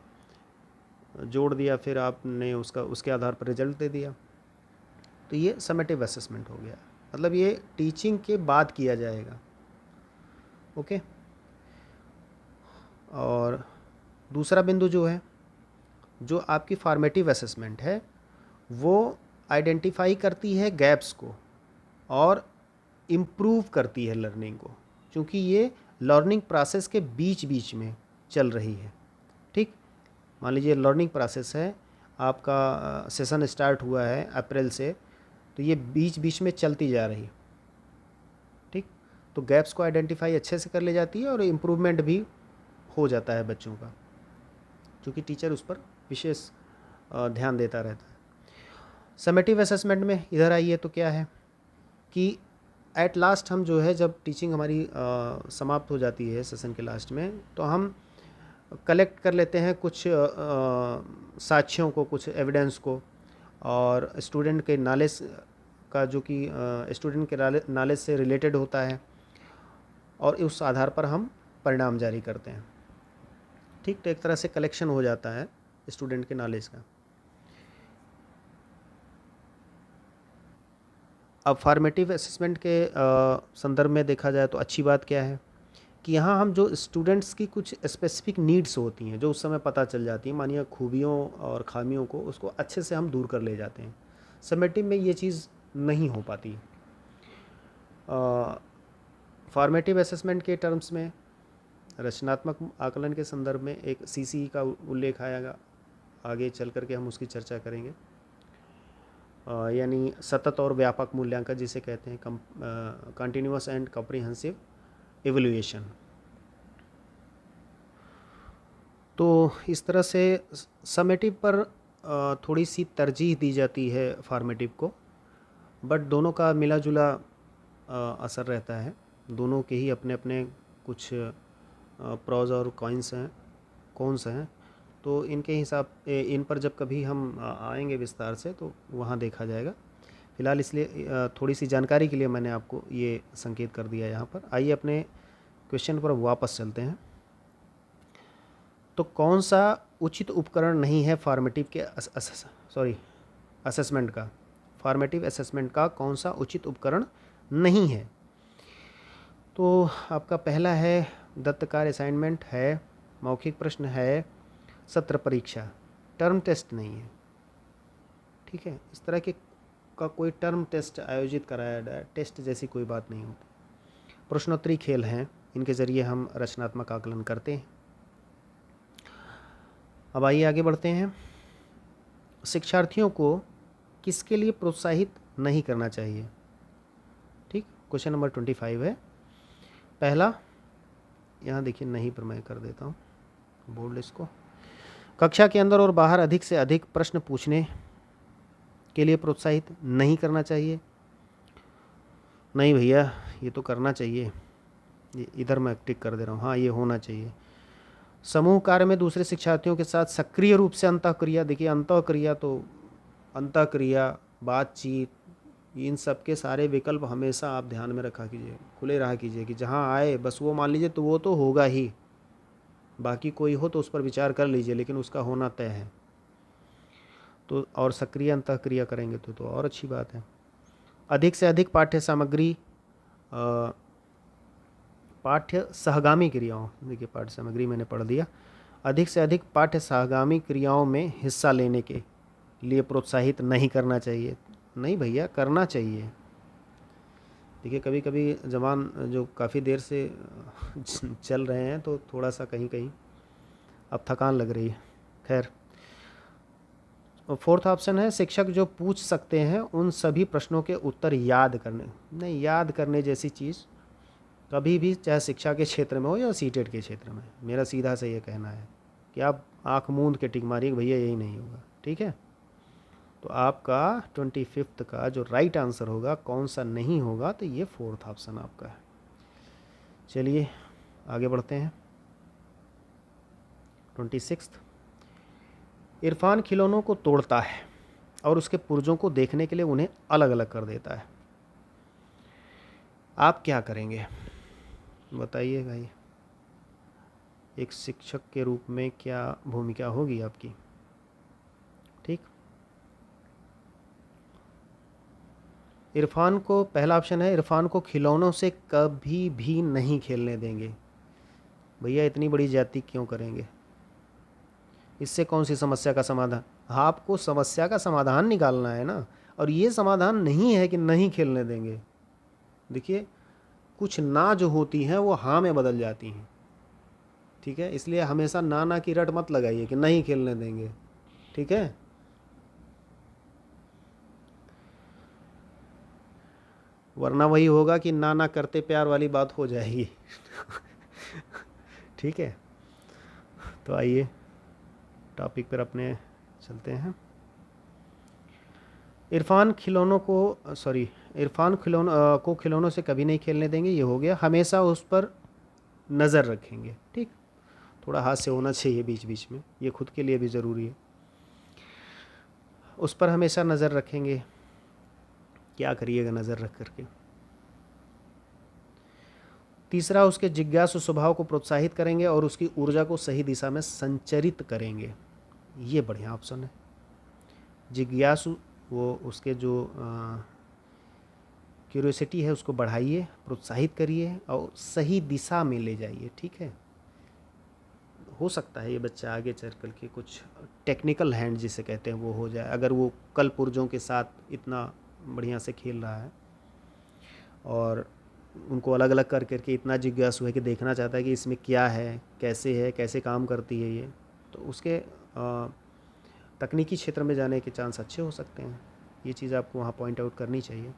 जोड़ दिया, फिर आपने उसके आधार पर रिजल्ट दे दिया। तो ये समेटिव असेसमेंट हो गया, मतलब ये टीचिंग के बाद किया जाएगा। ओके, और दूसरा बिंदु जो है, जो आपकी फॉर्मेटिव असेसमेंट है वो आइडेंटिफाई करती है गैप्स को और इम्प्रूव करती है लर्निंग को, क्योंकि ये लर्निंग प्रोसेस के बीच बीच में चल रही है। ठीक, मान लीजिए लर्निंग प्रोसेस है, आपका सेशन स्टार्ट हुआ है अप्रैल से, तो ये बीच बीच में चलती जा रही है। ठीक, तो गैप्स को आइडेंटिफाई अच्छे से कर ले जाती है और इम्प्रूवमेंट भी हो जाता है बच्चों का, क्योंकि टीचर उस पर विशेष ध्यान देता रहता है। समेटिव असेसमेंट में इधर आइए तो क्या है कि एट लास्ट हम जो है, जब टीचिंग हमारी समाप्त हो जाती है सेशन के लास्ट में, तो हम कलेक्ट कर लेते हैं कुछ साक्ष्यों को, कुछ एविडेंस को, और स्टूडेंट के नॉलेज का, जो कि स्टूडेंट के नॉलेज से रिलेटेड होता है, और उस आधार पर हम परिणाम जारी करते हैं। ठीक, तो एक तरह से कलेक्शन हो जाता है स्टूडेंट के नॉलेज का। अब फॉर्मेटिव असेसमेंट के संदर्भ में देखा जाए तो अच्छी बात क्या है कि यहाँ हम जो स्टूडेंट्स की कुछ स्पेसिफिक नीड्स होती हैं जो उस समय पता चल जाती हैं, मानिए खूबियों और खामियों को, उसको अच्छे से हम दूर कर ले जाते हैं। समेटिव में ये चीज़ नहीं हो पाती। फॉर्मेटिव असेसमेंट के टर्म्स में रचनात्मक आकलन के संदर्भ में एक सीसीई का उल्लेख आएगा, आगे चल करके हम उसकी चर्चा करेंगे। यानी सतत और व्यापक मूल्यांकन जिसे कहते हैं, कंटिन्यूअस एंड कॉम्प्रिहेंसिव इवैल्यूएशन। तो इस तरह से समेटिव पर थोड़ी सी तरजीह दी जाती है फॉर्मेटिव को, बट दोनों का मिला जुला असर रहता है। दोनों के ही अपने अपने कुछ प्रॉज और कॉन्स हैं, तो इनके हिसाब इन पर जब कभी हम आएंगे विस्तार से तो वहाँ देखा जाएगा। फ़िलहाल इसलिए थोड़ी सी जानकारी के लिए मैंने आपको ये संकेत कर दिया यहाँ पर। आइए अपने क्वेश्चन पर वापस चलते हैं। तो कौन सा उचित उपकरण नहीं है फॉर्मेटिव के असेसमेंट का, फॉर्मेटिव असेसमेंट का कौन सा उचित उपकरण नहीं है? तो आपका पहला है दत्त कार्य असाइनमेंट है, मौखिक प्रश्न है, सत्र परीक्षा, टर्म टेस्ट नहीं है। ठीक है, इस तरह के का कोई टर्म टेस्ट आयोजित कराया जाए, टेस्ट जैसी कोई बात नहीं होती। प्रश्नोत्तरी खेल हैं, इनके ज़रिए हम रचनात्मक आकलन करते हैं। अब आइए आगे बढ़ते हैं। शिक्षार्थियों को किसके लिए प्रोत्साहित नहीं करना चाहिए? ठीक, क्वेश्चन नंबर 25 है। पहला, यहाँ देखिए नहीं पर मैं कर देता हूँ बोल्ड इसको। कक्षा के अंदर और बाहर अधिक से अधिक प्रश्न पूछने के लिए प्रोत्साहित नहीं करना चाहिए। नहीं भैया, ये तो करना चाहिए, इधर मैं टिक कर दे रहा हूँ, हाँ ये होना चाहिए। समूह कार्य में दूसरे शिक्षार्थियों के साथ सक्रिय रूप से अंतःक्रिया, देखिए अंतःक्रिया तो अंतःक्रिया, बातचीत, इन सब के सारे विकल्प हमेशा आप ध्यान में रखा कीजिए, खुले रहा कीजिए कि जहाँ आए बस वो मान लीजिए तो वो तो होगा ही, बाकी कोई हो तो उस पर विचार कर लीजिए, लेकिन उसका होना तय है। तो और सक्रिय अंतःक्रिया करेंगे तो और अच्छी बात है। अधिक से अधिक पाठ्य सामग्री, पाठ्य सहगामी क्रियाओं, देखिए पाठ्य सामग्री मैंने पढ़ दिया। अधिक से अधिक पाठ्य सहगामी क्रियाओं में हिस्सा लेने के लिए प्रोत्साहित नहीं करना चाहिए। नहीं भैया, करना चाहिए। देखिए कभी कभी जवान जो काफ़ी देर से चल रहे हैं तो थोड़ा सा कहीं कहीं अब थकान लग रही है। खैर, फोर्थ ऑप्शन है शिक्षक जो पूछ सकते हैं उन सभी प्रश्नों के उत्तर याद करने। नहीं, याद करने जैसी चीज़ कभी भी, चाहे शिक्षा के क्षेत्र में हो या सीटेट के क्षेत्र में, मेरा सीधा से ये कहना है कि आप आँख मूंद के टिक मारिए भैया यही नहीं होगा। ठीक है, तो आपका 25 का जो राइट आंसर होगा, कौन सा नहीं होगा, तो ये फोर्थ ऑप्शन आपका है। चलिए आगे बढ़ते हैं। 26, इरफान खिलौनों को तोड़ता है और उसके पुर्जों को देखने के लिए उन्हें अलग अलग कर देता है। आप क्या करेंगे बताइए भाई, एक शिक्षक के रूप में क्या भूमिका होगी आपकी? ठीक, इरफान को, पहला ऑप्शन है इरफान को खिलौनों से कभी भी नहीं खेलने देंगे। भैया इतनी बड़ी जाति क्यों करेंगे? इससे कौन सी समस्या का समाधान? आपको समस्या का समाधान निकालना है ना, और ये समाधान नहीं है कि नहीं खेलने देंगे। देखिए कुछ ना जो होती हैं वो हाँ में बदल जाती हैं। ठीक है, इसलिए हमेशा ना ना की रट मत लगाइए कि नहीं खेलने देंगे। ठीक है, वरना वही होगा कि ना ना करते प्यार वाली बात हो जाएगी। ठीक है, तो आइए टॉपिक पर अपने चलते हैं। इरफान को खिलौनों से कभी नहीं खेलने देंगे, ये हो गया। हमेशा उस पर नज़र रखेंगे। ठीक, थोड़ा हास्य होना चाहिए बीच बीच में, ये खुद के लिए भी ज़रूरी है। उस पर हमेशा नज़र रखेंगे, क्या करिएगा नज़र रख करके। तीसरा, उसके जिज्ञासु स्वभाव को प्रोत्साहित करेंगे और उसकी ऊर्जा को सही दिशा में संचरित करेंगे। ये बढ़िया ऑप्शन है। जिज्ञासु, वो उसके जो क्यूरियोसिटी है उसको बढ़ाइए, प्रोत्साहित करिए और सही दिशा में ले जाइए। ठीक है, हो सकता है ये बच्चा आगे चल कर के कुछ टेक्निकल हैंड जिसे कहते हैं वो हो जाए, अगर वो कल पुर्जों के साथ इतना बढ़िया से खेल रहा है। और उनको अलग अलग कर करके इतना जिज्ञासु है कि देखना चाहता है कि इसमें क्या है, कैसे काम करती है ये, तो उसके तकनीकी क्षेत्र में जाने के चांस अच्छे हो सकते हैं। ये चीज़ आपको वहाँ पॉइंट आउट करनी चाहिए।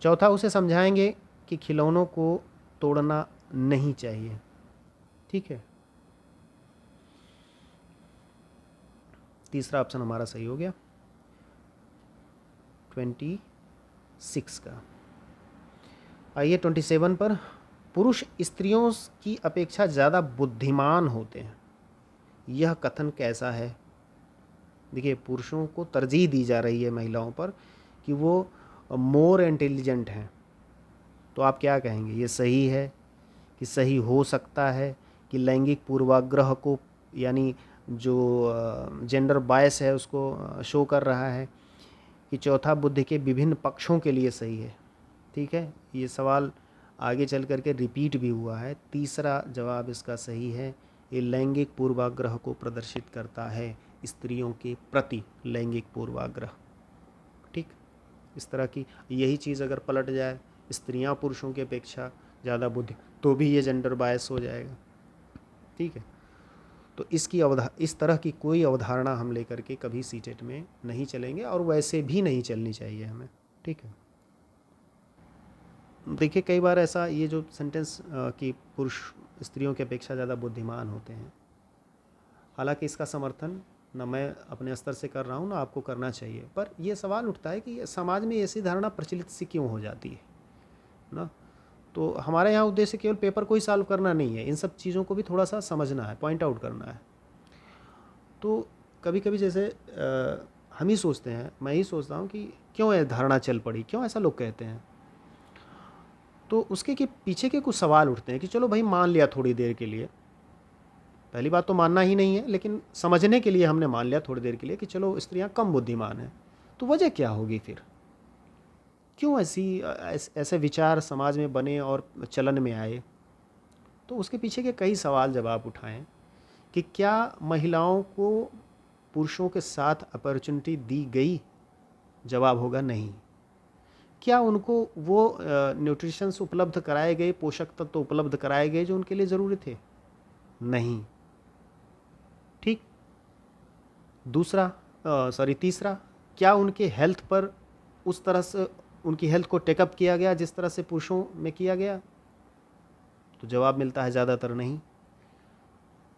चौथा, उसे समझाएंगे कि खिलौनों को तोड़ना नहीं चाहिए। ठीक है, तीसरा ऑप्शन हमारा सही हो गया 26 का। आइए 27 पर, पुरुष स्त्रियों की अपेक्षा ज़्यादा बुद्धिमान होते हैं, यह कथन कैसा है? देखिए, पुरुषों को तरजीह दी जा रही है महिलाओं पर कि वो मोर इंटेलिजेंट हैं, तो आप क्या कहेंगे? ये सही है कि सही हो सकता है कि लैंगिक पूर्वाग्रह को, यानी जो जेंडर बायस है उसको शो कर रहा है, कि चौथा बुद्धि के विभिन्न पक्षों के लिए सही है? ठीक है, ये सवाल आगे चल करके रिपीट भी हुआ है। तीसरा जवाब इसका सही है, ये लैंगिक पूर्वाग्रह को प्रदर्शित करता है, स्त्रियों के प्रति लैंगिक पूर्वाग्रह। ठीक, इस तरह की यही चीज़ अगर पलट जाए, स्त्रियां पुरुषों की अपेक्षा ज़्यादा बुद्धि, तो भी ये जेंडर बायस हो जाएगा। ठीक है, तो इस तरह की कोई अवधारणा हम लेकर के कभी सीटेट में नहीं चलेंगे, और वैसे भी नहीं चलनी चाहिए हमें। ठीक है, देखिए कई बार ऐसा, ये जो सेंटेंस कि पुरुष स्त्रियों की अपेक्षा ज़्यादा बुद्धिमान होते हैं, हालांकि इसका समर्थन न मैं अपने स्तर से कर रहा हूँ, ना आपको करना चाहिए, पर यह सवाल उठता है कि समाज में ऐसी धारणा प्रचलित सी क्यों हो जाती है ना। तो हमारे यहाँ उद्देश्य केवल पेपर को ही सॉल्व करना नहीं है, इन सब चीज़ों को भी थोड़ा सा समझना है, पॉइंट आउट करना है। तो कभी कभी जैसे हम ही सोचते हैं, मैं ही सोचता हूँ कि क्यों यह धारणा चल पड़ी, क्यों ऐसा लोग कहते हैं। तो उसके के पीछे के कुछ सवाल उठते हैं कि चलो भाई मान लिया थोड़ी देर के लिए, पहली बात तो मानना ही नहीं है, लेकिन समझने के लिए हमने मान लिया थोड़ी देर के लिए कि चलो स्त्रियां कम बुद्धिमान हैं, तो वजह क्या होगी फिर? क्यों ऐसे विचार समाज में बने और चलन में आए? तो उसके पीछे के कई सवाल जब आप उठाएं कि क्या महिलाओं को पुरुषों के साथ अपॉर्चुनिटी दी गई? जवाब होगा नहीं। क्या उनको वो न्यूट्रिशंस उपलब्ध कराए गए, पोषक तत्व उपलब्ध कराए गए जो उनके लिए ज़रूरी थे? नहीं। ठीक, तीसरा, क्या उनके हेल्थ पर उस तरह से उनकी हेल्थ को टेकअप किया गया जिस तरह से पुरुषों में किया गया? तो जवाब मिलता है ज़्यादातर नहीं।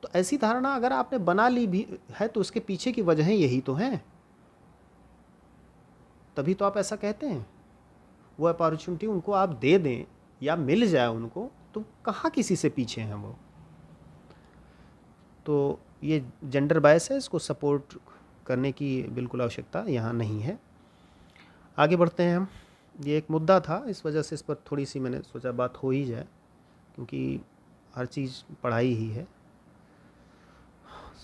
तो ऐसी धारणा अगर आपने बना ली भी है, तो उसके पीछे की वजहें यही तो हैं, तभी तो आप ऐसा कहते हैं। वो अपॉर्चुनिटी उनको आप दे दें या मिल जाए उनको, तो कहाँ किसी से पीछे हैं वो। तो ये जेंडर बायस है, इसको सपोर्ट करने की बिल्कुल आवश्यकता यहाँ नहीं है। आगे बढ़ते हैं हम। ये एक मुद्दा था, इस वजह से इस पर थोड़ी सी मैंने सोचा बात हो ही जाए, क्योंकि हर चीज़ पढ़ाई ही है,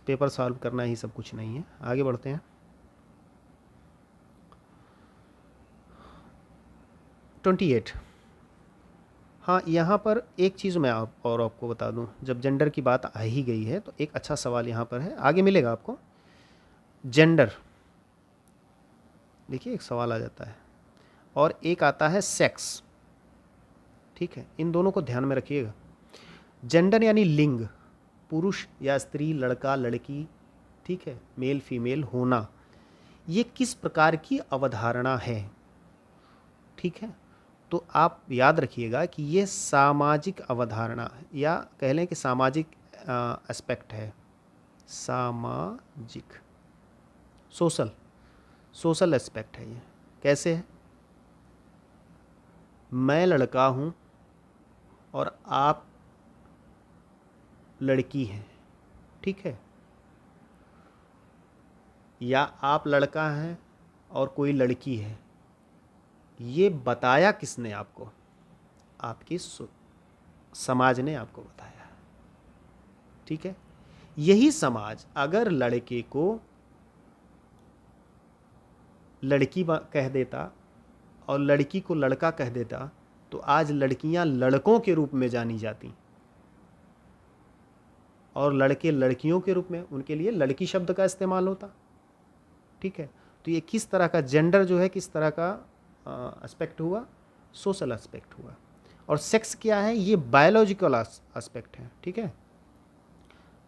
पेपर सॉल्व करना ही सब कुछ नहीं है। आगे बढ़ते हैं 28। हाँ, यहाँ पर एक चीज़ मैं आपको बता दूँ, जब जेंडर की बात आ ही गई है तो एक अच्छा सवाल यहाँ पर है, आगे मिलेगा आपको। जेंडर, देखिए एक सवाल आ जाता है, और एक आता है सेक्स। ठीक है, इन दोनों को ध्यान में रखिएगा। जेंडर यानी लिंग, पुरुष या स्त्री, लड़का लड़की, ठीक है, मेल फीमेल होना, ये किस प्रकार की अवधारणा है? ठीक है, तो आप याद रखिएगा कि ये सामाजिक अवधारणा है, या कह लें कि सामाजिक एस्पेक्ट है, सामाजिक, सोशल एस्पेक्ट है। ये कैसे है? मैं लड़का हूँ और आप लड़की हैं, ठीक है, या आप लड़का हैं और कोई लड़की है, ये बताया किसने आपको? आपकी समाज ने आपको बताया। ठीक है, यही समाज अगर लड़के को लड़की कह देता और लड़की को लड़का कह देता, तो आज लड़कियां लड़कों के रूप में जानी जाती और लड़के लड़कियों के रूप में, उनके लिए लड़की शब्द का इस्तेमाल होता। ठीक है, तो ये किस तरह का जेंडर जो है, किस तरह का एस्पेक्ट हुआ? सोशल एस्पेक्ट हुआ। और सेक्स क्या है, ये बायोलॉजिकल एस्पेक्ट है, ठीक है,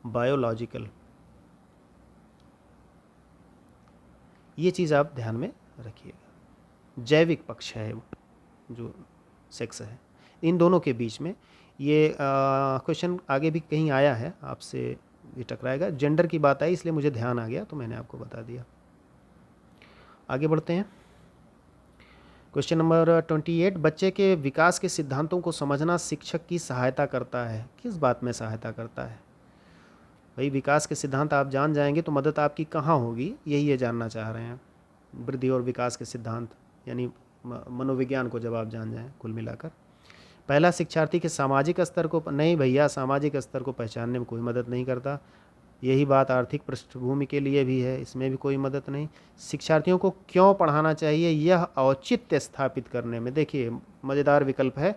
बायोलॉजिकल, ये चीज़ आप ध्यान में रखिएगा। जैविक पक्ष है वो जो सेक्स है, इन दोनों के बीच में। ये क्वेश्चन आगे भी कहीं आया है, आपसे ये टकराएगा। जेंडर की बात आई इसलिए मुझे ध्यान आ गया तो मैंने आपको बता दिया। आगे बढ़ते हैं। क्वेश्चन नंबर 28, बच्चे के विकास के सिद्धांतों को समझना शिक्षक की सहायता करता है। किस बात में सहायता करता है भाई? विकास के सिद्धांत आप जान जाएंगे तो मदद आपकी कहाँ होगी, यही ये जानना चाह रहे हैं। वृद्धि और विकास के सिद्धांत यानी मनोविज्ञान को जब आप जान जाएं कुल मिलाकर। पहला, शिक्षार्थी के सामाजिक स्तर को, नहीं भैया, सामाजिक स्तर को पहचानने में कोई मदद नहीं करता। यही बात आर्थिक पृष्ठभूमि के लिए भी है, इसमें भी कोई मदद नहीं। शिक्षार्थियों को क्यों पढ़ाना चाहिए, यह औचित्य स्थापित करने में, देखिए मज़ेदार विकल्प है।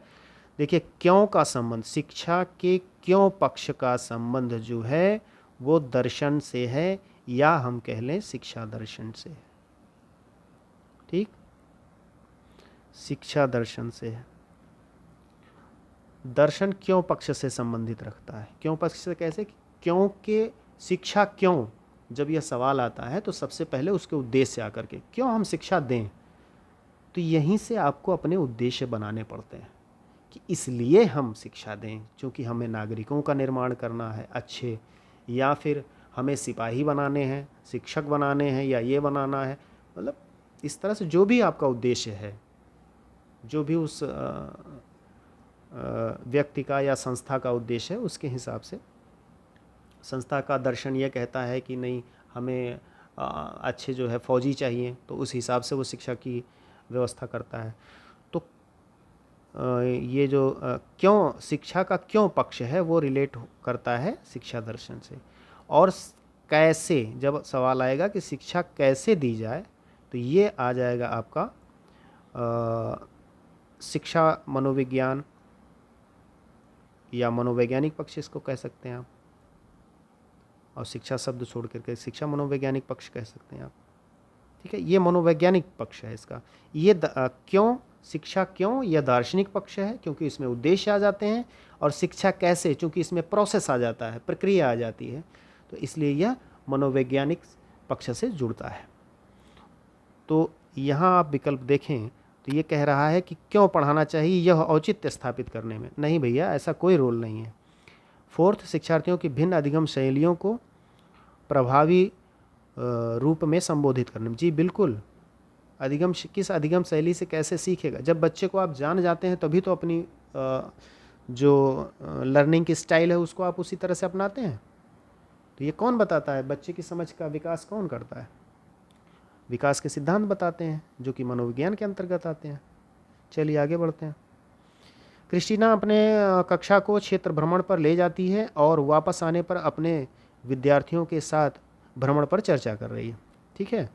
देखिए क्यों का संबंध, शिक्षा के क्यों पक्ष का संबंध जो है वो दर्शन से है, या हम कह लें शिक्षा दर्शन से है। ठीक, शिक्षा दर्शन से है। दर्शन क्यों पक्ष से संबंधित रखता है। क्यों पक्ष से कैसे? क्योंकि शिक्षा क्यों, जब यह सवाल आता है तो सबसे पहले उसके उद्देश्य आकर के, क्यों हम शिक्षा दें, तो यहीं से आपको अपने उद्देश्य बनाने पड़ते हैं कि इसलिए हम शिक्षा दें, क्योंकि हमें नागरिकों का निर्माण करना है अच्छे, या फिर हमें सिपाही बनाने हैं, शिक्षक बनाने हैं, या ये बनाना है। मतलब इस तरह से जो भी आपका उद्देश्य है, जो भी उस व्यक्ति का या संस्था का उद्देश्य है, उसके हिसाब से संस्था का दर्शन ये कहता है कि नहीं हमें अच्छे जो है फौजी चाहिए, तो उस हिसाब से वो शिक्षा की व्यवस्था करता है। तो ये जो क्यों, शिक्षा का क्यों पक्ष है वो रिलेट करता है शिक्षा दर्शन से। और कैसे, जब सवाल आएगा कि शिक्षा कैसे दी जाए, तो ये आ जाएगा आपका शिक्षा मनोविज्ञान या मनोवैज्ञानिक पक्ष इसको कह सकते हैं आप, और शिक्षा शब्द छोड़ करके शिक्षा मनोवैज्ञानिक पक्ष कह सकते हैं आप। ठीक है, ये मनोवैज्ञानिक पक्ष है इसका। ये क्यों, शिक्षा क्यों, यह दार्शनिक पक्ष है क्योंकि इसमें उद्देश्य आ जाते हैं, और शिक्षा कैसे, क्योंकि इसमें प्रोसेस आ जाता है, प्रक्रिया आ जाती है, तो इसलिए यह मनोवैज्ञानिक पक्ष से जुड़ता है। तो यहाँ आप विकल्प देखें तो ये कह रहा है कि क्यों पढ़ाना चाहिए, यह औचित्य स्थापित करने में। नहीं भैया, ऐसा कोई रोल नहीं है। फोर्थ, शिक्षार्थियों की भिन्न अधिगम शैलियों को प्रभावी रूप में संबोधित करने में। जी बिल्कुल, अधिगम, किस अधिगम शैली से कैसे सीखेगा, जब बच्चे को आप जान जाते हैं तभी तो अपनी जो लर्निंग की स्टाइल है उसको आप उसी तरह से अपनाते हैं। तो ये कौन बताता है, बच्चे की समझ का विकास कौन करता है? विकास के सिद्धांत बताते हैं जो कि मनोविज्ञान के अंतर्गत आते हैं। चलिए आगे बढ़ते हैं। क्रिस्टीना अपने कक्षा को क्षेत्र भ्रमण पर ले जाती है और वापस आने पर अपने विद्यार्थियों के साथ भ्रमण पर चर्चा कर रही है। ठीक है,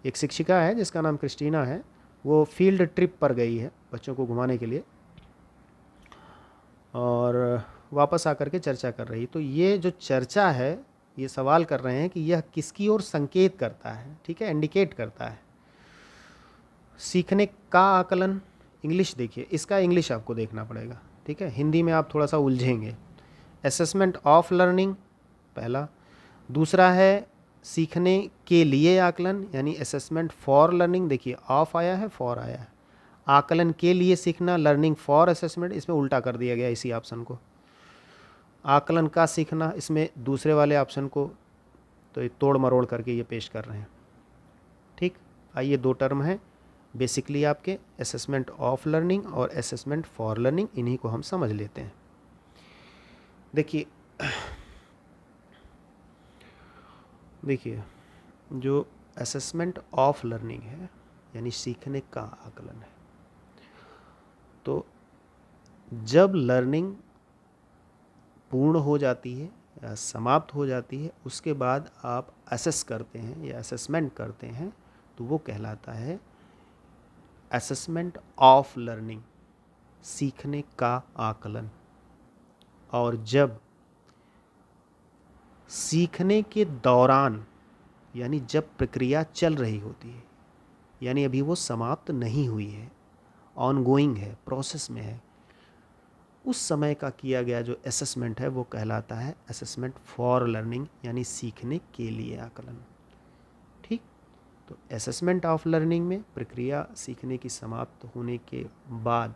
एक शिक्षिका है जिसका नाम क्रिस्टीना है, वो फील्ड ट्रिप पर गई है बच्चों को घुमाने के लिए, और वापस आकर के चर्चा कर रही। तो ये जो चर्चा है, ये सवाल कर रहे हैं कि यह किसकी ओर संकेत करता है। ठीक है, इंडिकेट करता है। सीखने का आकलन, इंग्लिश देखिए, इसका इंग्लिश आपको देखना पड़ेगा। ठीक है, हिंदी में आप थोड़ा सा उलझेंगे। असेसमेंट ऑफ लर्निंग पहला, दूसरा है सीखने के लिए आकलन यानी असेसमेंट फॉर लर्निंग। देखिए ऑफ आया है, फॉर आया है। आकलन के लिए सीखना, लर्निंग फॉर असेसमेंट, इसमें उल्टा कर दिया गया इसी ऑप्शन को। आकलन का सीखना, इसमें दूसरे वाले ऑप्शन को तो ये तोड़ मरोड़ करके ये पेश कर रहे हैं। ठीक, आइए दो टर्म है बेसिकली आपके, असेसमेंट ऑफ लर्निंग और असेसमेंट फॉर लर्निंग, इन्हीं को हम समझ लेते हैं। देखिए जो असेसमेंट ऑफ लर्निंग है यानी सीखने का आकलन है, तो जब लर्निंग पूर्ण हो जाती है या समाप्त हो जाती है, उसके बाद आप असेस करते हैं या असेसमेंट करते हैं, तो वो कहलाता है असेसमेंट ऑफ लर्निंग, सीखने का आकलन। और जब सीखने के दौरान यानी जब प्रक्रिया चल रही होती है, यानी अभी वो समाप्त नहीं हुई है, ऑनगोइंग है, प्रोसेस में है, उस समय का किया गया जो असेसमेंट है वो कहलाता है असेसमेंट फॉर लर्निंग, यानी सीखने के लिए आकलन। ठीक, तो असेसमेंट ऑफ लर्निंग में प्रक्रिया सीखने की समाप्त होने के बाद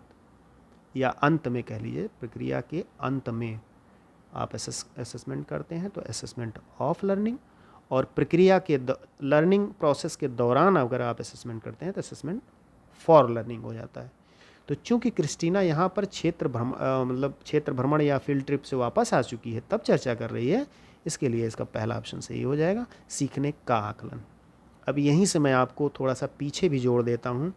या अंत में कह लीजिए, प्रक्रिया के अंत में आप असेसमेंट करते हैं तो असेसमेंट ऑफ लर्निंग, और प्रक्रिया के लर्निंग प्रोसेस के दौरान अगर आप असेसमेंट करते हैं तो असेसमेंट फॉर लर्निंग हो जाता है। तो चूंकि क्रिस्टीना यहाँ पर क्षेत्र भ्रमण या फील्ड ट्रिप से वापस आ चुकी है तब चर्चा कर रही है, इसके लिए इसका पहला ऑप्शन सही हो जाएगा, सीखने का आकलन। अब यहीं से मैं आपको थोड़ा सा पीछे भी जोड़ देता हूँ।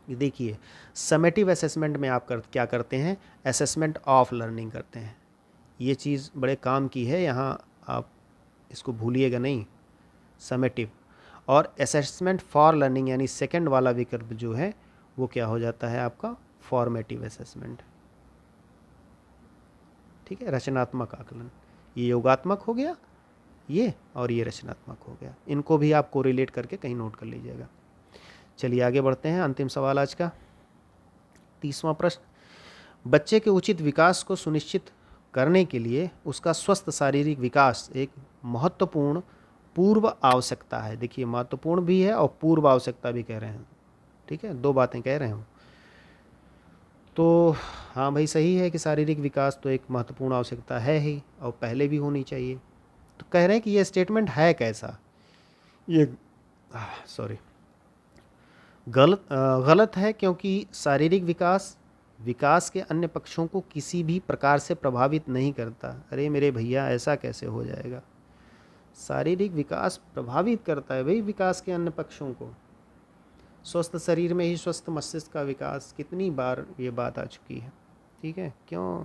देखिए, समेटिव असेसमेंट में आप क्या करते हैं, असेसमेंट ऑफ लर्निंग करते हैं। ये चीज़ बड़े काम की है, यहाँ आप इसको भूलिएगा नहीं, समेटिव। और असेसमेंट फॉर लर्निंग यानी सेकंड वाला विकल्प जो है वो क्या हो जाता है आपका, फॉर्मेटिव असेसमेंट। ठीक है, रचनात्मक आकलन। ये योगात्मक हो गया ये, और ये रचनात्मक हो गया। इनको भी आप कोरिलेट करके कहीं नोट कर लीजिएगा। चलिए आगे बढ़ते हैं। अंतिम सवाल आज का 30वां प्रश्न, बच्चे के उचित विकास को सुनिश्चित करने के लिए उसका स्वस्थ शारीरिक विकास एक महत्वपूर्ण पूर्व आवश्यकता है। देखिए, महत्वपूर्ण भी है और पूर्व आवश्यकता भी कह रहे हैं। ठीक है, दो बातें कह रहे हूँ। तो हाँ भाई, सही है कि शारीरिक विकास तो एक महत्वपूर्ण आवश्यकता है ही और पहले भी होनी चाहिए। तो कह रहे हैं कि ये स्टेटमेंट है कैसा, ये गलत है, क्योंकि शारीरिक विकास के अन्य पक्षों को किसी भी प्रकार से प्रभावित नहीं करता। अरे मेरे भैया, ऐसा कैसे हो जाएगा? शारीरिक विकास प्रभावित करता है भाई विकास के अन्य पक्षों को। स्वस्थ शरीर में ही स्वस्थ मस्तिष्क का विकास, कितनी बार ये बात आ चुकी है। ठीक है, क्यों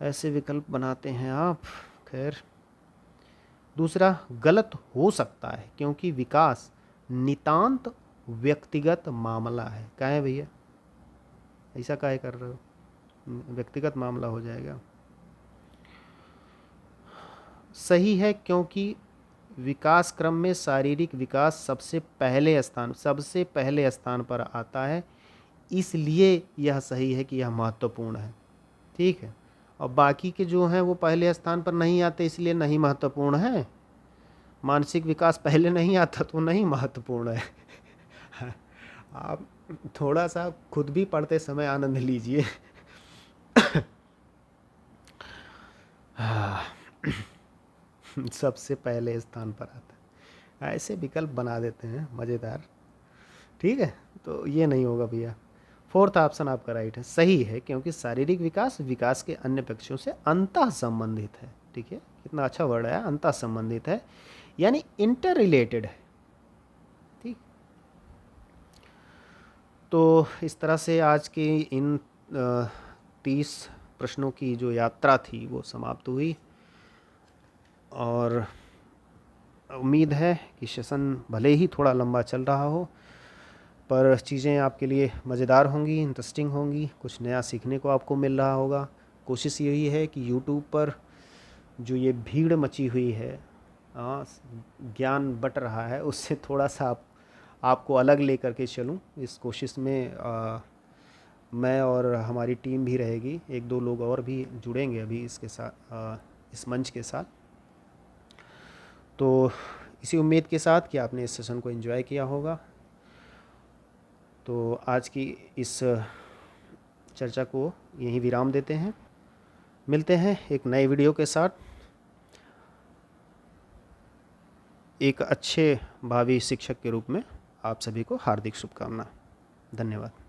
ऐसे विकल्प बनाते हैं आप? खैर, दूसरा गलत हो सकता है क्योंकि विकास नितांत व्यक्तिगत मामला है। काहे है भैया, ऐसा काहे कर रहे हो? व्यक्तिगत मामला हो जाएगा। सही है, क्योंकि विकास क्रम में शारीरिक विकास सबसे पहले स्थान पर आता है, इसलिए यह सही है कि यह महत्वपूर्ण है। ठीक है, और बाकी के जो हैं वो पहले स्थान पर नहीं आते, इसलिए नहीं महत्वपूर्ण है। मानसिक विकास पहले नहीं आता तो नहीं महत्वपूर्ण है। आप थोड़ा सा खुद भी पढ़ते समय आनंद लीजिए। सबसे पहले स्थान पर आता है, ऐसे विकल्प बना देते हैं मज़ेदार। ठीक है, तो ये नहीं होगा भैया। फोर्थ ऑप्शन आपका राइट है, सही है, क्योंकि शारीरिक विकास के अन्य पक्षों से अंतः संबंधित है। ठीक है, कितना अच्छा वर्ड है, अंतः संबंधित है, यानी इंटर रिलेटेड है। ठीक, तो इस तरह से आज की इन 30 प्रश्नों की जो यात्रा थी वो समाप्त हुई, और उम्मीद है कि सेशन भले ही थोड़ा लंबा चल रहा हो पर चीज़ें आपके लिए मज़ेदार होंगी, इंटरेस्टिंग होंगी, कुछ नया सीखने को आपको मिल रहा होगा। कोशिश यही है कि यूट्यूब पर जो ये भीड़ मची हुई है, ज्ञान बट रहा है, उससे थोड़ा सा आपको अलग लेकर के चलूँ। इस कोशिश में मैं और हमारी टीम भी रहेगी, 1-2 लोग और भी जुड़ेंगे अभी इसके साथ, इस मंच के साथ। तो इसी उम्मीद के साथ कि आपने इस सेशन को एंजॉय किया होगा, तो आज की इस चर्चा को यहीं विराम देते हैं। मिलते हैं एक नए वीडियो के साथ। एक अच्छे भावी शिक्षक के रूप में आप सभी को हार्दिक शुभकामना। धन्यवाद।